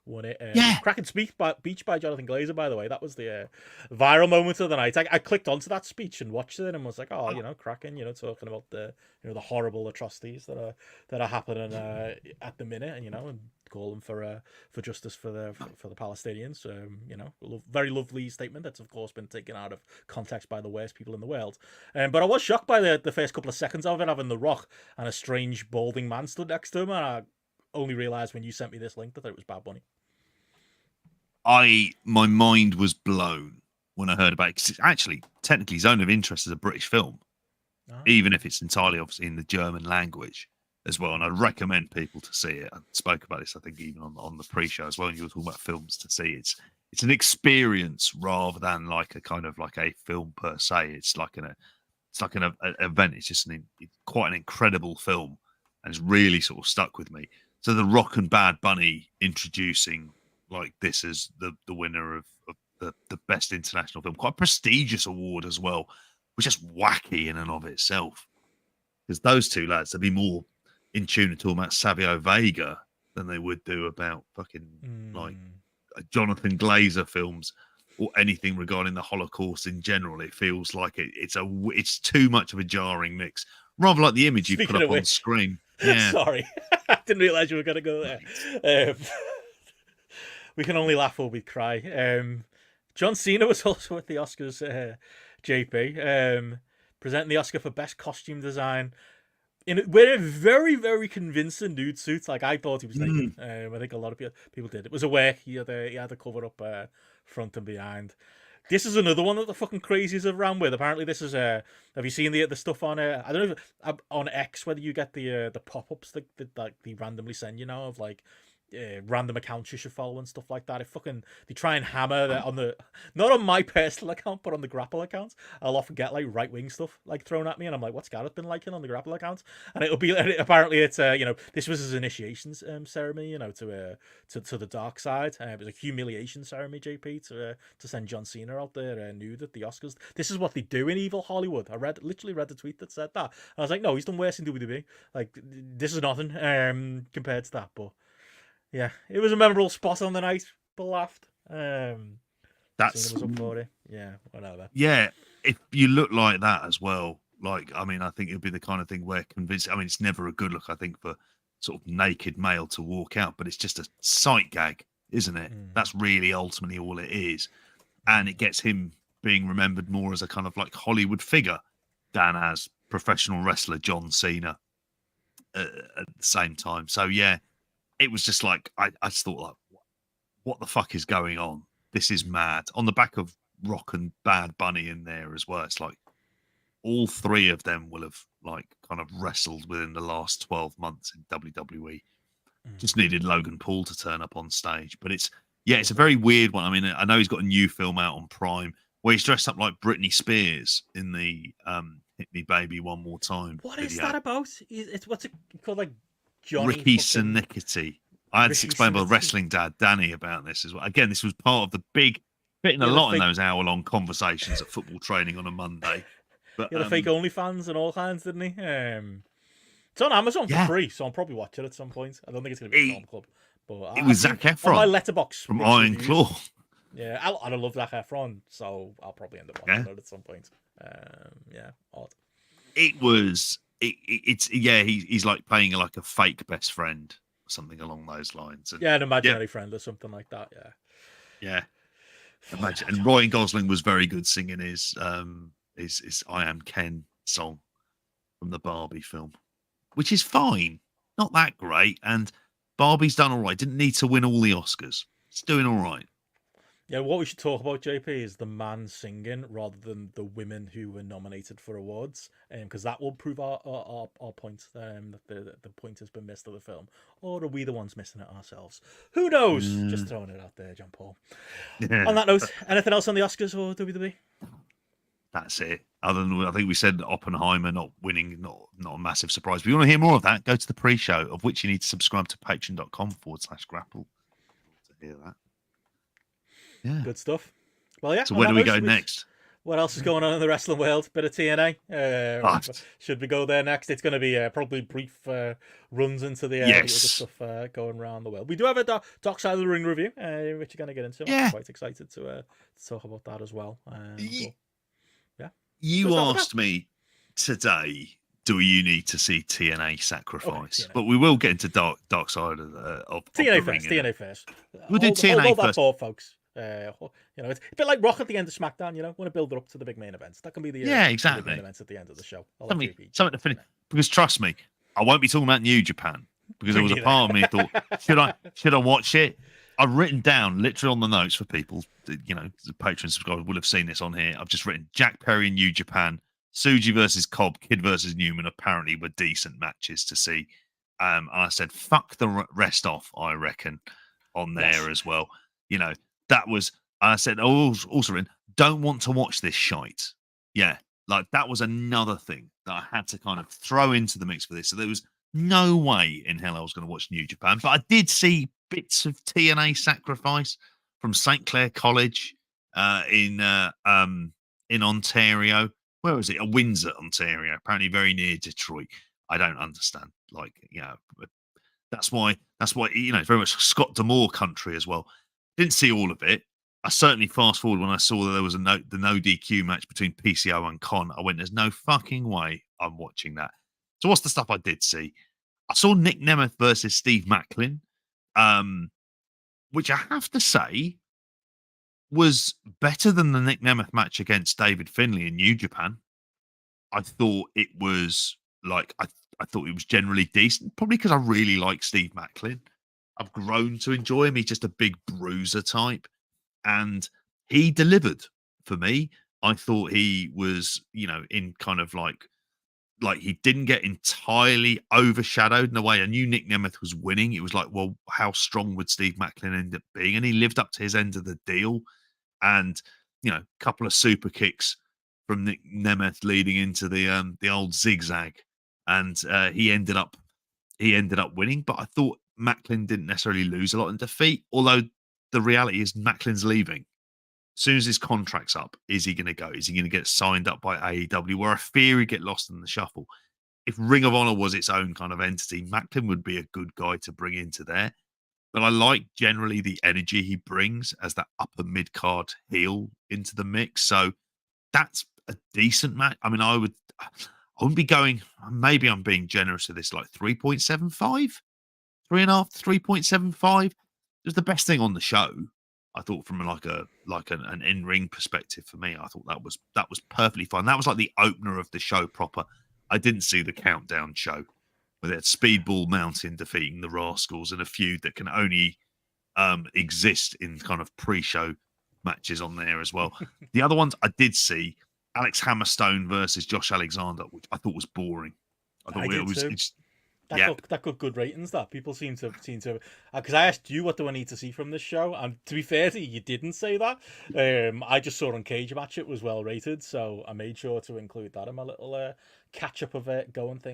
won it. Cracking speech by Jonathan Glazer, by the way. That was the viral moment of the night. I clicked onto that speech and watched it and was like, cracking, talking about the the horrible atrocities that are happening at the minute, and calling for justice for the Palestinians. Very lovely statement that's of course been taken out of context by the worst people in the world. But I was shocked by the first couple of seconds of it, having The Rock and a strange balding man stood next to him, and I only realised when you sent me this link that it was Bad Bunny. My mind was blown when I heard about it, because it's actually technically Zone of Interest is a British film, even if it's entirely obviously in the German language as well. And I'd recommend people to see it. I spoke about this, I think, even on the pre-show as well. And you were talking about films to see. It's an experience rather than like a kind of like a film per se. It's like an event. It's just quite an incredible film, and it's really sort of stuck with me. So The Rock and Bad Bunny introducing like this as the winner of the best international film, quite a prestigious award as well, which is wacky in and of itself. Because those two lads, they'd be more in tune to talking about Savio Vega than they would do about fucking like Jonathan Glazer films or anything regarding the Holocaust in general. It feels like it's too much of a jarring mix, rather like the image you put up on screen. Yeah. Sorry, I didn't realise you were going to go there. We can only laugh or we cry. John Cena was also at the Oscars, JP, presenting the Oscar for Best Costume Design. wearing very, very convincing nude suits. Like, I thought he was naked. I think a lot of people did. It was a work. He had to cover up front and behind. This is another one that the fucking crazies have ran with. Apparently, this is have you seen the stuff on I don't know if, on X, whether you get the pop-ups that they randomly send you now of like random accounts you should follow and stuff like that. They try and hammer that on the, not on my personal account, but on the GRAPPL account. I'll often get like right wing stuff like thrown at me, and I'm like, what's Gareth been liking on the GRAPPL account? And it'll be apparently it's this was his initiation ceremony, to the dark side. It was a humiliation ceremony, JP, to send John Cena out there nude at the Oscars. This is what they do in evil Hollywood. I literally read the tweet that said that. And I was like, no, he's done worse in WWE. Like, this is nothing compared to that, but. Yeah, it was a memorable spot on the night. People laughed. That's was up for it. Yeah, whatever. Yeah, if you look like that as well, like, I mean, I think it'd be the kind of thing where convincing. I mean, it's never a good look, I think, for sort of naked male to walk out, but it's just a sight gag, isn't it? That's really ultimately all it is, and it gets him being remembered more as a kind of like Hollywood figure than as professional wrestler John Cena at the same time. So yeah. It was just like I just thought, like, what the fuck is going on? This is mad. On the back of Rock and Bad Bunny in there as well. It's like all three of them will have like kind of wrestled within the last 12 months in WWE. Just needed Logan Paul to turn up on stage. But it's a very weird one. I mean, I know he's got a new film out on Prime where he's dressed up like Britney Spears in the Hit Me Baby One More Time What video. is that about? It's what's it called, like Johnny Ricky Synicity. I had to explain by wrestling dad Danny about this as well. Again, this was part of the big fitting a lot in those hour-long conversations at football training on a Monday. But the fake OnlyFans and all kinds, didn't he? It's on Amazon for free, so I'll probably watch it at some point. I don't think it's going to be a film club, but it was Zac Efron on my letterbox from Iron Claw. Yeah, I love Zac Efron, so I'll probably end up watching it at some point. Odd. It was. He's like playing like a fake best friend, or something along those lines. And, an imaginary friend or something like that. Yeah. Imagine. And Ryan Gosling was very good singing his "I Am Ken" song from the Barbie film, which is fine, not that great. And Barbie's done all right. Didn't need to win all the Oscars. It's doing all right. Yeah, what we should talk about, JP, is the man singing rather than the women who were nominated for awards, because that will prove our point, that the point has been missed of the film. Or are we the ones missing it ourselves? Who knows? Just throwing it out there, John Paul. On that note, anything else on the Oscars or WWE? That's it. Other than, I think we said Oppenheimer not winning, not a massive surprise. If you want to hear more of that, go to the pre-show, of which you need to subscribe to patreon.com/grapple to hear that. Yeah. Good stuff. Well, yeah. So where do we go next? What else is going on in the wrestling world? Bit of TNA. Should we go there next? It's going to be probably brief runs into the other stuff going around the world. We do have a Dark Side of the Ring review, which you're going to get into. I'm quite excited to talk about that as well. You asked me today, do you need to see TNA Sacrifice? TNA. But we will get into Dark Side of TNA the first. Ring. TNA first. We'll do TNA first. Thought, folks. It's a bit like Rock at the end of Smackdown. Want to build it up to the big main events. That can be the exactly the main events at the end of the show. Something to finish. Because trust me, I won't be talking about New Japan, because there was a part of me that thought, should I watch it? I've written down literally on the notes for people. The Patreon subscribers will have seen this on here. I've just written Jack Perry in New Japan, Suji versus Cobb, Kid versus Newman. Apparently, were decent matches to see. And I said, fuck the rest off. I reckon on there as well. That was, I said, also in, don't want to watch this shite. Yeah, like that was another thing that I had to kind of throw into the mix for this. So there was no way in hell I was going to watch New Japan. But I did see bits of TNA Sacrifice from St. Clair College in Ontario. Where was it? Windsor, Ontario. Apparently very near Detroit. I don't understand. That's why very much Scott D'Amore country as well. Didn't see all of it. I certainly fast forward when I saw that there was the no DQ match between PCO and Con. I went, there's no fucking way I'm watching that. So what's the stuff I did see? I saw Nick Nemeth versus Steve Macklin, which I have to say was better than the Nick Nemeth match against David Finlay in New Japan. I thought it was like, I thought it was generally decent, probably because I really like Steve Macklin. I've grown to enjoy him. He's just a big bruiser type, and he delivered for me. I thought he was, in kind of like he didn't get entirely overshadowed in a way. I knew Nick Nemeth was winning. It was like, well, how strong would Steve Macklin end up being? And he lived up to his end of the deal. And a couple of super kicks from Nick Nemeth leading into the old zigzag, and he ended up winning. But I thought Macklin didn't necessarily lose a lot in defeat. Although the reality is Macklin's leaving. As soon as his contract's up, is he going to go? Is he going to get signed up by AEW? Where I fear he'd get lost in the shuffle. If Ring of Honor was its own kind of entity, Macklin would be a good guy to bring into there. But I like generally the energy he brings as that upper mid card heel into the mix. So that's a decent match. I mean, I wouldn't be going. Maybe I'm being generous with this, like 3.75, 3.5, 3.75. It was the best thing on the show. I thought from an in-ring perspective for me, I thought that was perfectly fine. That was like the opener of the show proper. I didn't see the countdown show where they had Speedball Mountain defeating the Rascals in a feud that can only exist in kind of pre-show matches on there as well. The other ones I did see, Alex Hammerstone versus Josh Alexander, which I thought was boring. I thought it was. That got good ratings. That people seem to because I asked you what do I need to see from this show, and to be fair to you, you didn't say that. I just saw on Cage Match it was well rated, so I made sure to include that in my little catch up of it goings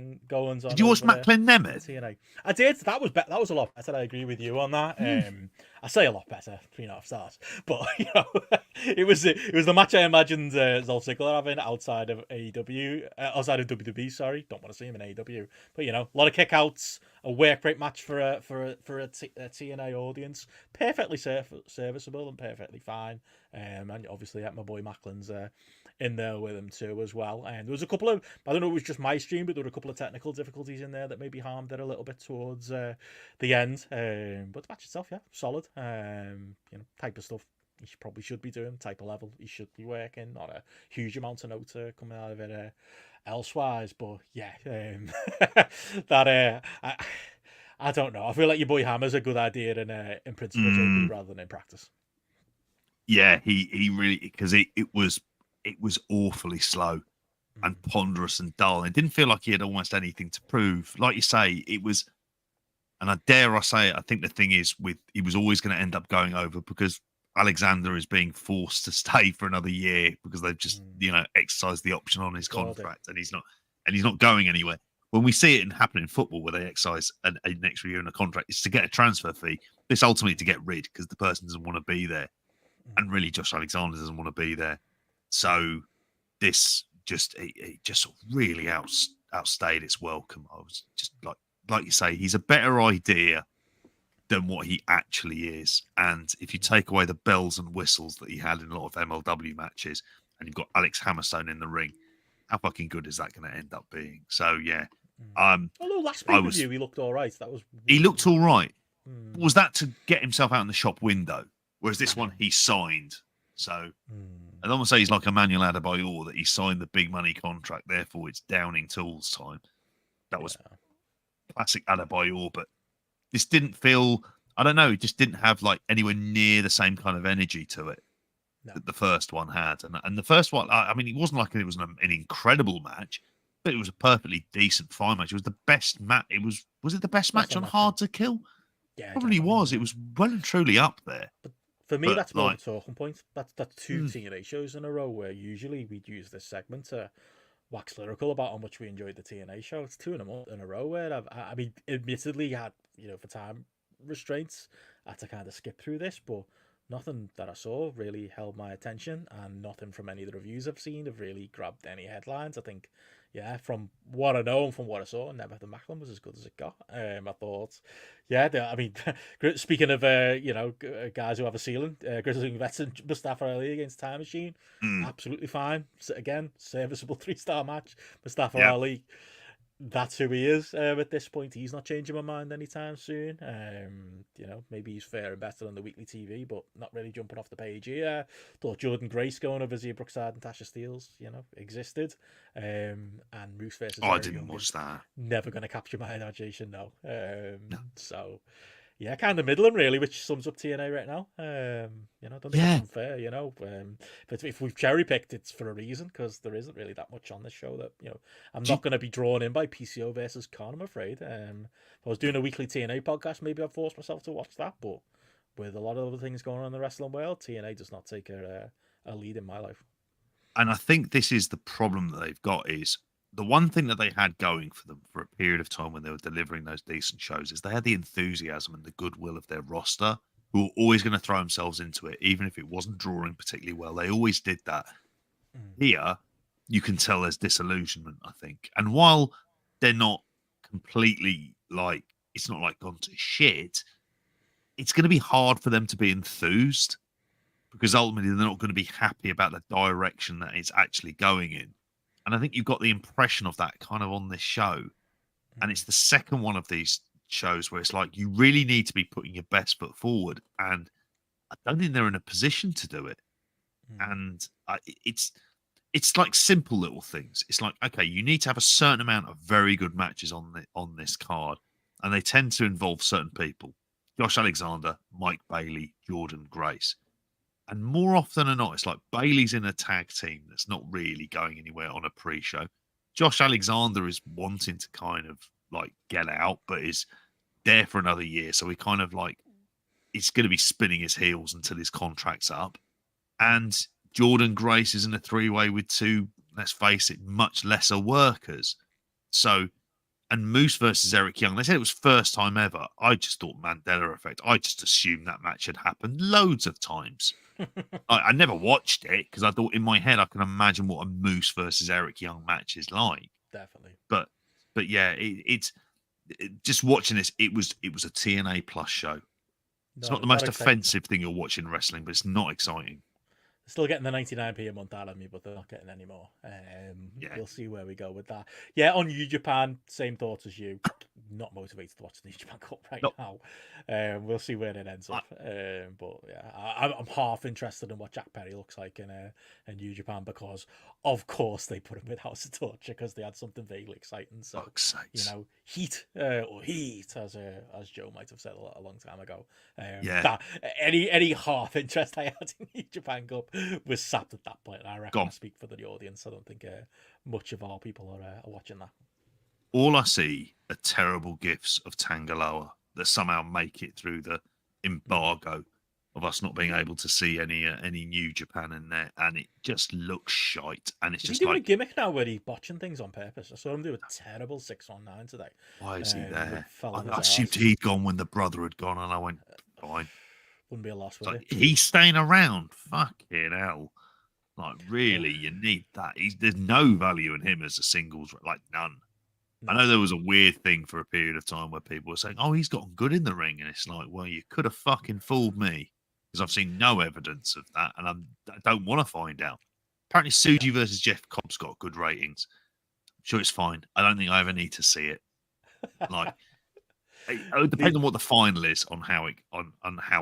on. Did you watch Macklin Nemeth? TNA. I did. That was a lot better. I agree with you on that. I say a lot better, 3.5 stars, but it was the match I imagined Dolph Ziggler having outside of AEW, outside of WWE. Sorry, don't want to see him in AEW, but a lot of kickouts, a work rate match for a TNA audience, perfectly serviceable and perfectly fine. And obviously, my boy Macklin's in there with him too as well. And there was a couple of, I don't know, it was just my stream, but there were a couple of technical difficulties in there that maybe harmed it a little bit towards the end. But the match itself, yeah, solid. Type of stuff he probably should be doing, type of level he should be working. Not a huge amount of notes coming out of it elsewise, but yeah, that I don't know. I feel like your boy Hammer's a good idea in principle, JP, rather than in practice. Yeah, he really, because it was awfully slow and ponderous and dull. It didn't feel like he had almost anything to prove. Like you say, it was, and I say it, I think the thing is he was always going to end up going over because Alexander is being forced to stay for another year because they've just, exercised the option on his contract and he's not going anywhere. When we see it happen in football where they exercise an extra year in a contract, it's to get a transfer fee. This ultimately to get rid because the person doesn't want to be there. And really Josh Alexander doesn't want to be there. So this just really outstayed its welcome. I was just like you say, he's a better idea than what he actually is. And if you take away the bells and whistles that he had in a lot of MLW matches, and you've got Alex Hammerstone in the ring, how fucking good is that going to end up being? So yeah. Although last pay-per-view he looked all right. He looked all right. Was that to get himself out in the shop window? Whereas this one he signed. So I don't want to say he's like Emmanuel Adebayor, that he signed the big money contract, therefore it's Downing Tools time. That was classic Adebayor, but this didn't feel, I don't know, it just didn't have like anywhere near the same kind of energy to it that the first one had. And the first one, I mean, it wasn't like it was an incredible match, but it was a perfectly decent fine match. It was the best match. Was it the best match on Hard to Kill? Yeah, probably was. It was well and truly up there. But for me, that's more the talking point. That's 2 TNA shows in a row where usually we'd use this segment to wax lyrical about how much we enjoyed the TNA show. It's 2 in a row where I mean, admittedly had, for time restraints, I had to kind of skip through this, but nothing that I saw really held my attention, and nothing from any of the reviews I've seen have really grabbed any headlines. I think, from what I know and from what I saw, Nemeth and Macklin was as good as it got. I thought, I mean, speaking of, guys who have a ceiling, Grizzly Vets and Mustafa Ali against Time Machine, absolutely fine. So again, serviceable 3-star match. Mustafa Ali, that's who he is at this point. He's not changing my mind anytime soon. Maybe he's fair and better on the weekly TV, but not really jumping off the page here. Thought Jordan Grace going over Zia Brookside and Tasha Steelz, existed. And Moose versus Oh, I Eric didn't Young watch is that. never going to capture my imagination, no. No. So yeah, kind of middling really, which sums up TNA right now. I don't think it's unfair, but if we've cherry picked, it's for a reason because there isn't really that much on this show that I'm not going to be drawn in by PCO versus Khan. I'm afraid. If I was doing a weekly TNA podcast, maybe I'd force myself to watch that. But with a lot of other things going on in the wrestling world, TNA does not take a lead in my life. And I think this is the problem that they've got is the one thing that they had going for them for a period of time when they were delivering those decent shows is they had the enthusiasm and the goodwill of their roster who were always going to throw themselves into it, even if it wasn't drawing particularly well. They always did that. Here, you can tell there's disillusionment, I think. And while they're not completely like, it's not like gone to shit, it's going to be hard for them to be enthused because ultimately they're not going to be happy about the direction that it's actually going in. And I think you've got the impression of that kind of on this show. And it's the second one of these shows where it's like you really need to be putting your best foot forward. And I don't think they're in a position to do it. And it's like simple little things. It's like, okay, you need to have a certain amount of very good matches on this card. And they tend to involve certain people. Josh Alexander, Mike Bailey, Jordan Grace. And more often than not, it's like Bailey's in a tag team that's not really going anywhere on a pre-show. Josh Alexander is wanting to kind of like get out, but is there for another year. So he kind of like, he's going to be spinning his heels until his contract's up. And Jordan Grace is in a three-way with two, let's face it, much lesser workers. So, and Moose versus Eric Young, they said it was first time ever. I just thought Mandela effect. I just assumed that match had happened loads of times. I never watched it because I thought in my head I can imagine what a Moose versus Eric Young match is like. Definitely. But yeah, it's just watching this. It was a TNA Plus show. It's not the most offensive thing you're watching in wrestling, but it's not exciting. Still getting the 99p a month out of me, but they're not getting any more. We'll see where we go with that. Yeah, on New Japan, same thoughts as you. Not motivated to watch the New Japan Cup right now. We'll see where it ends up. But yeah, I'm half interested in what Jack Perry looks like in New Japan because, of course, they put him with House of Torture because they had something vaguely exciting. So heat or heat, as Joe might have said a long time ago. Any half interest I had in New Japan Cup was sapped at that point. I reckon I speak for the audience. I don't think much of our people are watching that. All I see are terrible gifs of Tangaloa that somehow make it through the embargo of us not being able to see any New Japan in there, and it just looks shite. And it's Is just he doing like a gimmick now where he's botching things on purpose. I saw him do a terrible 619 today. Why is he there? I I assumed he'd gone when the brother had gone, and I went, fine. Wouldn't be a loss, would like, it? he's staying around. Fucking hell. Like, really, you need that. There's no value in him as a singles, like none. No. I know there was a weird thing for a period of time where people were saying, oh, he's gotten good in the ring. And it's like, well, you could have fucking fooled me because I've seen no evidence of that. And I don't want to find out. Apparently, Suji versus Jeff Cobb's got good ratings. I'm sure it's fine. I don't think I ever need to see it. Like, it depends on what the final is on how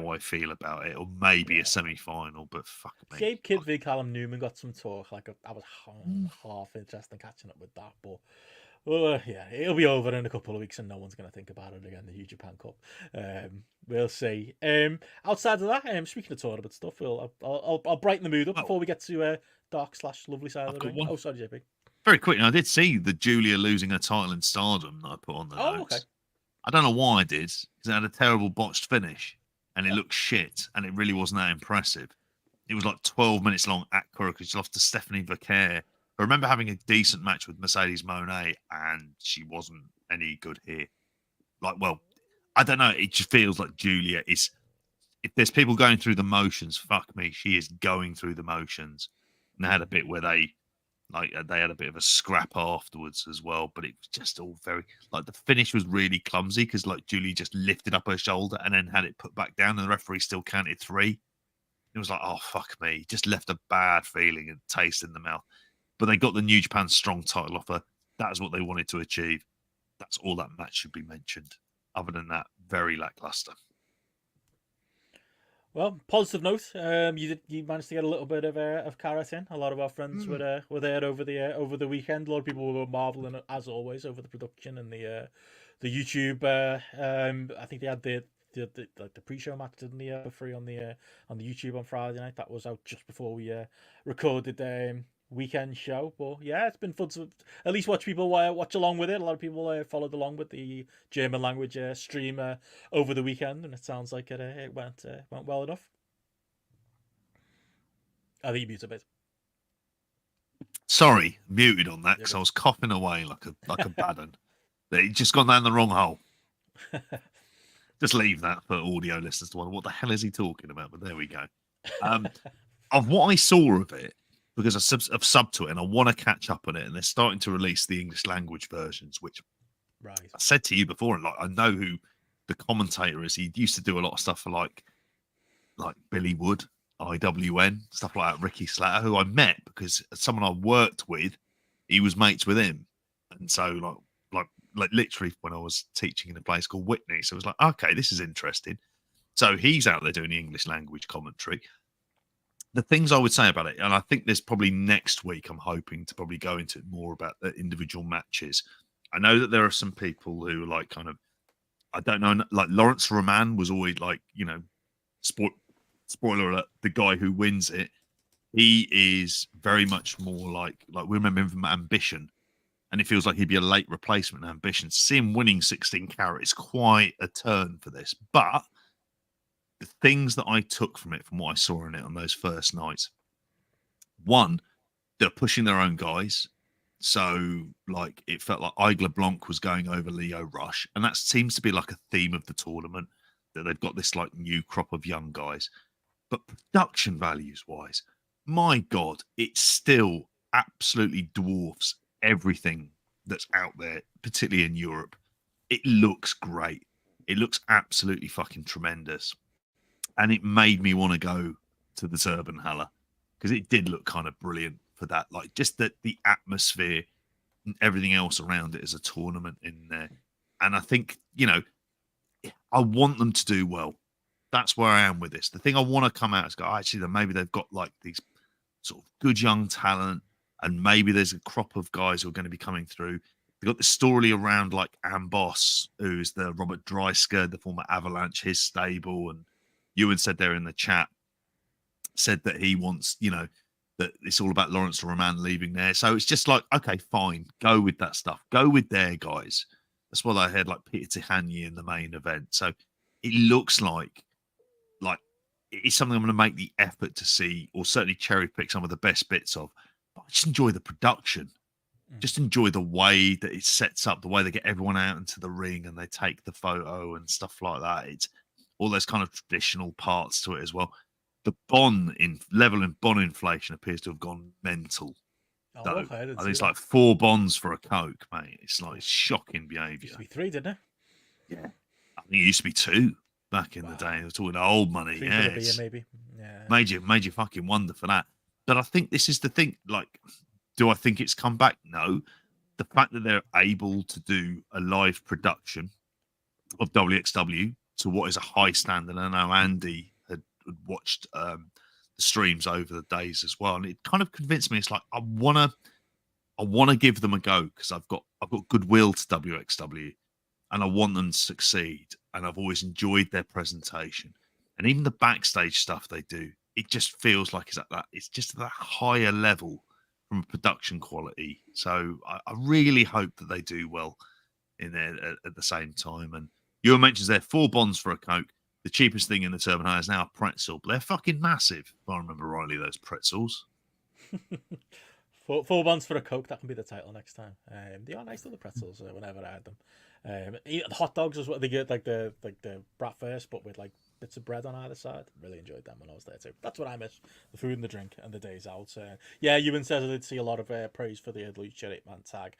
I feel about it, or maybe a semi-final. But fuck me. Gabe Kidd v Callum Newman got some talk. Like I was half interested in catching up with that, but it'll be over in a couple of weeks, and no one's going to think about it again. The New Japan Cup. We'll see. Outside of that, speaking of tournament stuff, I'll brighten the mood up before we get to dark/lovely side of the ring. Oh, sorry, JP. Very quickly, I did see the Julia losing her title in Stardom that I put on the notes. Okay. I don't know why I did, because it had a terrible botched finish, and it looked shit, and it really wasn't that impressive. It was like 12 minutes long at Cora because she lost to Stephanie Vaquer. I remember having a decent match with Mercedes Moné, and she wasn't any good here. Like, well, I don't know. It just feels like Julia is... If there's people going through the motions, fuck me, she is going through the motions. And they had a bit where they had a bit of a scrap afterwards as well, but it was just all very... Like, the finish was really clumsy because, like, Julia just lifted up her shoulder and then had it put back down, and the referee still counted 3. It was like, oh, fuck me. Just left a bad feeling and taste in the mouth. But they got the New Japan Strong title off her. that's what they wanted to achieve. That's all that match should be mentioned. Other than that, very lackluster. Well, positive note. You managed to get a little bit of carrot in. A lot of our friends were there over the weekend. A lot of people were marveling, as always, over the production and the YouTube. I think they had the pre-show match, didn't they, for free on the YouTube on Friday night. That was out just before we recorded weekend show. But yeah, it's been fun to at least watch people watch along with it. A lot of people followed along with the German language stream over the weekend, and it sounds like it went well enough. I think you mute a bit. Sorry, muted on that because I was coughing away like a bad one. It just gone down the wrong hole. Just leave that for audio listeners to wonder what the hell is he talking about. But there we go. Of what I saw of it, because I've subbed to it and I want to catch up on it, and they're starting to release the English language versions, which I said to you before, and like I know who the commentator is. He used to do a lot of stuff for like Billy Wood, IWN, stuff like that. Ricky Slater, who I met because someone I worked with, he was mates with him, and so like literally when I was teaching in a place called Whitney, so I was like, okay, this is interesting. So he's out there doing the English language commentary. The things I would say about it, and I think there's probably next week, I'm hoping to probably go into more about the individual matches. I know that there are some people who like kind of, I don't know, like Lawrence Roman was always like, you know, spoiler alert, the guy who wins it, he is very much more like we remember him from Ambition, and it feels like he'd be a late replacement in Ambition. To see him winning 16 carat is quite a turn for this, but the things that I took from it, from what I saw in it on those first nights, one, they're pushing their own guys. So, like, it felt like Igla Blanc was going over Leo Rush. And that seems to be like a theme of the tournament, that they've got this, like, new crop of young guys. But production values-wise, my God, it still absolutely dwarfs everything that's out there, particularly in Europe. It looks great. It looks absolutely fucking tremendous. And it made me want to go to the Zerbenhalle because it did look kind of brilliant for that. Like just the atmosphere and everything else around it as a tournament in there. And I think, you know, I want them to do well. That's where I am with this. The thing I want to come out is go, actually, maybe they've got like these sort of good young talent, and maybe there's a crop of guys who are going to be coming through. They've got the story around like Amboss, who's the Robert Dreisker, the former Avalanche, his stable, and Ewan said there in the chat, said that he wants, you know, that it's all about Lawrence Roman leaving there. So it's just like, okay, fine, go with that stuff. Go with their guys. That's what I heard, like Peter Tihanyi in the main event. So it looks like it's something I'm going to make the effort to see, or certainly cherry pick some of the best bits of. But I just enjoy the production. Just enjoy the way that it sets up, the way they get everyone out into the ring and they take the photo and stuff like that. It's all those kind of traditional parts to it as well. The bond inflation appears to have gone mental. Oh, okay, I think it's like 4 bonds for a Coke, mate. It's like shocking behaviour. It used to be 3, didn't it? Yeah. I think it used to be 2 back in the day. They were talking old money. 3 yeah. for the beer, maybe. Yeah. Made you fucking wonder for that. But I think this is the thing. Like, do I think it's come back? No. The fact that they're able to do a live production of WXW to what is a high standard. I know Andy had watched the streams over the days as well, and it kind of convinced me. It's like I wanna give them a go because I've got goodwill to WXW, and I want them to succeed. And I've always enjoyed their presentation, and even the backstage stuff they do. It just feels like it's just at that higher level from a production quality. So I really hope that they do well in there at the same time. And you mentions there 4 bonds for a Coke. The cheapest thing in the Turbine is now a pretzel. But they're fucking massive, if I remember rightly, those pretzels. 4 bonds for a Coke. That can be the title next time. They are nice little pretzels whenever I had them. The hot dogs is what they get, like the bratwurst, but with like bits of bread on either side. Really enjoyed them when I was there too. That's what I miss: the food and the drink and the days out. Yeah, Ewan says I did see a lot of praise for the Lucha 8-man tag.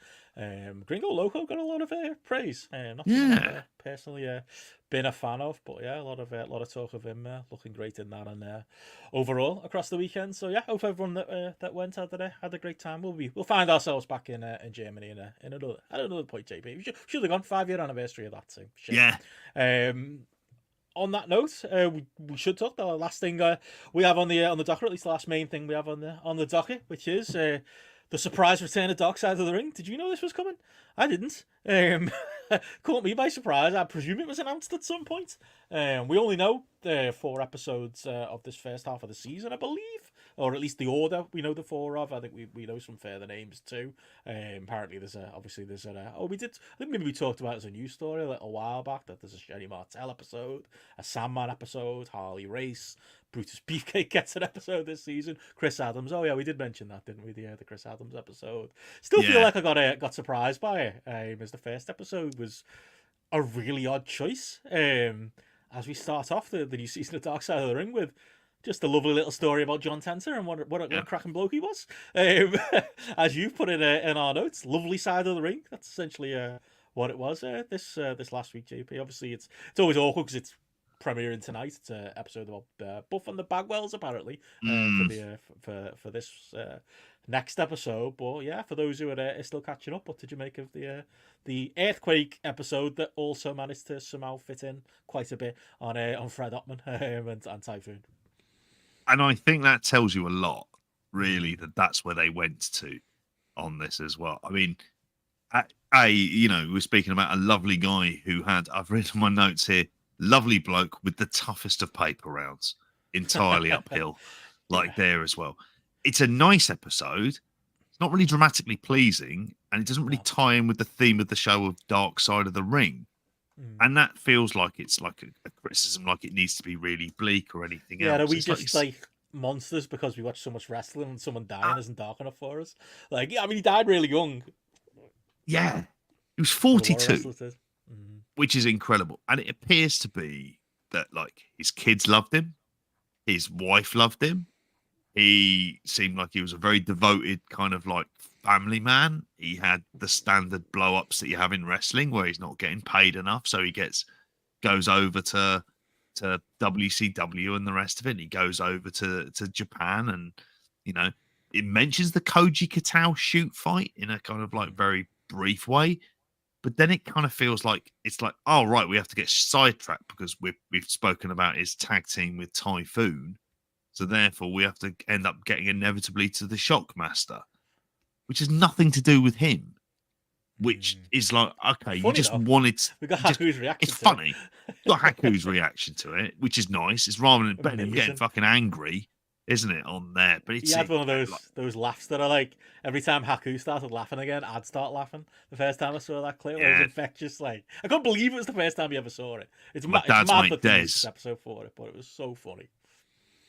Gringo Loco got a lot of praise. Not something I've personally been a fan of, but yeah, a lot of talk of him looking great in that and overall across the weekend. So yeah, hope everyone that went had a great time. We'll find ourselves back in Germany in another point. JP, we should have gone 5-year anniversary of that too. Shame. Yeah. On that note, we should talk the last thing we have on the docket, at least the last main thing we have on the docket, which is the surprise return of Dark Side of the Ring. Did you know this was coming? I didn't. Caught me by surprise. I presume it was announced at some point. We only know the 4 episodes of this first half of the season, I believe, or at least the order we know the 4 of. I think we know some further names too. Apparently I think maybe we talked about it as a news story a little while back, that there's a Sherry Martel episode, a Sandman episode, Harley Race, Brutus Beefcake gets an episode this season. Chris Adams. Oh yeah, we did mention that, didn't we? The Chris Adams episode. Still feel like I got surprised by it. As the first episode was a really odd choice. As we start off the new season of Dark Side of the Ring with just a lovely little story about John Tenter and what a cracking bloke he was. As you've put in our notes, lovely side of the ring. That's essentially what it was this last week, JP. Obviously, it's always awkward because it's premiering tonight. It's an episode about Buff and the Bagwells, apparently, for this next episode. But yeah, for those who are still catching up, what did you make of the Earthquake episode that also managed to somehow fit in quite a bit on Fred Ottman and Typhoon? And I think that tells you a lot, really, that's where they went to on this as well. I mean, we're speaking about a lovely guy who I've written my notes here, lovely bloke with the toughest of paper rounds, entirely uphill, there as well. It's a nice episode. It's not really dramatically pleasing, and it doesn't really tie in with the theme of the show of Dark Side of the Ring. And that feels like it's like a criticism, like it needs to be really bleak or anything else. Yeah, are we just like monsters because we watch so much wrestling and someone dying isn't dark enough for us? Like, I mean, he died really young. Yeah, he was 42, which is incredible. And it appears to be that, like, his kids loved him, his wife loved him. He seemed like he was a very devoted kind of like family man. He had the standard blow-ups that you have in wrestling where he's not getting paid enough, so he goes over to WCW and the rest of it. And he goes over to Japan, and it mentions the Koji Katao shoot fight in a kind of like very brief way, but then it kind of feels like it's like, oh right, we have to get sidetracked because we've spoken about his tag team with Typhoon, so therefore we have to end up getting inevitably to the Shockmaster, which has nothing to do with him. Which is like, okay, you just wanted. We got Haku's reaction. It's funny. You got Haku's reaction to it, which is nice. It's rather than him getting fucking angry, isn't it, on there? But he had one of those laughs that are like every time Haku started laughing again, I'd start laughing. The first time I saw that clip, it was infectious. Like, I can't believe it was the first time you ever saw it. It's my dad's mate Des episode for it, but it was so funny.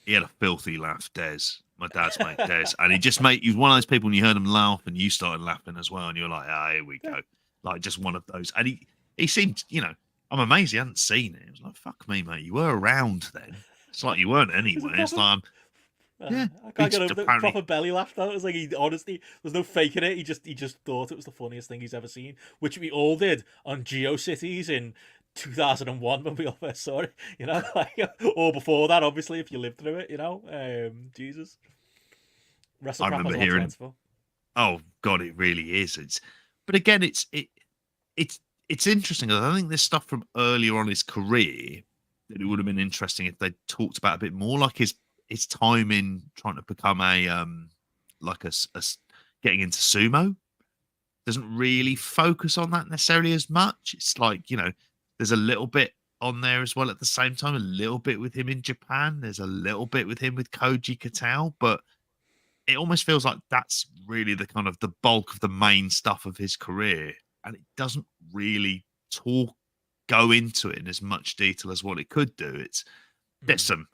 He had a filthy laugh, Des. My dad's mate Des, and he was one of those people when you heard him laugh and you started laughing as well, and you're like, here we go. Like, just one of those. And he seemed, I'm amazed he hadn't seen it. It was like, fuck me, mate, you were around then. It's like you weren't anyway. It's like, I can't get over the proper belly laugh though. It was like he honestly, there's no faking it. He just thought it was the funniest thing he's ever seen, which we all did on GeoCities in 2001 when we all first saw it, or before that, obviously, if you lived through it, Jesus. I remember hearing. Oh God, it really is. But again, it's interesting. I think there's stuff from earlier on his career that it would have been interesting if they talked about a bit more, like his time in trying to become a getting into sumo. Doesn't really focus on that necessarily as much. It's like, there's a little bit on there as well at the same time, a little bit with him in Japan. There's a little bit with him with Koji Katao, but it almost feels like that's really the kind of the bulk of the main stuff of his career. And it doesn't really go into it in as much detail as what it could do. There's some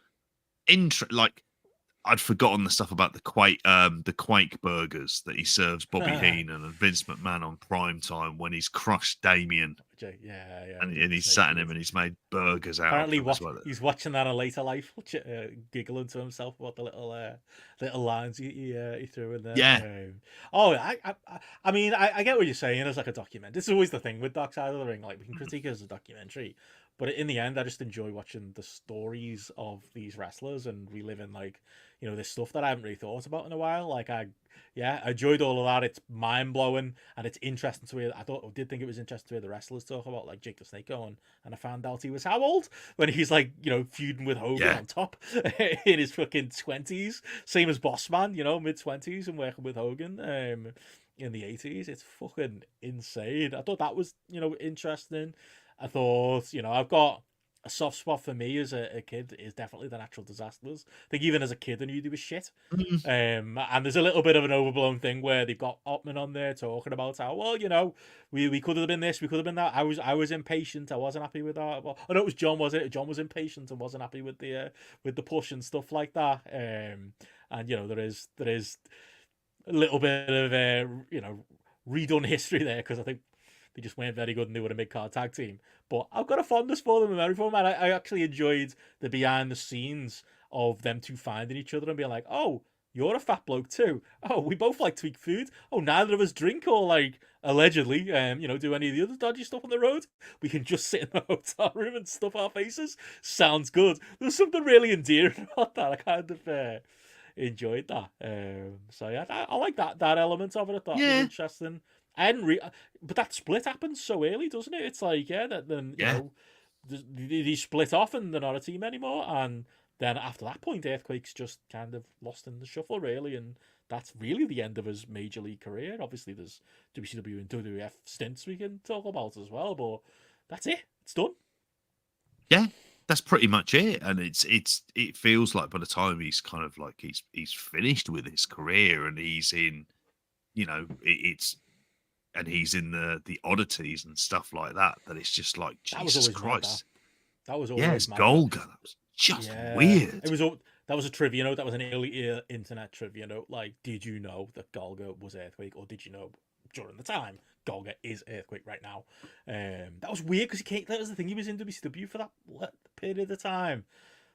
I'd forgotten the stuff about the Quake burgers that he serves Bobby Heenan and Vince McMahon on prime time when he's crushed Damien. Yeah. And he's sat in him and he's made burgers out Apparently, of them as well. he's watching that on Later Life, giggling to himself about the little lines he threw in there. Yeah. I mean, I get what you're saying as like a documentary. This is always the thing with Dark Side of the Ring. Like, we can critique it as a documentary, but in the end, I just enjoy watching the stories of these wrestlers and reliving, like, you know, this stuff that I haven't really thought about in a while. Like, I enjoyed all of that. It's mind blowing and it's interesting to hear. I did think it was interesting to hear the wrestlers talk about, like, Jake the Snake going, and I found out he was how old when he's, like, you know, feuding with Hogan on top in his fucking 20s, same as Bossman, you know, mid-20s, and working with Hogan in the 80s. It's fucking insane. I thought that was, you know, interesting. I thought, you know, I've got a soft spot for me as a kid is definitely the Natural Disasters. I think even as a kid I knew they were shit. And there's a little bit of an overblown thing where they've got Ottman on there talking about how, well, you know, we could have been this, we could have been that. I was impatient. I wasn't happy with that. Well, I know it was John, was it? John was impatient and wasn't happy with the push and stuff like that. And you know, there is a little bit of you know, redone history there, because I think they just weren't very good and they were a mid-card tag team. But I've got a fondness for them, a memory for them, and I actually enjoyed the behind the scenes of them two finding each other and being like, oh, you're a fat bloke too. Oh, we both like tweak food. Oh, neither of us drink or, like, allegedly, you know, do any of the other dodgy stuff on the road. We can just sit in the hotel room and stuff our faces. Sounds good. There's something really endearing about that. I kind of enjoyed that. So yeah, I like that element of it. I thought it was interesting. But that split happens so early, doesn't it? It's like, you know, they split off and they're not a team anymore. And then after that point, Earthquake's just kind of lost in the shuffle, really. And that's really the end of his major league career. Obviously, there's WCW and WWF stints we can talk about as well, but that's it. It's done. Yeah, that's pretty much it. And it feels like by the time he's kind of like he's finished with his career and he's in, you know, and he's in the oddities and stuff like that, that it's just like, Jesus Christ. That was always Golga. That was just weird. That was a trivia note. That was an early internet trivia note. Like, did you know that Golga was Earthquake, or did you know during the time Golga is Earthquake right now? That was weird because that was the thing. He was in WCW for that period of time.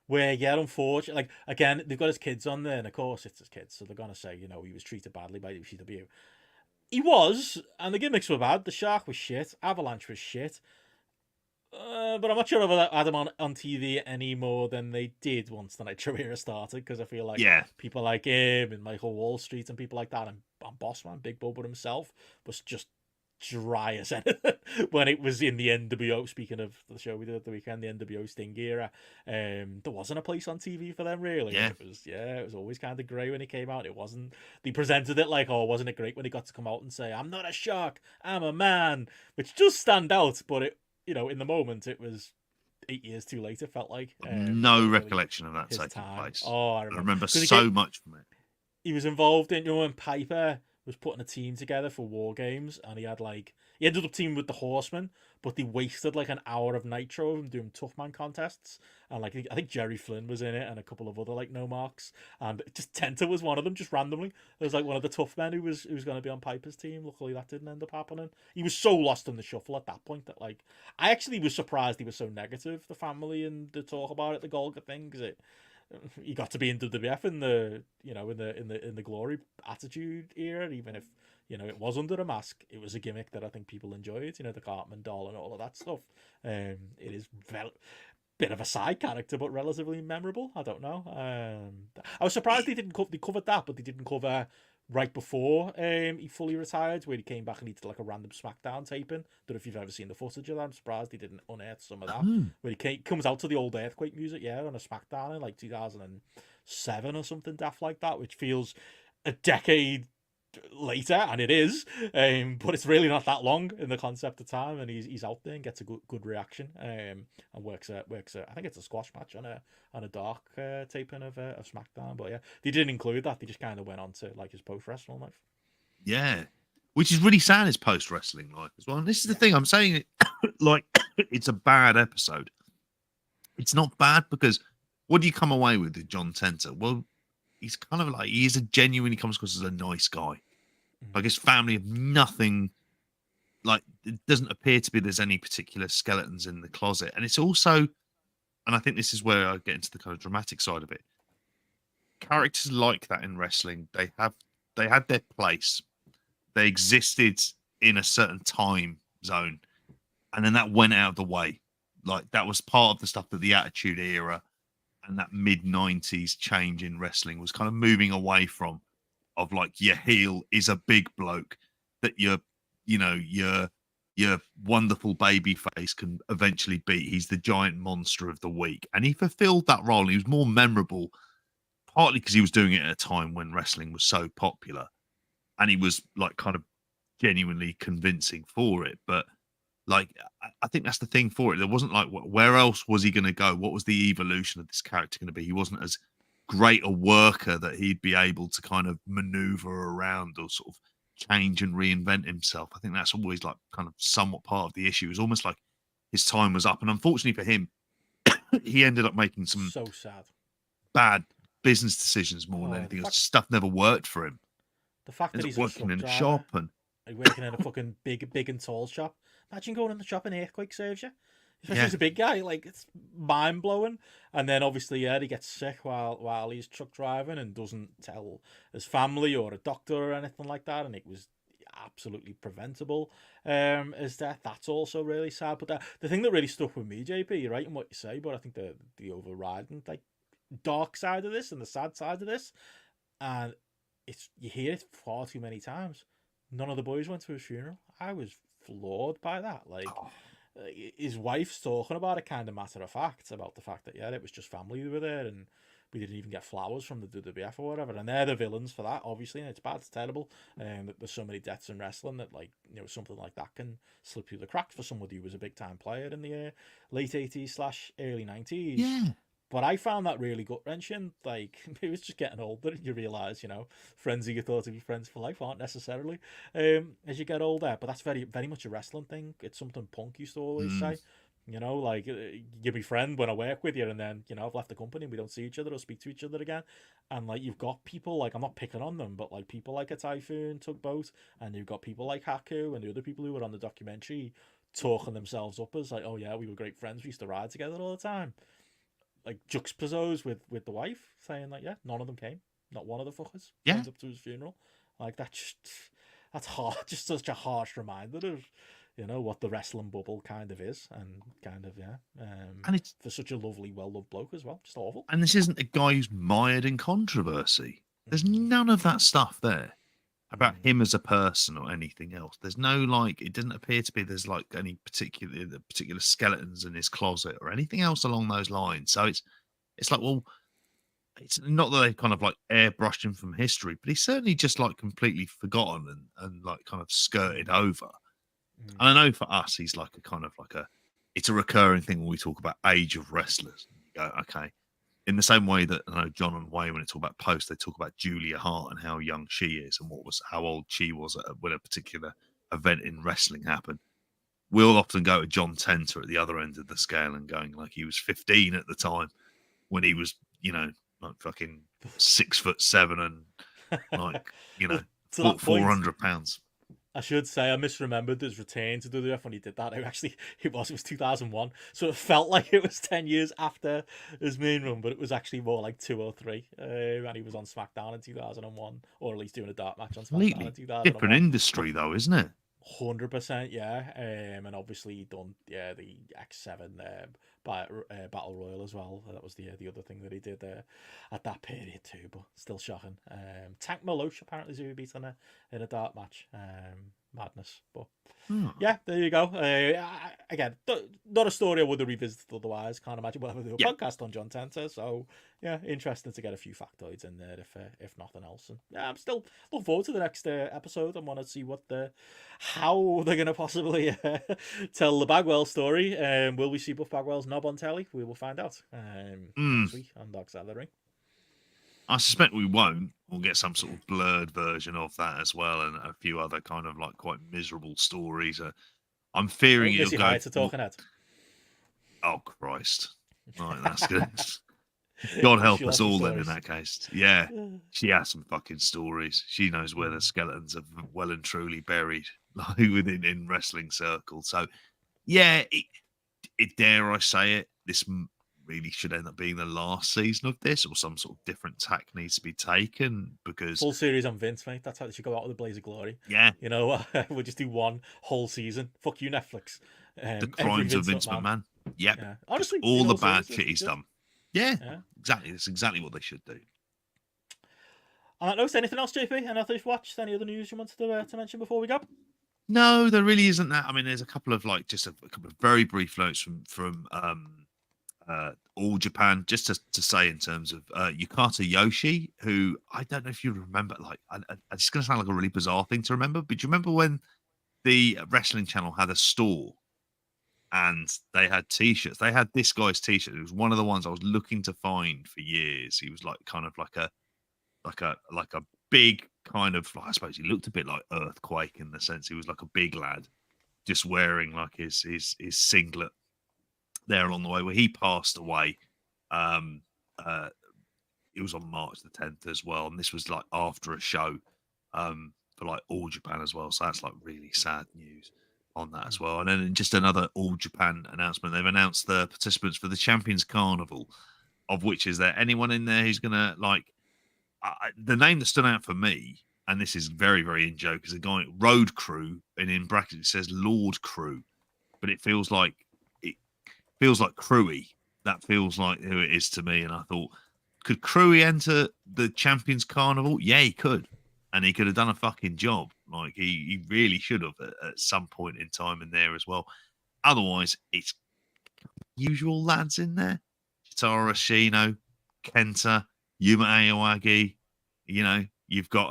Where, yeah, unfortunately, like, again, they've got his kids on there, and of course it's his kids, so they're gonna say, you know, he was treated badly by WCW. He was, and the gimmicks were bad. The Shark was shit. Avalanche was shit. But I'm not sure if I had him on TV any more than they did once the Nitro era started, because I feel like people like him and Michael Wall Street and people like that, and Bossman, Big Bubba himself, was just dry as anything when it was in the NWO. Speaking of the show we did at the weekend, the NWO Sting era, there wasn't a place on TV for them, really. It was always kind of grey when he came out. It wasn't, they presented it like, oh, wasn't it great when he got to come out and say, I'm not a shark, I'm a man, which does stand out, but it, you know, in the moment it was 8 years too late, it felt like. No recollection of that taking place. Oh, I remember so much from it. He was involved in, you know, when Piper was putting a team together for War Games, and he ended up teaming with the Horsemen, but they wasted like an hour of Nitro of him doing Tough Man contests, and like I think Jerry Flynn was in it and a couple of other like no marks, and just Tenta was one of them, just randomly. It was like one of the tough men who was going to be on Piper's team. Luckily that didn't end up happening. He was so lost in the shuffle at that point that, like, I actually was surprised he was so negative, the family, and the talk about it, the Golga thing, because he got to be in WWF in the, you know, in the Glory Attitude era, even if, you know, it was under a mask. It was a gimmick that I think people enjoyed, you know, the Cartman doll and all of that stuff. It is bit of a side character, but relatively memorable. I don't know. I was surprised they covered that, but they didn't cover right before he fully retired, where he came back and he did like a random Smackdown taping. Don't know if you've ever seen the footage of that. I'm surprised he didn't unearth some of that. Where he comes out to the old Earthquake music, on a Smackdown in like 2007 or something daft like that, which feels a decade later, and it is, but it's really not that long in the concept of time, and he's out there and gets a good reaction, and works I think it's a squash match on a dark taping of SmackDown. But yeah, they didn't include that. They just kind of went on to like his post wrestling life. Yeah, which is really sad, his post wrestling life as well. And this is the thing I'm saying, like, it's a bad episode. It's not bad because what do you come away with John Tenta? Well, he's kind of like, he is a genuinely comes across as a nice guy. Mm. Like his family have nothing, like it doesn't appear to be there's any particular skeletons in the closet. And it's also, and I think this is where I get into the kind of dramatic side of it. Characters like that in wrestling, they had their place. They existed in a certain time zone, and then that went out of the way. Like that was part of the stuff that the Attitude Era and that mid-90s change in wrestling was kind of moving away from, of like your heel is a big bloke that your wonderful baby face can eventually beat. He's the giant monster of the week. And he fulfilled that role. He was more memorable, partly because he was doing it at a time when wrestling was so popular. And he was like kind of genuinely convincing for it. But like, I think that's the thing for it. There wasn't like, where else was he going to go? What was the evolution of this character going to be? He wasn't as great a worker that he'd be able to kind of maneuver around or sort of change and reinvent himself. I think that's always like kind of somewhat part of the issue. It was almost like his time was up. And unfortunately for him, he ended up making some So sad. bad business decisions more than anything else. Stuff never worked for him. The fact that he's working in a driver, shop and working in a fucking big and tall shop. Imagine going in the shop and earthquake saves you. Especially as a big guy, like it's mind blowing. And then obviously, he gets sick while he's truck driving and doesn't tell his family or a doctor or anything like that. And it was absolutely preventable. His death. That's also really sad. But the thing that really stuck with me, JP, you're right in what you say, but I think the overriding like dark side of this and the sad side of this, and you hear it far too many times. None of the boys went to his funeral. I was floored by that. Like, his wife's talking about it kind of matter of fact, about the fact that, it was just family who were there and we didn't even get flowers from the WWF or whatever. And they're the villains for that, obviously. And it's bad, it's terrible. That there's so many deaths in wrestling that, like, something like that can slip through the cracks for somebody who was a big time player in the late 80s/early 90s. yeah. But I found that really gut-wrenching. Like, it was just getting older and you realise, friends who you thought to be friends for life aren't necessarily as you get older. But that's very, very much a wrestling thing. It's something Punk used to always say. Like, you're my friend when I work with you, and then, I've left the company and we don't see each other or speak to each other again. And, like, you've got people, like, I'm not picking on them, but, like, people like a Typhoon, Tugboat, and you've got people like Haku and the other people who were on the documentary talking themselves up as, like, oh, yeah, we were great friends. We used to ride together all the time. Like, juxtaposed with the wife saying, like, none of them came. Not one of the fuckers turned up to his funeral. Like, that's hard. Just such a harsh reminder of, what the wrestling bubble kind of is. And kind of, and it's for such a lovely, well-loved bloke as well. Just awful. And this isn't a guy who's mired in controversy. There's none of that stuff there about him as a person or anything else. There's no, like, it doesn't appear to be there's like any particular skeletons in his closet or anything else along those lines. So it's like, well, it's not that they've kind of like airbrushed him from history, but he's certainly just like completely forgotten and like kind of skirted over. And I know for us, he's like it's a recurring thing when we talk about age of wrestlers. You go, okay. In the same way that, I know John and Wayne, when they talk about Post, they talk about Julia Hart and how young she is and how old she was when a particular event in wrestling happened. We'll often go to John Tenter at the other end of the scale and going like he was 15 at the time when he was, like fucking 6'7" and like, 400 pounds. I should say I misremembered his return to WWF when he did that. It was 2001, so it felt like it was 10 years after his main run, but it was actually more like 2 or 3. And he was on Smackdown in 2001, or at least doing a dark match on Smackdown in 2001. Different industry though, isn't it? 100%, yeah. And obviously he done the X7 Battle Royal as well. That was the other thing that he did at that period too, but still shocking. Tank Maloche apparently is who he beat in a dark match. Madness, but yeah, there you go. Again, not a story I would have revisited otherwise. Can't imagine we'll ever do a podcast on John Tenter. So yeah, interesting to get a few factoids in there if nothing else. And yeah, I'm still looking forward to the next episode. I want to see how they're gonna possibly tell the Bagwell story. Will we see Buff Bagwell's knob on telly? We will find out next week on Dark Side of the Ring. I suspect we won't. We'll get some sort of blurred version of that as well, and a few other kind of like quite miserable stories. I'm fearing it'll go to Talking Head. Oh Christ! Right, that's good. God help She us loves the all then in stories. that case. Yeah, she has some fucking stories. She knows where the skeletons are well and truly buried, like in wrestling circles. So, yeah, it dare I say it, this really should end up being the last season of this, or some sort of different tack needs to be taken because Full series on Vince, mate. That's how they should go out with a blaze of glory. yeah, You know, we'll just do one whole season. Fuck you, Netflix. the Every crimes of Vince McMahon. Yep, Yeah, just honestly, all in the all bad seriousness, shit we he's should. done. Yeah, Yeah. exactly. That's exactly what they should do. On that note, anything else, JP? Anything you've watched? Any other news you wanted to mention before we go? No, there really isn't that. I mean, there's a couple of just a couple of very brief notes from All Japan, just to say in terms of Yukata Yoshi, who I don't know if you remember. Like, it's going to sound like a really bizarre thing to remember, but do you remember when the Wrestling Channel had a store and they had T-shirts? They had this guy's T-shirt. It was one of the ones I was looking to find for years. He was like kind of like a big kind of, I suppose he looked a bit like Earthquake in the sense he was like a big lad, just wearing like his singlet there along the way. Where he passed away. It was on March the 10th as well, and this was like after a show for like All Japan as well. So that's like really sad news on that as well. And then just another All Japan announcement. They've announced the participants for the Champions Carnival, of which is there anyone in there who's gonna like the name that stood out for me, and this is very, very in joke, is a guy Road Crew, and in brackets it says Lord Crew, but it feels like Crewy. That feels like who it is to me. And I thought, could Crewy enter the Champions Carnival? Yeah, he could, and he could have done a fucking job. Like he really should have at some point in time in there as well. Otherwise, it's usual lads in there: Chitara Ashino, Kenta, Yuma Aoyagi, you know, you've got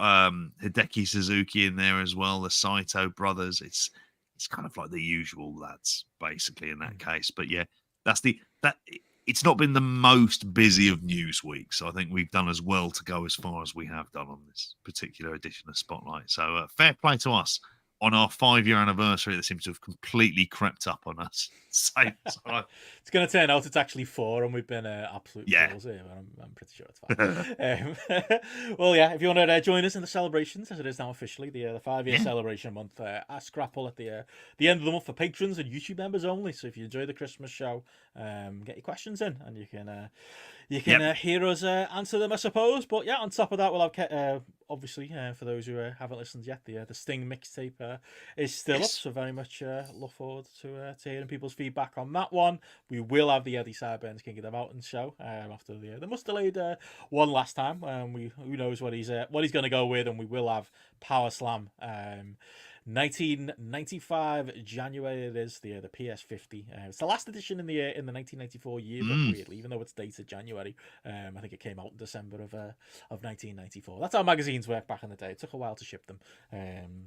Hideki Suzuki in there as well, the Saito brothers. It's kind of like the usual lads, basically, in that case. But yeah, it's not been the most busy of news weeks. I think we've done as well to go as far as we have done on this particular edition of Spotlight. So fair play to us on our 5-year anniversary that seems to have completely crept up on us. So it's going to turn out it's actually 4, and we've been absolute fools here. I'm pretty sure it's fine. Well, yeah, if you want to join us in the celebrations, as it is now officially, the 5-year celebration month, ask GRAPPL at the end of the month for patrons and YouTube members only. So if you enjoy the Christmas show, get your questions in, and you can hear us answer them, I suppose. But yeah, on top of that, we'll have obviously for those who haven't listened yet, the Sting mixtape is still up. So very much look forward to hearing people's feedback on that one. We will have the Eddie Sideburns King of the Mountain show after the much delayed one last time. Who knows what he's going to go with, and we will have Power Slam. 1995 January it is, the PS50. It's the last edition in the 1994 yearbook, weirdly, even though it's dated January. I think it came out in December of 1994. That's how magazines work back in the day. It took a while to ship them.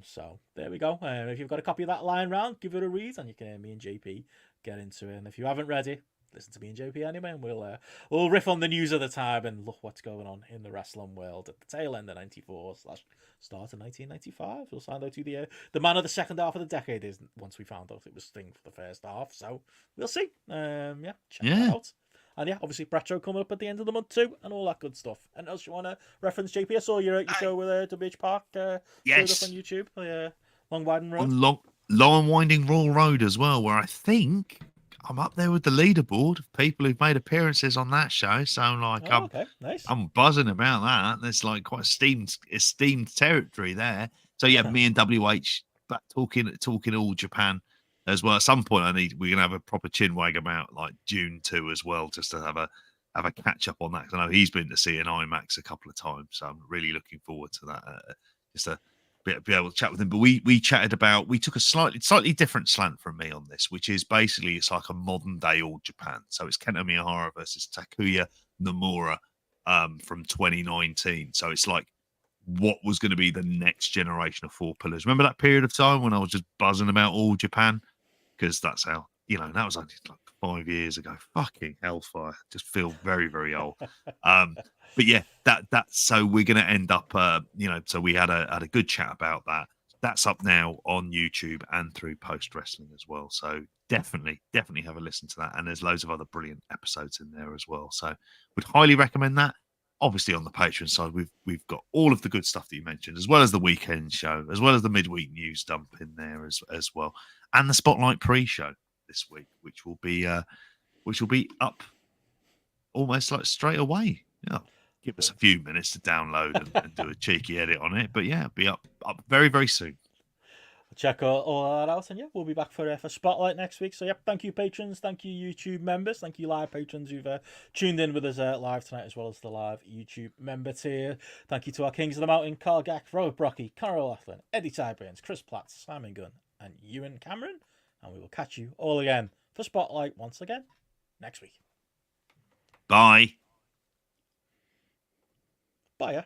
So there we go. If you've got a copy of that lying around, give it a read, and you can hear me and JP get into it. And if you haven't read it, listen to me and JP anyway, and we'll riff on the news of the time and look what's going on in the wrestling world at the tail end of '94 / start of 1995. We'll find out who the man of the second half of the decade is once we found out it was Sting for the first half. So we'll see. Check that out. And yeah, obviously Bracho coming up at the end of the month too, and all that good stuff. And else you want to reference, JP? I saw your show with WH Park. Yes, up on YouTube. Long Winding Road. On Long and Winding Raw Road as well, where I think I'm up there with the leaderboard of people who've made appearances on that show. So like, okay, nice. I'm buzzing about that. There's like quite esteemed territory there. So yeah, me and WH back talking All Japan as well. At some point, we're gonna have a proper chinwag about like June 2 as well, just to have a catch up on that. Because I know he's been to see an IMAX a couple of times, so I'm really looking forward to that. Just to be able to chat with him. But we chatted about, we took a slightly different slant from me on this, which is basically it's like a modern day All Japan. So it's Kenta Miyahara versus Takuya Nomura from 2019. So it's like what was going to be the next generation of Four Pillars. Remember that period of time when I was just buzzing about All Japan? Because that's how, that was like 5 years ago. Fucking hellfire. Just feel very, very old. But yeah, that so we're going to end up, so we had a good chat about that. that's up now on YouTube and through Post Wrestling as well. So definitely have a listen to that. And there's loads of other brilliant episodes in there as well. So would highly recommend that. Obviously, on the Patreon side, we've got all of the good stuff that you mentioned, as well as the weekend show, as well as the midweek news dump in there as well, and the Spotlight pre-show this week, which will be up almost like straight away. Yeah, give us a few minutes to download and do a cheeky edit on it, but yeah, be up very, very soon. Check all that out, and yeah, we'll be back for Spotlight next week. So, yep, thank you, patrons. Thank you, YouTube members. Thank you, live patrons who've tuned in with us live tonight, as well as the live YouTube member tier. Thank you to our Kings of the Mountain, Carl Gack, Robert Brocky, Carol Laughlin, Eddie Tyburns, Chris Platt, Simon Gunn, and Ewan Cameron. And we will catch you all again for Spotlight once again next week. Bye. Bye, yeah.